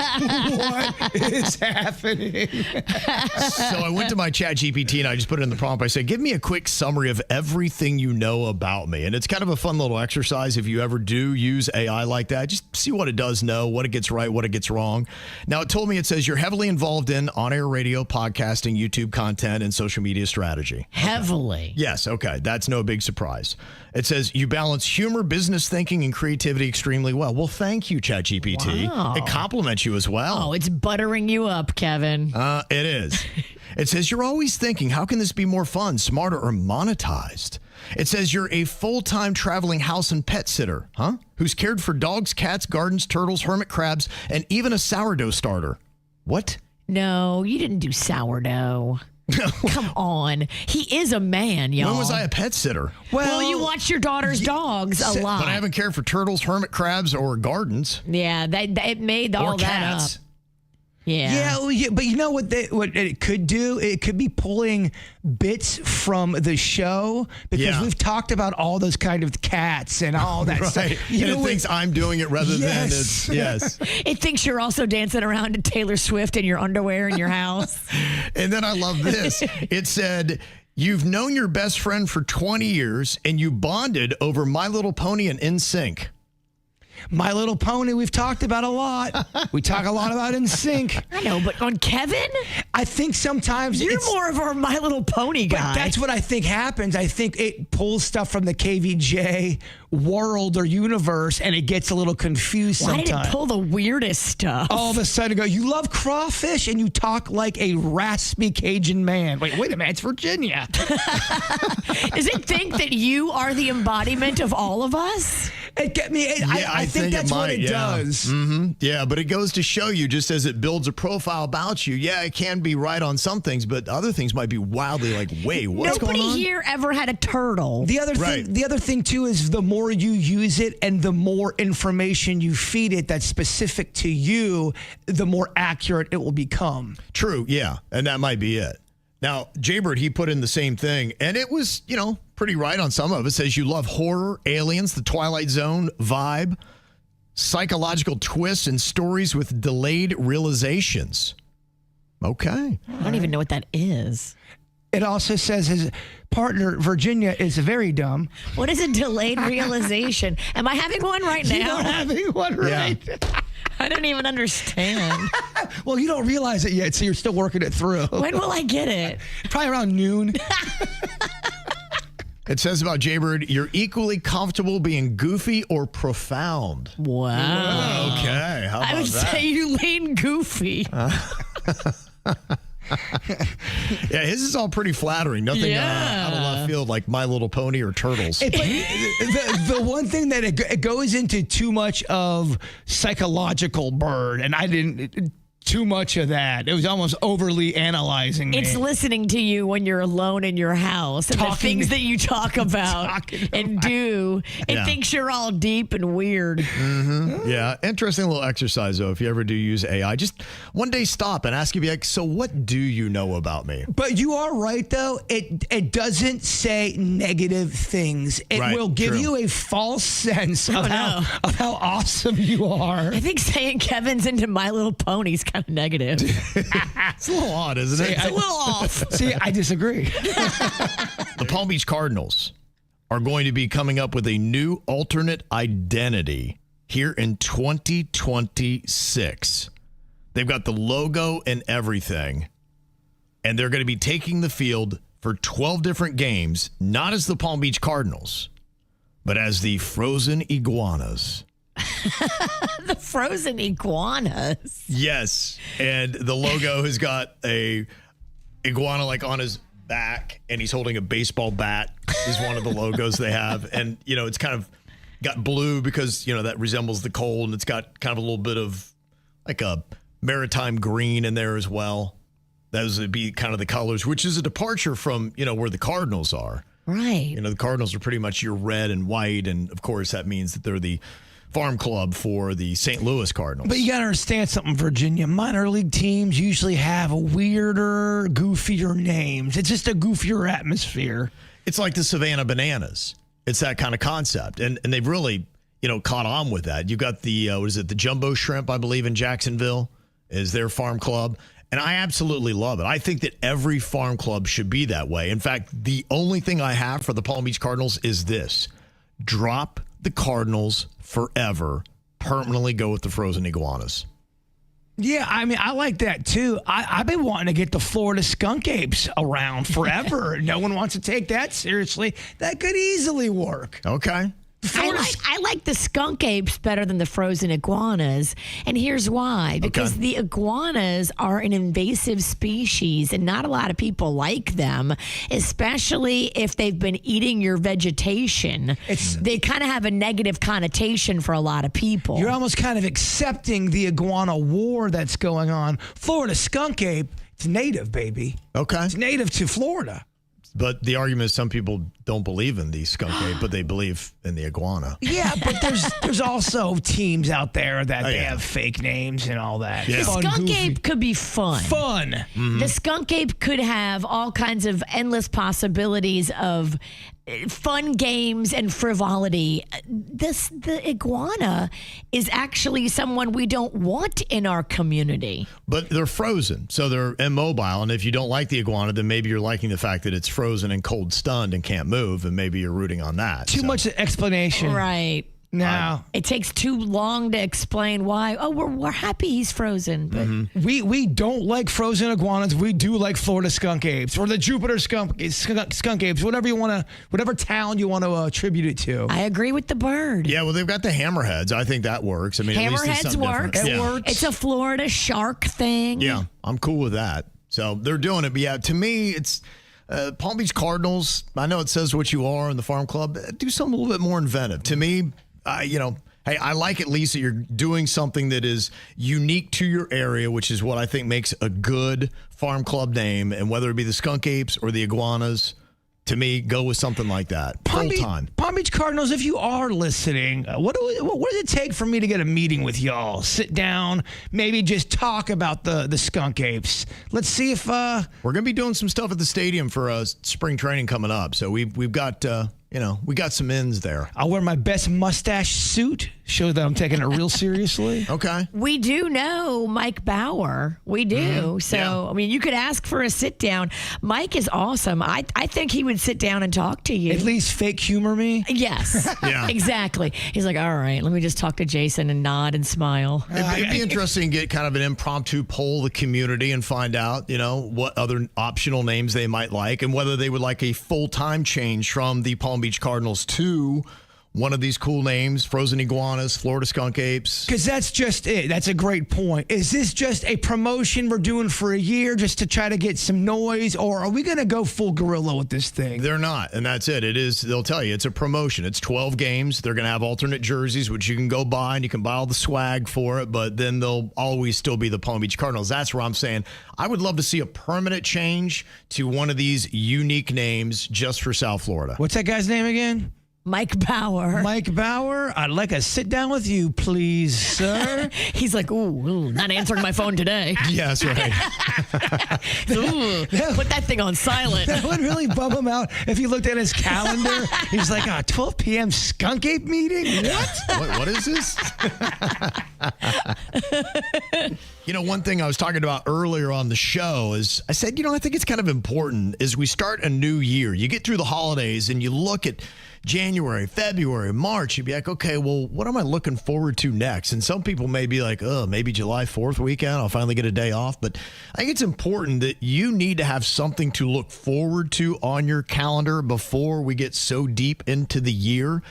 What is happening? So I went to my ChatGPT and I just put it in the prompt. I said, give me a quick summary of everything you know about me. And it's kind of a fun little exercise if you ever do use AI like that. Just see what it does know, what it gets right, what it gets wrong. Now, it told me, it says you're heavily involved in on-air radio, podcasting, YouTube content, and social media strategy. Heavily. Yes, okay. That's no big surprise. It says you balance humor, business thinking, and creativity extremely well. Well, thank you, ChatGPT. Wow. It compliments you as well. Oh, it's buttering you up, Kevin. It is. It says you're always thinking, how can this be more fun, smarter, or monetized? It says you're a full-time traveling house and pet sitter, who's cared for dogs, cats, gardens, turtles, hermit crabs, and even a sourdough starter. What? No, you didn't do sourdough. Come on. He is a man, y'all. When was I a pet sitter? Well, you watch your daughter's dogs a lot. But I haven't cared for turtles, hermit crabs, or gardens. Yeah, it made all that up. Yeah, but you know what it could do? It could be pulling bits from the show, because we've talked about all those kind of cats and all that stuff. And it thinks I'm doing it rather than it's, It thinks you're also dancing around to Taylor Swift in your underwear in your house. And then I love this. It said, you've known your best friend for 20 years and you bonded over My Little Pony and NSYNC. My Little Pony, we've talked about a lot. We talk a lot about NSYNC. I know, but on Kevin? I think sometimes you're more of our My Little Pony guy. But that's what I think happens. I think it pulls stuff from the KVJ world or universe, and it gets a little confused sometimes. Why did it pull the weirdest stuff? All of a sudden, go, you love crawfish, and you talk like a raspy Cajun man. Wait a minute, it's Virginia. Does it think that you are the embodiment of all of us? I think that's what it does. Mm-hmm. Yeah, but it goes to show you, just as it builds a profile about you, it can be right on some things, but other things might be wildly like, wait, what's going on? Nobody here ever had a turtle. The other thing, too, is the more you use it and the more information you feed it that's specific to you, the more accurate it will become. True, yeah, and that might be it. Now, Jbird, he put in the same thing, and it was, pretty right on some of it. Says you love horror, aliens, the Twilight Zone vibe, psychological twists, and stories with delayed realizations. Okay. I don't even know what that is. It also says his partner, Virginia, is very dumb. What is a delayed realization? Am I having one right now? You're having one right. Yeah. I don't even understand. Well, you don't realize it yet, so you're still working it through. When will I get it? Probably around noon. It says about Jbird, you're equally comfortable being goofy or profound. Wow. Okay. How about I would that? say you lean goofy. Yeah, his is all pretty flattering. Nothing out of left field like My Little Pony or Turtles. But the one thing that it goes into too much of psychological Bird, and I didn't too much of that. It was almost overly analyzing me. It's listening to you when you're alone in your house and the things that you talk about and do. It thinks you're all deep and weird. Mm-hmm. Yeah. Interesting little exercise, though, if you ever do use AI. Just one day stop and ask you, like, so what do you know about me? But you are right, though. It doesn't say negative things. It will give you a false sense of how awesome you are. I think saying Kevin's into My Little Pony's kind of negative. It's a little odd, isn't it? It's a little off. See, I disagree. The Palm Beach Cardinals are going to be coming up with a new alternate identity here in 2026. They've got the logo and everything, and they're going to be taking the field for 12 different games, not as the Palm Beach Cardinals, but as the Frozen Iguanas. The frozen iguanas. Yes, and the logo has got a iguana like on his back, and he's holding a baseball bat is one of the logos they have. And, it's kind of got blue because, that resembles the cold, and it's got kind of a little bit of like a maritime green in there as well. Those would be kind of the colors, which is a departure from, where the Cardinals are. Right. The Cardinals are pretty much your red and white, and, of course, that means that they're the farm club for the St. Louis Cardinals. But you got to understand something, Virginia. Minor league teams usually have weirder, goofier names. It's just a goofier atmosphere. It's like the Savannah Bananas. It's that kind of concept. And they've really, caught on with that. You've got the, the Jumbo Shrimp, I believe, in Jacksonville is their farm club. And I absolutely love it. I think that every farm club should be that way. In fact, the only thing I have for the Palm Beach Cardinals is this. Drop the Cardinals forever. Permanently go with the Frozen Iguanas. Yeah, I mean, I like that too. I've been wanting to get the Florida Skunk Apes around forever. No one wants to take that seriously. That could easily work. Okay. I like the skunk apes better than the frozen iguanas. And here's why. Because the iguanas are an invasive species and not a lot of people like them, especially if they've been eating your vegetation. They kind of have a negative connotation for a lot of people. You're almost kind of accepting the iguana war that's going on. Florida skunk ape, it's native, baby. Okay. It's native to Florida. But the argument is some people don't believe in the skunk ape, but they believe in the iguana. Yeah, but there's also teams out there that they have fake names and all that. Yeah. The skunk ape could be fun. Mm-hmm. The skunk ape could have all kinds of endless possibilities of fun games and frivolity. The iguana is actually someone we don't want in our community. But they're frozen, so they're immobile. And if you don't like the iguana, then maybe you're liking the fact that it's frozen and cold stunned and can't move, and maybe you're rooting on that. Too much explanation. Right. No. It takes too long to explain why. Oh, we're happy he's frozen. But We don't like frozen iguanas. We do like Florida skunk apes or the Jupiter skunk apes, whatever town you want to attribute it to. I agree with the bird. Yeah, well, they've got the hammerheads. I think that works. I mean, at least it's Hammerheads something works. different. It works. It's a Florida shark thing. Yeah, I'm cool with that. So they're doing it. But yeah, to me, it's Palm Beach Cardinals. I know it says what you are in the farm club. Do something a little bit more inventive. To me, hey, I like at least that you're doing something that is unique to your area, which is what I think makes a good farm club name. And whether it be the skunk apes or the iguanas, to me, go with something like that. Full time. Palm Beach Cardinals, if you are listening, what does it take for me to get a meeting with y'all? Sit down, maybe just talk about the skunk apes. Let's see if we're going to be doing some stuff at the stadium for spring training coming up. So we've got we got some ins there. I'll wear my best mustache suit, show that I'm taking it real seriously. Okay. We do know Mike Bauer. We do. Mm-hmm. So, Yeah. I mean, you could ask for a sit down. Mike is awesome. I think he would sit down and talk to you. At least fake humor me. Yes. Yeah. Exactly. He's like, all right, let me just talk to Jason and nod and smile. It'd be interesting to get kind of an impromptu poll of the community and find out, what other optional names they might like and whether they would like a full-time change from the Palm Beach Cardinals to one of these cool names, Frozen Iguanas, Florida Skunk Apes. Because that's just it. That's a great point. Is this just a promotion we're doing for a year just to try to get some noise, or are we going to go full gorilla with this thing? They're not, and that's it. It is, they'll tell you, it's a promotion. It's 12 games. They're going to have alternate jerseys, which you can go buy, and you can buy all the swag for it, but then they'll always still be the Palm Beach Cardinals. That's where I'm saying I would love to see a permanent change to one of these unique names just for South Florida. What's that guy's name again? Mike Bauer. Mike Bauer, I'd like a sit down with you, please, sir. He's like, ooh, not answering my phone today. Yeah, that's right. Ooh, put that thing on silent. That would really bum him out if he looked at his calendar. He's like, 12 p.m. skunk ape meeting? What is this? One thing I was talking about earlier on the show is I said, I think it's kind of important as we start a new year. You get through the holidays and you look at January, February, March, you'd be like, okay, well, what am I looking forward to next? And some people may be like, maybe July 4th weekend, I'll finally get a day off. But I think it's important that you need to have something to look forward to on your calendar before we get so deep into the year.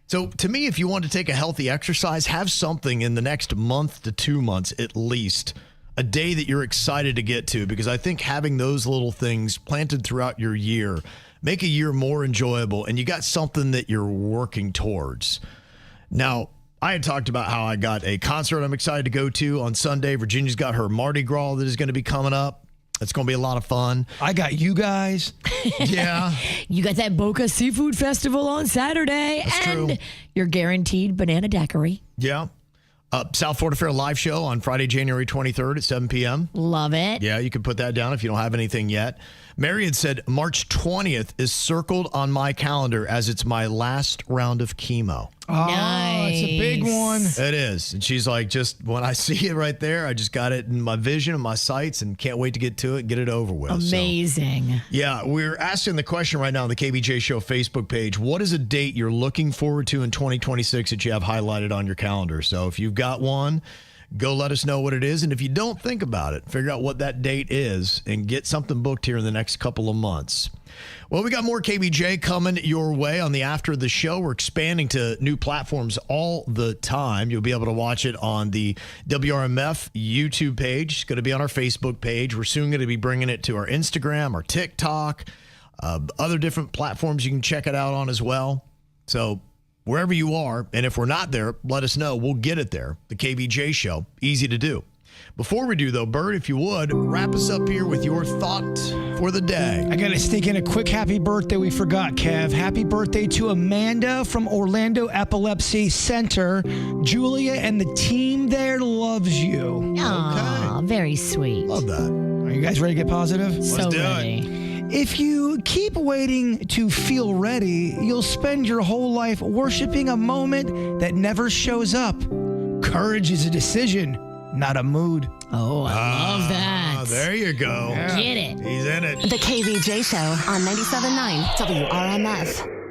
So to me, if you want to take a healthy exercise, have something in the next month to 2 months at least, a day that you're excited to get to, because I think having those little things planted throughout your year make a year more enjoyable, and you got something that you're working towards. Now, I had talked about how I got a concert I'm excited to go to on Sunday. Virginia's got her Mardi Gras that is going to be coming up. It's going to be a lot of fun. I got you guys. Yeah. You got that Boca Seafood Festival on Saturday. That's and true. Your guaranteed banana daiquiri. Yeah. South Florida Fair live show on Friday, January 23rd at 7 p.m. Love it. Yeah, you can put that down if you don't have anything yet. Mary had said March 20th is circled on my calendar as it's my last round of chemo. Oh, it's a big one. It is. And she's like, just when I see it right there, I just got it in my vision and my sights and can't wait to get to it and get it over with. Amazing. So, yeah, we're asking the question right now on the KVJ Show Facebook page. What is a date you're looking forward to in 2026 that you have highlighted on your calendar? So if you've got one, go let us know what it is. And if you don't, think about it. Figure out what that date is and get something booked here in the next couple of months. Well, we got more KVJ coming your way on the After the Show. We're expanding to new platforms all the time. You'll be able to watch it on the WRMF YouTube page. It's going to be on our Facebook page. We're soon going to be bringing it to our Instagram, our TikTok, other different platforms you can check it out on as well. So wherever you are, and if we're not there, let us know. We'll get it there. The KVJ Show, easy to do. Before we do, though, Bird, if you would, wrap us up here with your thought for the day. I got to sneak in a quick happy birthday we forgot, Kev. Happy birthday to Amanda from Orlando Epilepsy Center. Julia and the team there loves you. Aw, very sweet. Love that. Are you guys ready to get positive? So do it. ready. If you keep waiting to feel ready, you'll spend your whole life worshiping a moment that never shows up. Courage is a decision, not a mood. Oh, I love that. There you go. Get it. He's in it. The KVJ Show on 97.9 WRMF.